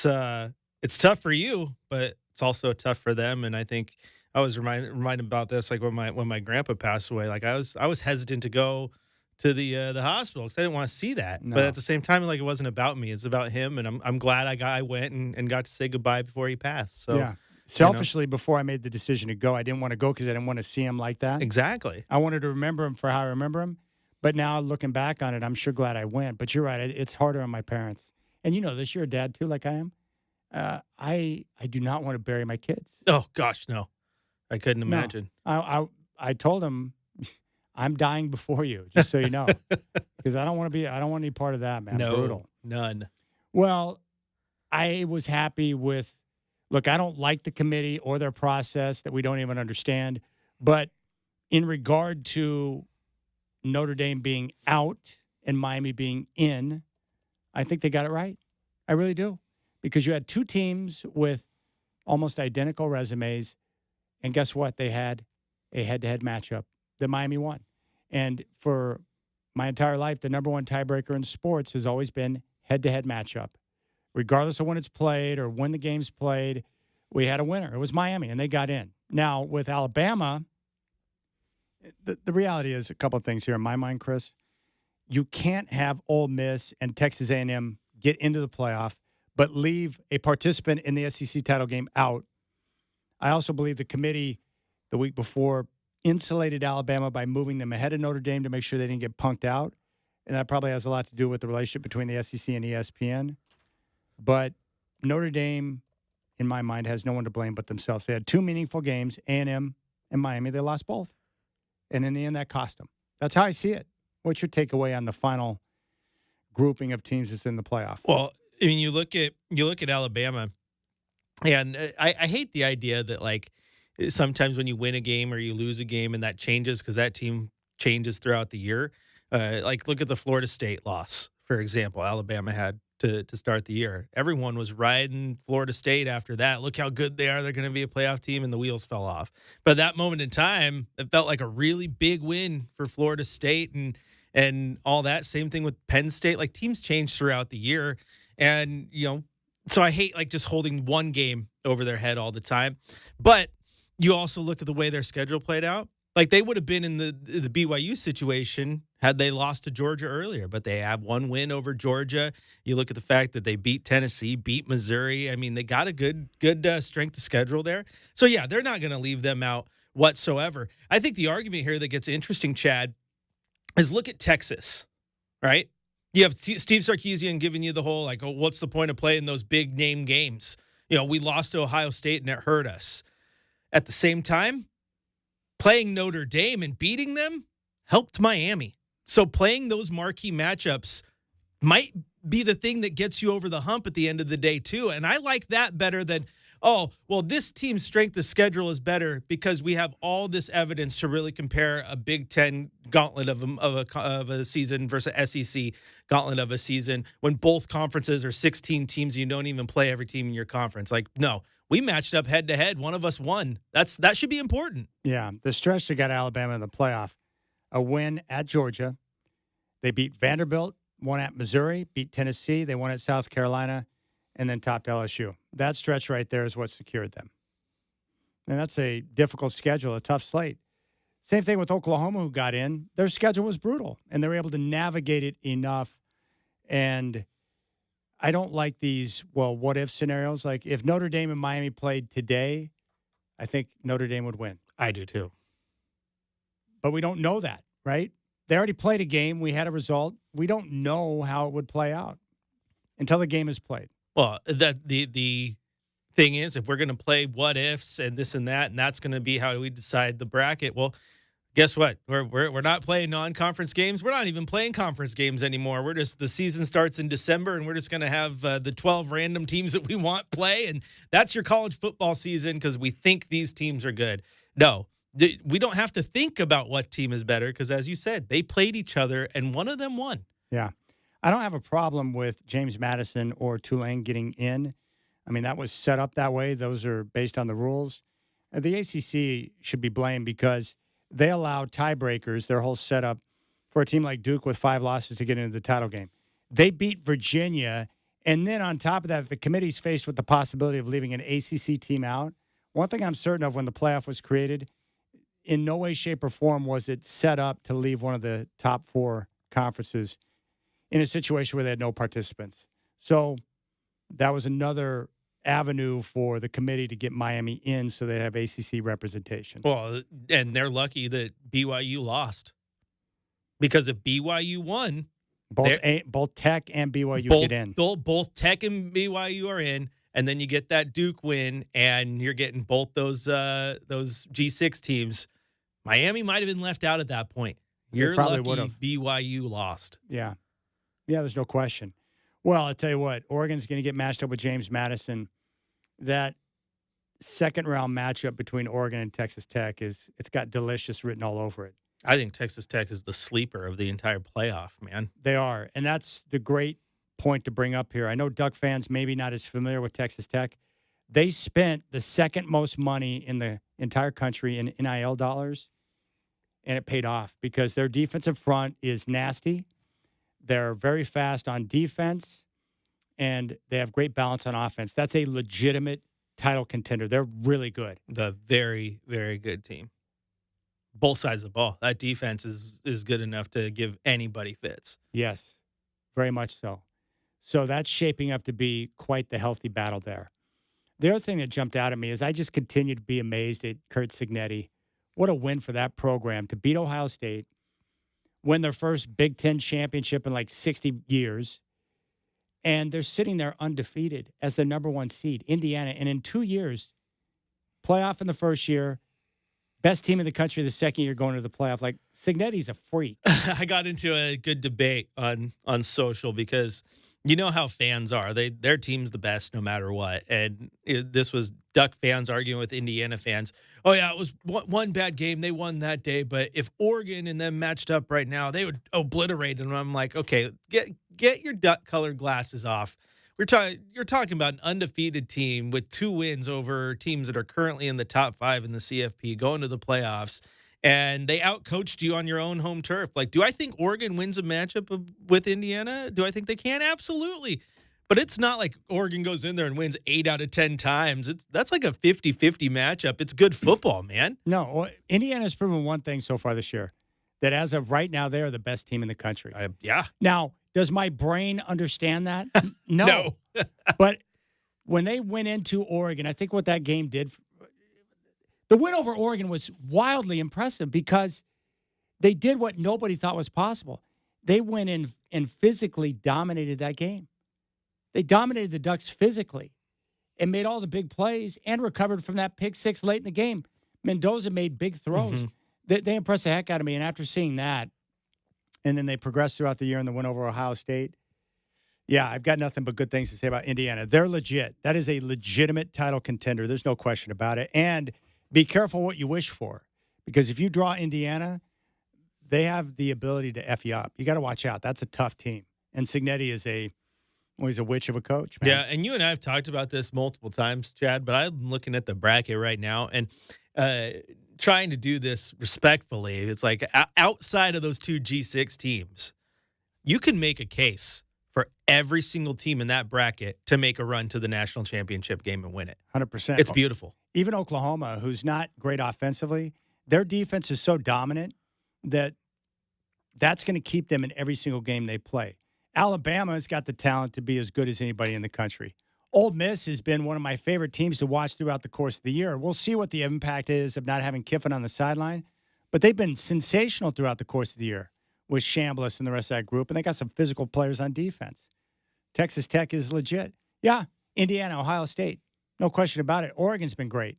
tough for you, but it's also tough for them. And I think I was reminded about this, like when my grandpa passed away. Like I was hesitant to go to the hospital because I didn't want to see that. No. But at the same time, like it wasn't about me; it's about him. And I'm glad I went and got to say goodbye before he passed. So yeah, selfishly, before I made the decision to go, I didn't want to go because I didn't want to see him like that. Exactly. I wanted to remember him for how I remember him. But now looking back on it, I'm sure glad I went. But you're right; it's harder on my parents. And you know this, you're a dad too, like I am. I do not want to bury my kids. Oh gosh, no, I couldn't imagine. I told him, I'm dying before you, just so you know, because I don't want any part of that, man. No, brutal. None. Well, I was happy with. Look, I don't like the committee or their process that we don't even understand, but in regard to Notre Dame being out and Miami being in, I think they got it right. I really do. Because you had 2 teams with almost identical resumes, and guess what? They had a head-to-head matchup that Miami won. And for my entire life, the number one tiebreaker in sports has always been head-to-head matchup. Regardless of when it's played or when the game's played, we had a winner. It was Miami, and they got in. Now, with Alabama, the reality is a couple of things here in my mind, Chris. You can't have Ole Miss and Texas A&M get into the playoff but leave a participant in the SEC title game out. I also believe the committee the week before insulated Alabama by moving them ahead of Notre Dame to make sure they didn't get punked out. And that probably has a lot to do with the relationship between the SEC and ESPN. But Notre Dame, in my mind, has no one to blame but themselves. They had 2 meaningful games, A&M and Miami. They lost both. And in the end, that cost them. That's how I see it. What's your takeaway on the final grouping of teams that's in the playoff? Well, I mean, you look at Alabama, and I hate the idea that like sometimes when you win a game or you lose a game and that changes because that team changes throughout the year. Like look at the Florida State loss, for example. Alabama had to start the year. Everyone was riding Florida State after that. Look how good they are. They're going to be a playoff team, and the wheels fell off. But that moment in time, it felt like a really big win for Florida State and all that. Same thing with Penn State. Like teams change throughout the year. And, so I hate like just holding one game over their head all the time. But you also look at the way their schedule played out. Like they would have been in the BYU situation had they lost to Georgia earlier, but they have one win over Georgia. You look at the fact that they beat Tennessee, beat Missouri. I mean, they got a good strength of schedule there. So yeah, they're not going to leave them out whatsoever. I think the argument here that gets interesting, Chad, is look at Texas, right? You have Steve Sarkisian giving you the whole, like, oh, what's the point of playing those big name games? We lost to Ohio State and it hurt us. At the same time, playing Notre Dame and beating them helped Miami. So playing those marquee matchups might be the thing that gets you over the hump at the end of the day, too. And I like that better than, oh, well, this team's strength of schedule is better because we have all this evidence to really compare a Big Ten gauntlet of a season versus SEC gauntlet of a season when both conferences are 16 teams. You don't even play every team in your conference. Like, no, we matched up head to head. One of us won. That should be important. Yeah, the stretch that got Alabama in the playoff, a win at Georgia. They beat Vanderbilt, won at Missouri, beat Tennessee. They won at South Carolina. and then topped LSU. That stretch right there is what secured them. And that's a difficult schedule, a tough slate. Same thing with Oklahoma, who got in. Their schedule was brutal, and they were able to navigate it enough. And I don't like these, what-if scenarios. Like, if Notre Dame and Miami played today, I think Notre Dame would win. I do too. But we don't know that, right? They already played a game. We had a result. We don't know how it would play out until the game is played. Well, the thing is, if we're going to play what ifs and this and that's going to be how we decide the bracket. Well, guess what? We're not playing non-conference games. We're not even playing conference games anymore. The season starts in December, and we're just going to have the 12 random teams that we want play, and that's your college football season because we think these teams are good. No, we don't have to think about what team is better because, as you said, they played each other, and one of them won. Yeah. I don't have a problem with James Madison or Tulane getting in. I mean, that was set up that way. Those are based on the rules. The ACC should be blamed because they allow tiebreakers, their whole setup, for a team like Duke with 5 losses to get into the title game. They beat Virginia, and then on top of that, the committee's faced with the possibility of leaving an ACC team out. One thing I'm certain of when the playoff was created, in no way, shape, or form was it set up to leave one of the top 4 conferences in a situation where they had no participants. So that was another avenue for the committee to get Miami in so they have ACC representation. Well, and they're lucky that BYU lost. Because if BYU won, both Tech and BYU get in. Both Tech and BYU are in, and then you get that Duke win, and you're getting both those G6 teams. Miami might have been left out at that point. You're lucky BYU lost. Yeah. Yeah, there's no question. Well, I'll tell you what, Oregon's going to get matched up with James Madison. That second-round matchup between Oregon and Texas Tech it's got delicious written all over it. I think Texas Tech is the sleeper of the entire playoff, man. They are, and that's the great point to bring up here. I know Duck fans maybe not as familiar with Texas Tech. They spent the second most money in the entire country in NIL dollars, and it paid off because their defensive front is nasty. They're very fast on defense, and they have great balance on offense. That's a legitimate title contender. They're really good. The very, very good team. Both sides of the ball. That defense is good enough to give anybody fits. Yes, very much so. So that's shaping up to be quite the healthy battle there. The other thing that jumped out at me is I just continue to be amazed at Curt Cignetti. What a win for that program to beat Ohio State, win their first Big Ten championship in like 60 years, and they're sitting there undefeated as the number 1 seed, Indiana. And in 2 years, playoff in the first year, best team in the country the second year going to the playoff. Like, Cignetti's a freak. I got into a good debate on social because you know how fans are. Their team's the best no matter what. And this was Duck fans arguing with Indiana fans. Oh, yeah, it was one bad game. They won that day. But if Oregon and them matched up right now, they would obliterate them. I'm like, okay, get your duck-colored glasses off. You're talking about an undefeated team with 2 wins over teams that are currently in the top 5 in the CFP, going to the playoffs, and they outcoached you on your own home turf. Like, do I think Oregon wins a matchup with Indiana? Do I think they can? Absolutely. But it's not like Oregon goes in there and wins 8 out of 10 times. That's like a 50-50 matchup. It's good football, man. No, Indiana's proven one thing so far this year, that as of right now, they are the best team in the country. Yeah. Now, does my brain understand that? No. No. But when they went into Oregon, I think what that game did, the win over Oregon was wildly impressive because they did what nobody thought was possible. They went in and physically dominated that game. They dominated the Ducks physically and made all the big plays and recovered from that pick 6 late in the game. Mendoza made big throws. Mm-hmm. They impressed the heck out of me. And after seeing that, and then they progressed throughout the year in the win over Ohio State. Yeah, I've got nothing but good things to say about Indiana. They're legit. That is a legitimate title contender. There's no question about it. And be careful what you wish for, because if you draw Indiana, they have the ability to F you up. You got to watch out. That's a tough team. And Cignetti is he's a witch of a coach, man. Yeah, and you and I have talked about this multiple times, Chad, but I'm looking at the bracket right now and trying to do this respectfully. It's like outside of those 2 G6 teams, you can make a case for every single team in that bracket to make a run to the national championship game and win it. 100%. It's beautiful. Even Oklahoma, who's not great offensively, their defense is so dominant that that's going to keep them in every single game they play. Alabama's got the talent to be as good as anybody in the country. Ole Miss has been one of my favorite teams to watch throughout the course of the year. We'll see what the impact is of not having Kiffin on the sideline, but they've been sensational throughout the course of the year with Chambliss and the rest of that group, and they got some physical players on defense. Texas Tech is legit. Yeah, Indiana, Ohio State, no question about it. Oregon's been great.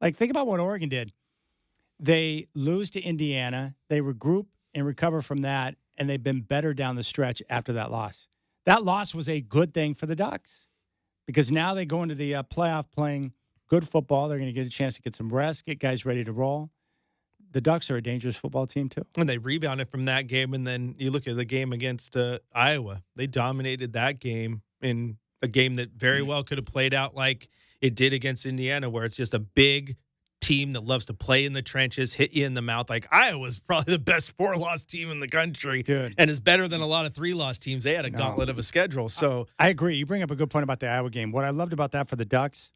Like, think about what Oregon did. They lose to Indiana, they regroup and recover from that, and they've been better down the stretch after that loss. That loss was a good thing for the Ducks because now they go into the playoff playing good football. They're going to get a chance to get some rest, get guys ready to roll. The Ducks are a dangerous football team, too. And they rebounded from that game, and then you look at the game against Iowa. They dominated that game in a game that very well could have played out like it did against Indiana, where it's just a big team that loves to play in the trenches, hit you in the mouth. Like, Iowa's probably the best 4-loss team in the country. Dude. And is better than a lot of 3-loss teams. They had a gauntlet of a schedule. So I agree. You bring up a good point about the Iowa game. What I loved about that for the Ducks,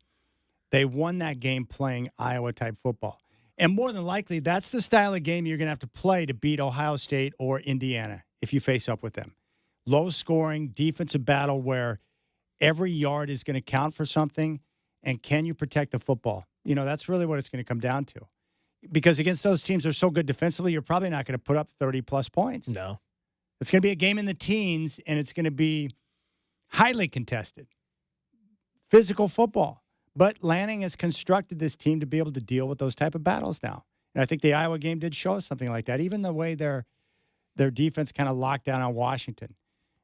they won that game playing Iowa-type football. And more than likely, that's the style of game you're going to have to play to beat Ohio State or Indiana if you face up with them. Low-scoring, defensive battle where every yard is going to count for something, and can you protect the football? You know, that's really what it's going to come down to. Because against those teams that are so good defensively, you're probably not going to put up 30-plus points. no. It's going to be a game in the teens, and it's going to be highly contested. Physical football. But Lanning has constructed this team to be able to deal with those type of battles now. And I think the Iowa game did show us something like that. Even the way their defense kind of locked down on Washington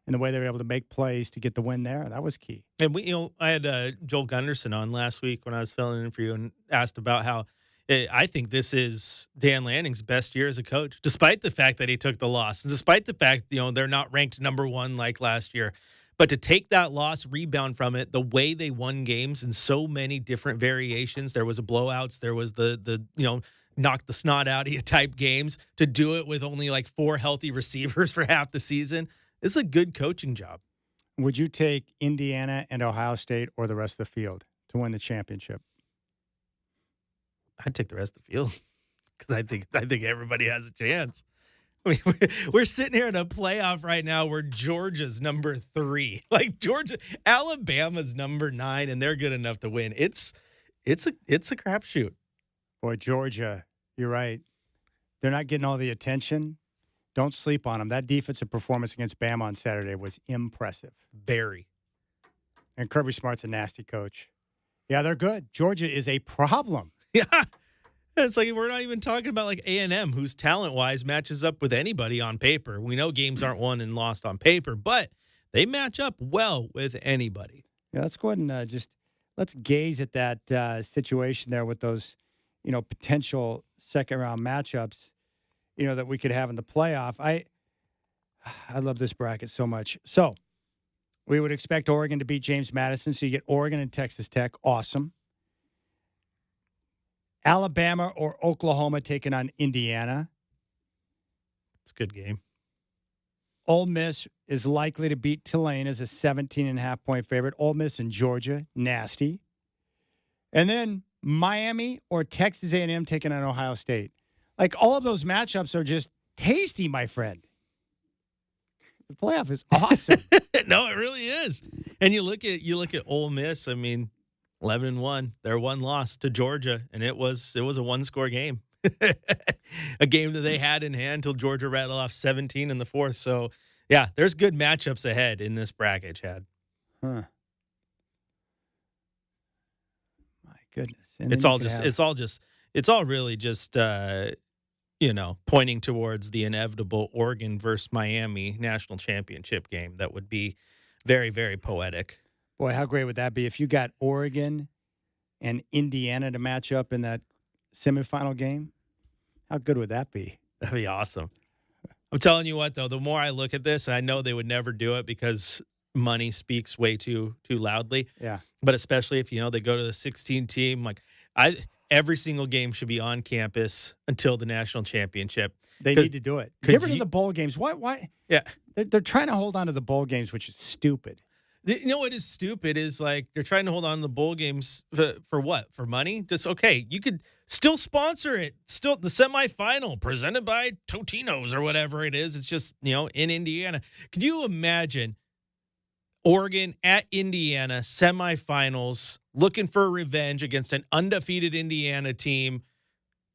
and the way they were able to make plays to get the win there, that was key. And I had Joel Gunderson on last week when I was filling in for you and asked about how I think this is Dan Lanning's best year as a coach, despite the fact that he took the loss, and despite the fact they're not ranked number one like last year. But to take that loss, rebound from it, the way they won games in so many different variations, there was a blowouts, there was the knock the snot out of you type games, to do it with only like 4 healthy receivers for half the season. It's a good coaching job. Would you take Indiana and Ohio State or the rest of the field to win the championship? I'd take the rest of the field because I think everybody has a chance. I mean, we're sitting here in a playoff right now where Georgia's number 3. Like Alabama's number 9, and they're good enough to win. It's a crapshoot. Boy, Georgia, you're right. They're not getting all the attention. Don't sleep on them. That defensive performance against Bama on Saturday was impressive. Very. And Kirby Smart's a nasty coach. Yeah, they're good. Georgia is a problem. Yeah. It's like we're not even talking about like A&M, whose talent-wise matches up with anybody on paper. We know games aren't won and lost on paper, but they match up well with anybody. Yeah, let's go ahead and let's gaze at that situation there with those, potential second-round matchups, that we could have in the playoff. I love this bracket so much. So we would expect Oregon to beat James Madison, so you get Oregon and Texas Tech. Awesome. Alabama or Oklahoma taking on Indiana. It's a good game. Ole Miss is likely to beat Tulane as a 17.5-point favorite. Ole Miss and Georgia, nasty. And then Miami or Texas A&M taking on Ohio State. Like, all of those matchups are just tasty, my friend. The playoff is awesome. No, it really is. And you look at Ole Miss. I mean, 11-1. Their one loss to Georgia, and it was a one-score game. A game that they had in hand until Georgia rattled off 17 in the fourth. So, yeah, there's good matchups ahead in this bracket, Chad. Huh. My goodness. And It's all really just pointing towards the inevitable Oregon versus Miami national championship game that would be very, very poetic. Boy, how great would that be if you got Oregon and Indiana to match up in that semifinal game? How good would that be? That'd be awesome. I'm telling you what, though, the more I look at this, I know they would never do it because money speaks way too loudly. Yeah. But especially if, they go to the 16 team, every single game should be on campus until the national championship. They need to do it. Get rid of the bowl games. Why? Yeah. They're trying to hold on to the bowl games, which is stupid. You know what is stupid is like they're trying to hold on to the bowl games for what? For money? Just okay. You could still sponsor it. Still the semifinal presented by Totino's or whatever it is. It's just, in Indiana. Could you imagine Oregon at Indiana semifinals looking for revenge against an undefeated Indiana team?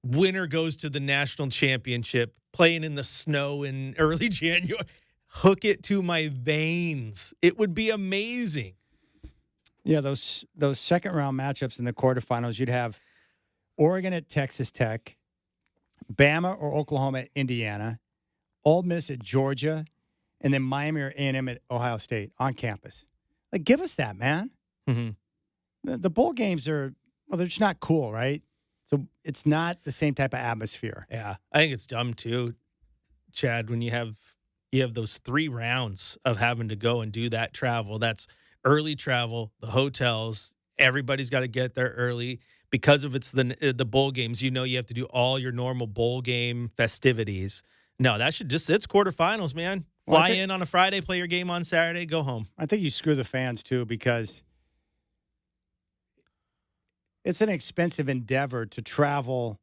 Winner goes to the national championship, playing in the snow in early January. Hook it to my veins. It would be amazing. Yeah, those second round matchups in the quarterfinals, you'd have Oregon at Texas Tech, Bama or Oklahoma at Indiana, Ole Miss at Georgia, and then Miami or A&M at Ohio State on campus. Like, give us that, man. Mm-hmm. The bowl games they're just not cool, right? So it's not the same type of atmosphere. Yeah, I think it's dumb too, Chad, when you have those 3 rounds of having to go and do that travel. That's early travel, the hotels, everybody's got to get there early because of it's the bowl games. You have to do all your normal bowl game festivities. No, it's quarterfinals, man. Fly in on a Friday, play your game on Saturday, go home. I think you screw the fans too because it's an expensive endeavor to travel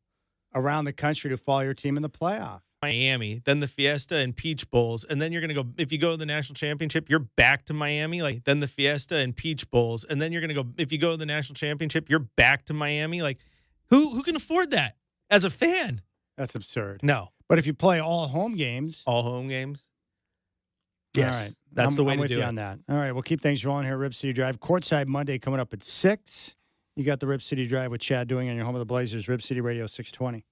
around the country to follow your team in the playoff. Miami, then the Fiesta and Peach Bowls, and then you're going to go, if you go to the national championship, you're back to Miami, then the Fiesta and Peach Bowls, and then you're going to go, if you go to the national championship, you're back to Miami. Who can afford that as a fan? That's absurd. No. But if you play all home games. Yes. All right. That's the way I'm to with do you it. on that. All right, we'll keep things rolling here. Rip City Drive. Courtside Monday coming up at 6. You got the Rip City Drive with Chad Doing on your home of the Blazers, Rip City Radio 620.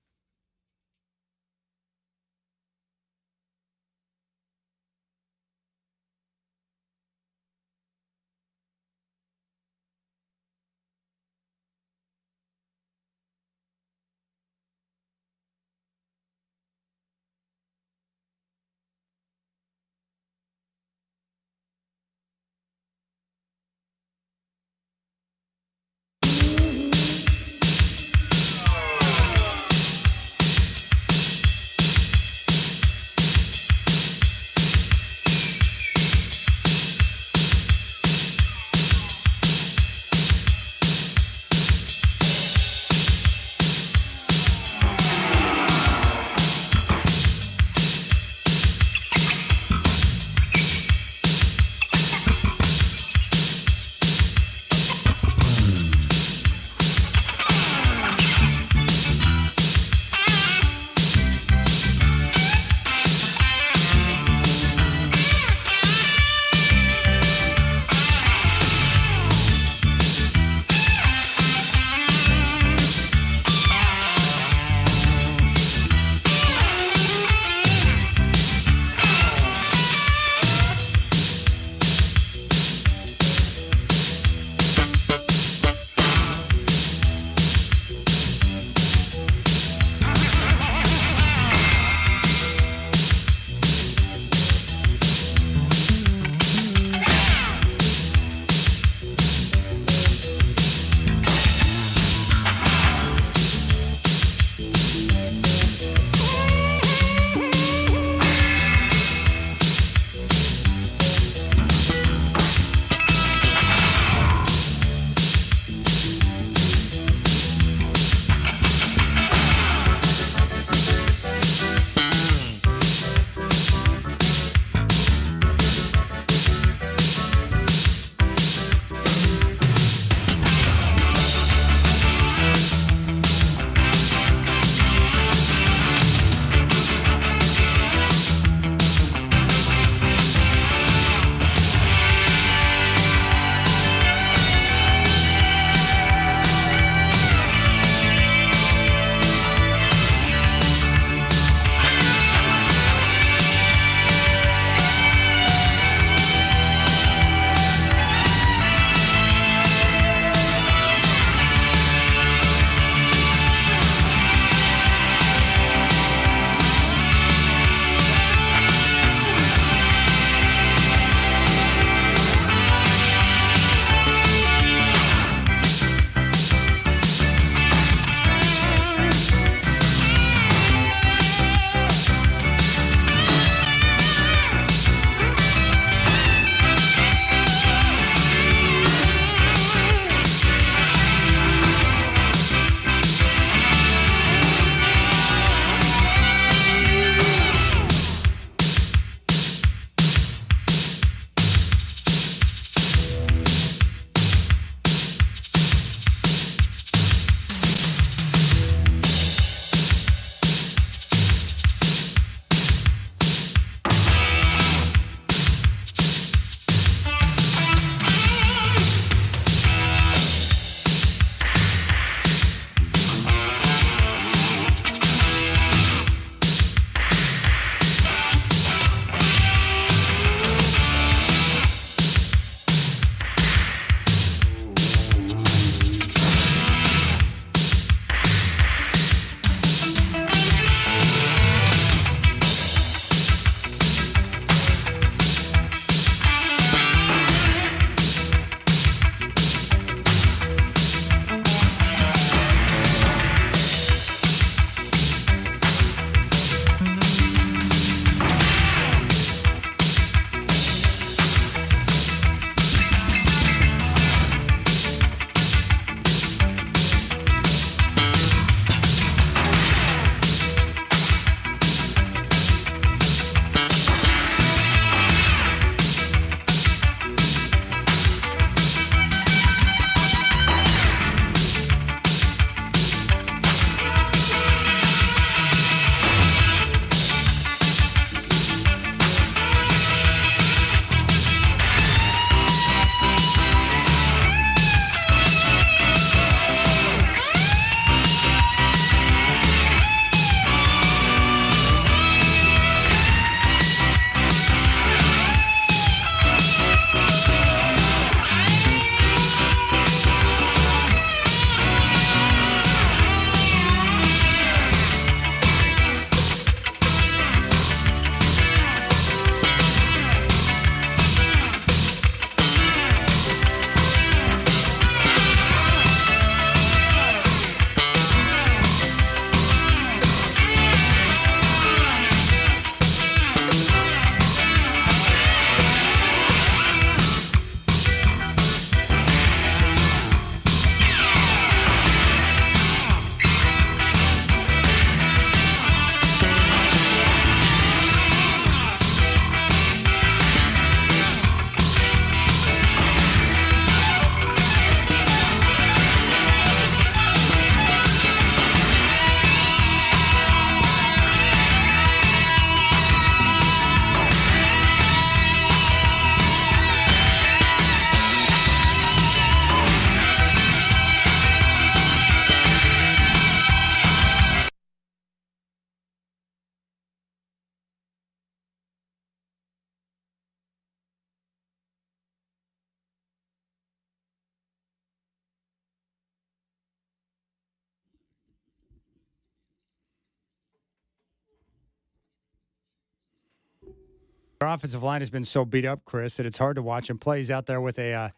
Their offensive line has been so beat up, Chris, that it's hard to watch him play. He's out there with a.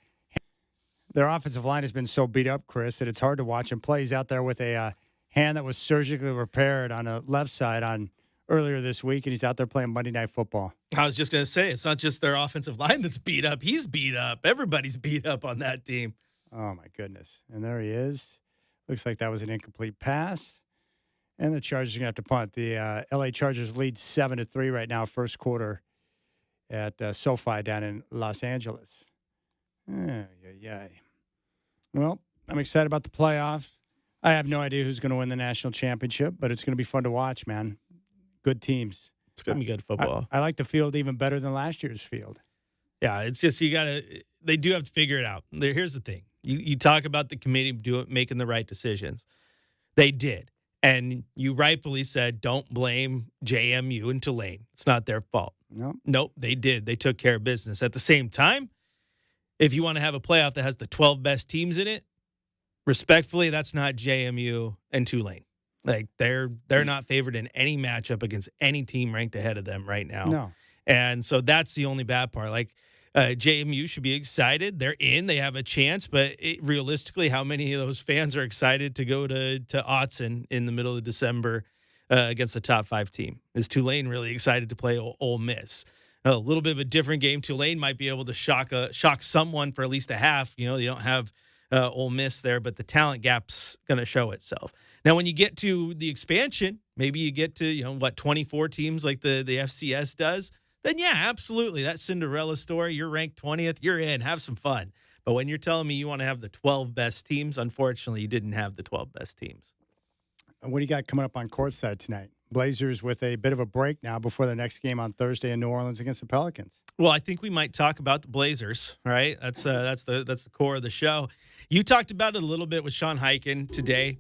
Their offensive line has been so beat up, Chris, that it's hard to watch him play. He's out there with a hand that was surgically repaired on a left side on earlier this week, and he's out there playing Monday Night Football. I was just going to say, it's not just their offensive line that's beat up. He's beat up. Everybody's beat up on that team. Oh, my goodness. And there he is. Looks like that was an incomplete pass. And the Chargers are going to have to punt. The L.A. Chargers lead 7-3 right now, first quarter at SoFi down in Los Angeles. Yeah. Well, I'm excited about the playoffs. I have no idea who's going to win the national championship, but it's going to be fun to watch, man. Good teams. It's going to be good football. I like the field even better than last year's field. Yeah, it's just they do have to figure it out. Here's the thing. You talk about the committee making the right decisions. They did. And you rightfully said, don't blame JMU and Tulane. It's not their fault. Nope, they did. They took care of business. At the same time, if you want to have a playoff that has the 12 best teams in it, respectfully, that's not JMU and Tulane. Like they're not favored in any matchup against any team ranked ahead of them right now. No. And so that's the only bad part. Like JMU should be excited. They're in. They have a chance. But realistically, how many of those fans are excited to go to Autzen in the middle of December against the top 5 team? Is Tulane really excited to play Ole Miss? A little bit of a different game. Tulane might be able to shock someone for at least a half. You know, they don't have Ole Miss there, but the talent gap's going to show itself. Now, when you get to the expansion, maybe you get to, 24 teams like the FCS does, then yeah, absolutely. That Cinderella story, you're ranked 20th, you're in, have some fun. But when you're telling me you want to have the 12 best teams, unfortunately, you didn't have the 12 best teams. And what do you got coming up on courtside tonight? Blazers with a bit of a break now before the next game on Thursday in New Orleans against the Pelicans. Well, I think we might talk about the Blazers, right? That's the core of the show. You talked about it a little bit with Sean Highkin today,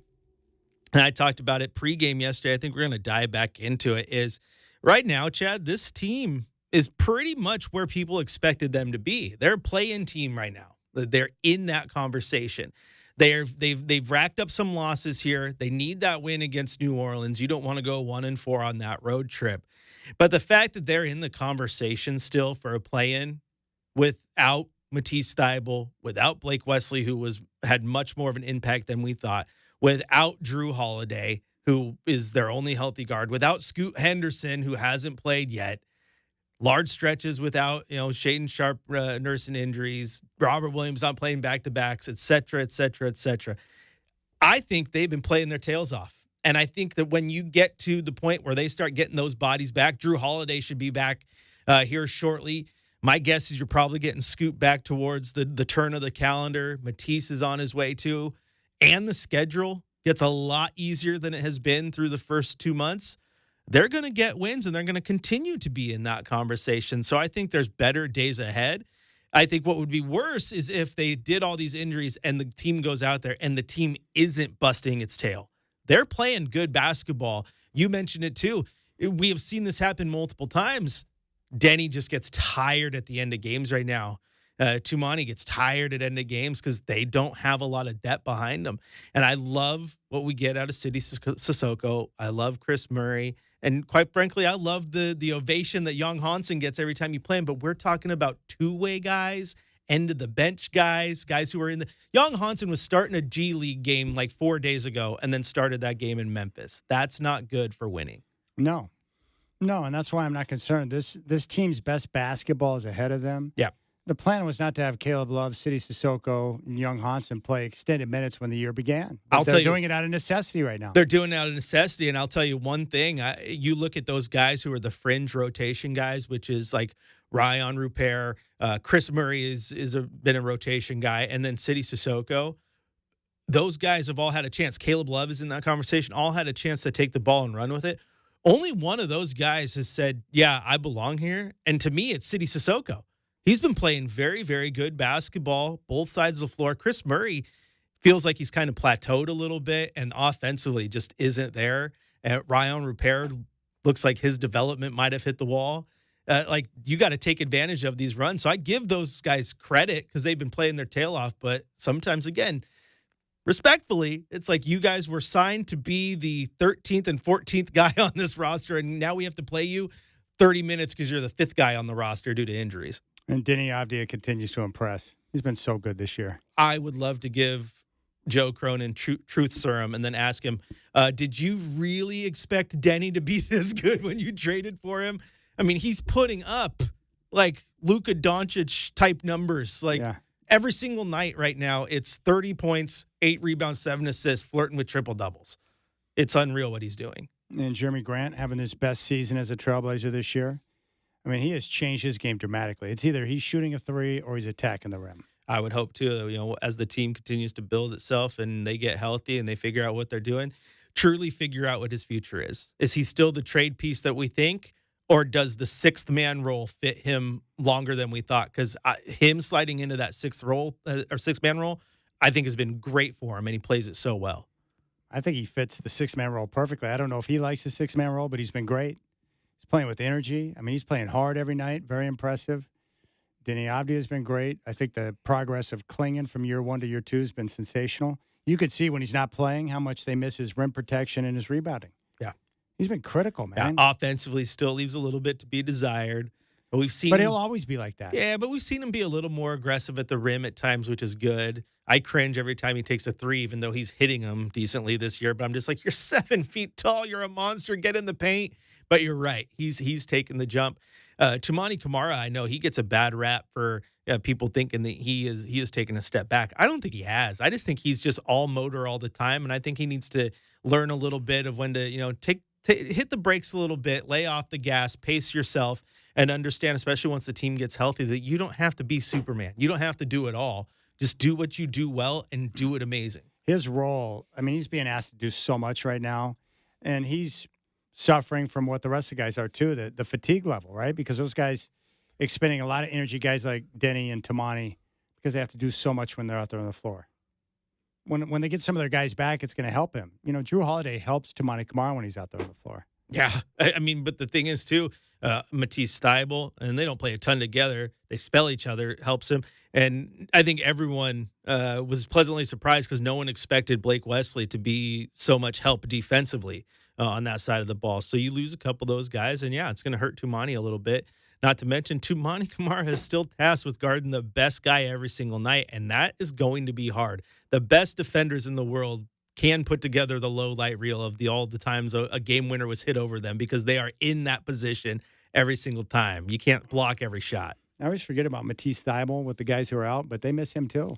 and I talked about it pregame yesterday. I think we're going to dive back into it. Is right now, Chad, this team is pretty much where people expected them to be. They're a play-in team right now. They're in that conversation. They've racked up some losses here. They need that win against New Orleans. You don't want to go 1-4 on that road trip. But the fact that they're in the conversation still for a play-in without Matisse Thybulle, without Blake Wesley, who had much more of an impact than we thought, without Drew Holiday, who is their only healthy guard, without Scoot Henderson, who hasn't played yet, large stretches without, Shaedon Sharpe nursing injuries, Robert Williams not playing back-to-backs, et cetera, et cetera, et cetera. I think they've been playing their tails off. And I think that when you get to the point where they start getting those bodies back, Drew Holiday should be back here shortly. My guess is you're probably getting Scoot back towards the turn of the calendar. Matisse is on his way too. And the schedule gets a lot easier than it has been through the first 2 months. They're going to get wins, and they're going to continue to be in that conversation. So I think there's better days ahead. I think what would be worse is if they did all these injuries and the team goes out there and the team isn't busting its tail. They're playing good basketball. You mentioned it too. We have seen this happen multiple times. Denny just gets tired at the end of games right now. Tumani gets tired at end of games because they don't have a lot of depth behind them. And I love what we get out of City Sissoko. I love Chris Murray. And quite frankly, I love the ovation that Young Hansen gets every time you play him. But we're talking about two-way guys, end of the bench guys who are in the... Young Hansen was starting a G League game like 4 days ago and then started that game in Memphis. That's not good for winning. No, and that's why I'm not concerned. This team's best basketball is ahead of them. Yeah. The plan was not to have Caleb Love, City Sissoko, and Young Hansen play extended minutes when the year began. They're doing it out of necessity right now. They're doing it out of necessity, and I'll tell you one thing. You look at those guys who are the fringe rotation guys, which is like Ryan Rupert, Chris Murray is been a rotation guy, and then City Sissoko. Those guys have all had a chance. Caleb Love is in that conversation, all had a chance to take the ball and run with it. Only one of those guys has said, yeah, I belong here. And to me, it's City Sissoko. He's been playing very, very good basketball, both sides of the floor. Chris Murray feels like he's kind of plateaued a little bit and offensively just isn't there. And Ryan Rupert looks like his development might have hit the wall. You got to take advantage of these runs. So I give those guys credit because they've been playing their tail off. But sometimes, again, respectfully, it's like you guys were signed to be the 13th and 14th guy on this roster, and now we have to play you 30 minutes because you're the fifth guy on the roster due to injuries. And Denny Avdia continues to impress. He's been so good this year. I would love to give Joe Cronin truth serum and then ask him, did you really expect Denny to be this good when you traded for him? I mean, he's putting up like Luka Doncic type numbers. Like every single night right now, it's 30 points, 8 rebounds, 7 assists, flirting with triple doubles. It's unreal what he's doing. And Jeremy Grant having his best season as a Trailblazer this year. I mean, he has changed his game dramatically. It's either he's shooting a three or he's attacking the rim. I would hope too, as the team continues to build itself and they get healthy and they figure out what they're doing, truly figure out what his future is. Is he still the trade piece that we think, or does the sixth man role fit him longer than we thought? Because him sliding into that sixth man role, I think has been great for him, and he plays it so well. I think he fits the six-man role perfectly. I don't know if he likes the six-man role, but he's been great. He's playing with energy. I mean, he's playing hard every night. Very impressive. Denny Avdia has been great. I think the progress of Klingon from year 1 to year 2 has been sensational. You could see when he's not playing how much they miss his rim protection and his rebounding. Yeah. He's been critical, man. Yeah, offensively still leaves a little bit to be desired. But he'll always be like that. Yeah, but we've seen him be a little more aggressive at the rim at times, which is good. I cringe every time he takes a three, even though he's hitting them decently this year. But I'm just like, you're 7 feet tall. You're a monster. Get in the paint. But you're right. He's taken the jump. Tumani Kamara, I know he gets a bad rap for people thinking that he is taking a step back. I don't think he has. I just think he's just all motor all the time, and I think he needs to learn a little bit of when to hit the brakes a little bit, lay off the gas, pace yourself, and understand, especially once the team gets healthy, that you don't have to be Superman. You don't have to do it all. Just do what you do well and do it amazing. His role, I mean, he's being asked to do so much right now, and he's suffering from what the rest of the guys are too, the fatigue level, right? Because those guys expending a lot of energy, guys like Denny and Tamani, because they have to do so much when they're out there on the floor. When they get some of their guys back, it's going to help him. Drew Holiday helps Tumani Kamara when he's out there on the floor. Yeah, I mean, but the thing is, too, Matisse Thybulle, and they don't play a ton together. They spell each other, helps him. And I think everyone was pleasantly surprised because no one expected Blake Wesley to be so much help defensively on that side of the ball. So you lose a couple of those guys, and, yeah, it's going to hurt Tumani a little bit. Not to mention, Tumani Kamara is still tasked with guarding the best guy every single night, and that is going to be hard. The best defenders in the world can put together the low light reel of all the times a game winner was hit over them because they are in that position every single time. You can't block every shot. I always forget about Matisse Thybulle with the guys who are out, but they miss him too.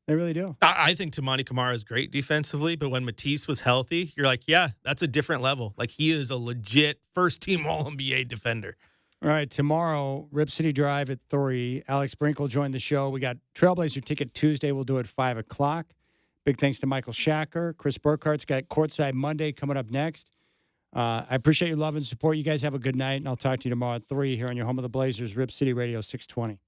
They really do. I think Tumani Kamara is great defensively, but when Matisse was healthy, you're like, yeah, that's a different level. Like, he is a legit first-team All-NBA defender. All right, tomorrow, Rip City Drive at 3. Alex Brink will join the show. We got Trailblazer Ticket Tuesday. We'll do it at 5 o'clock. Big thanks to Michael Shacker. Chris Burkhardt's got Courtside Monday coming up next. I appreciate your love and support. You guys have a good night, and I'll talk to you tomorrow at 3 here on your home of the Blazers, Rip City Radio 620.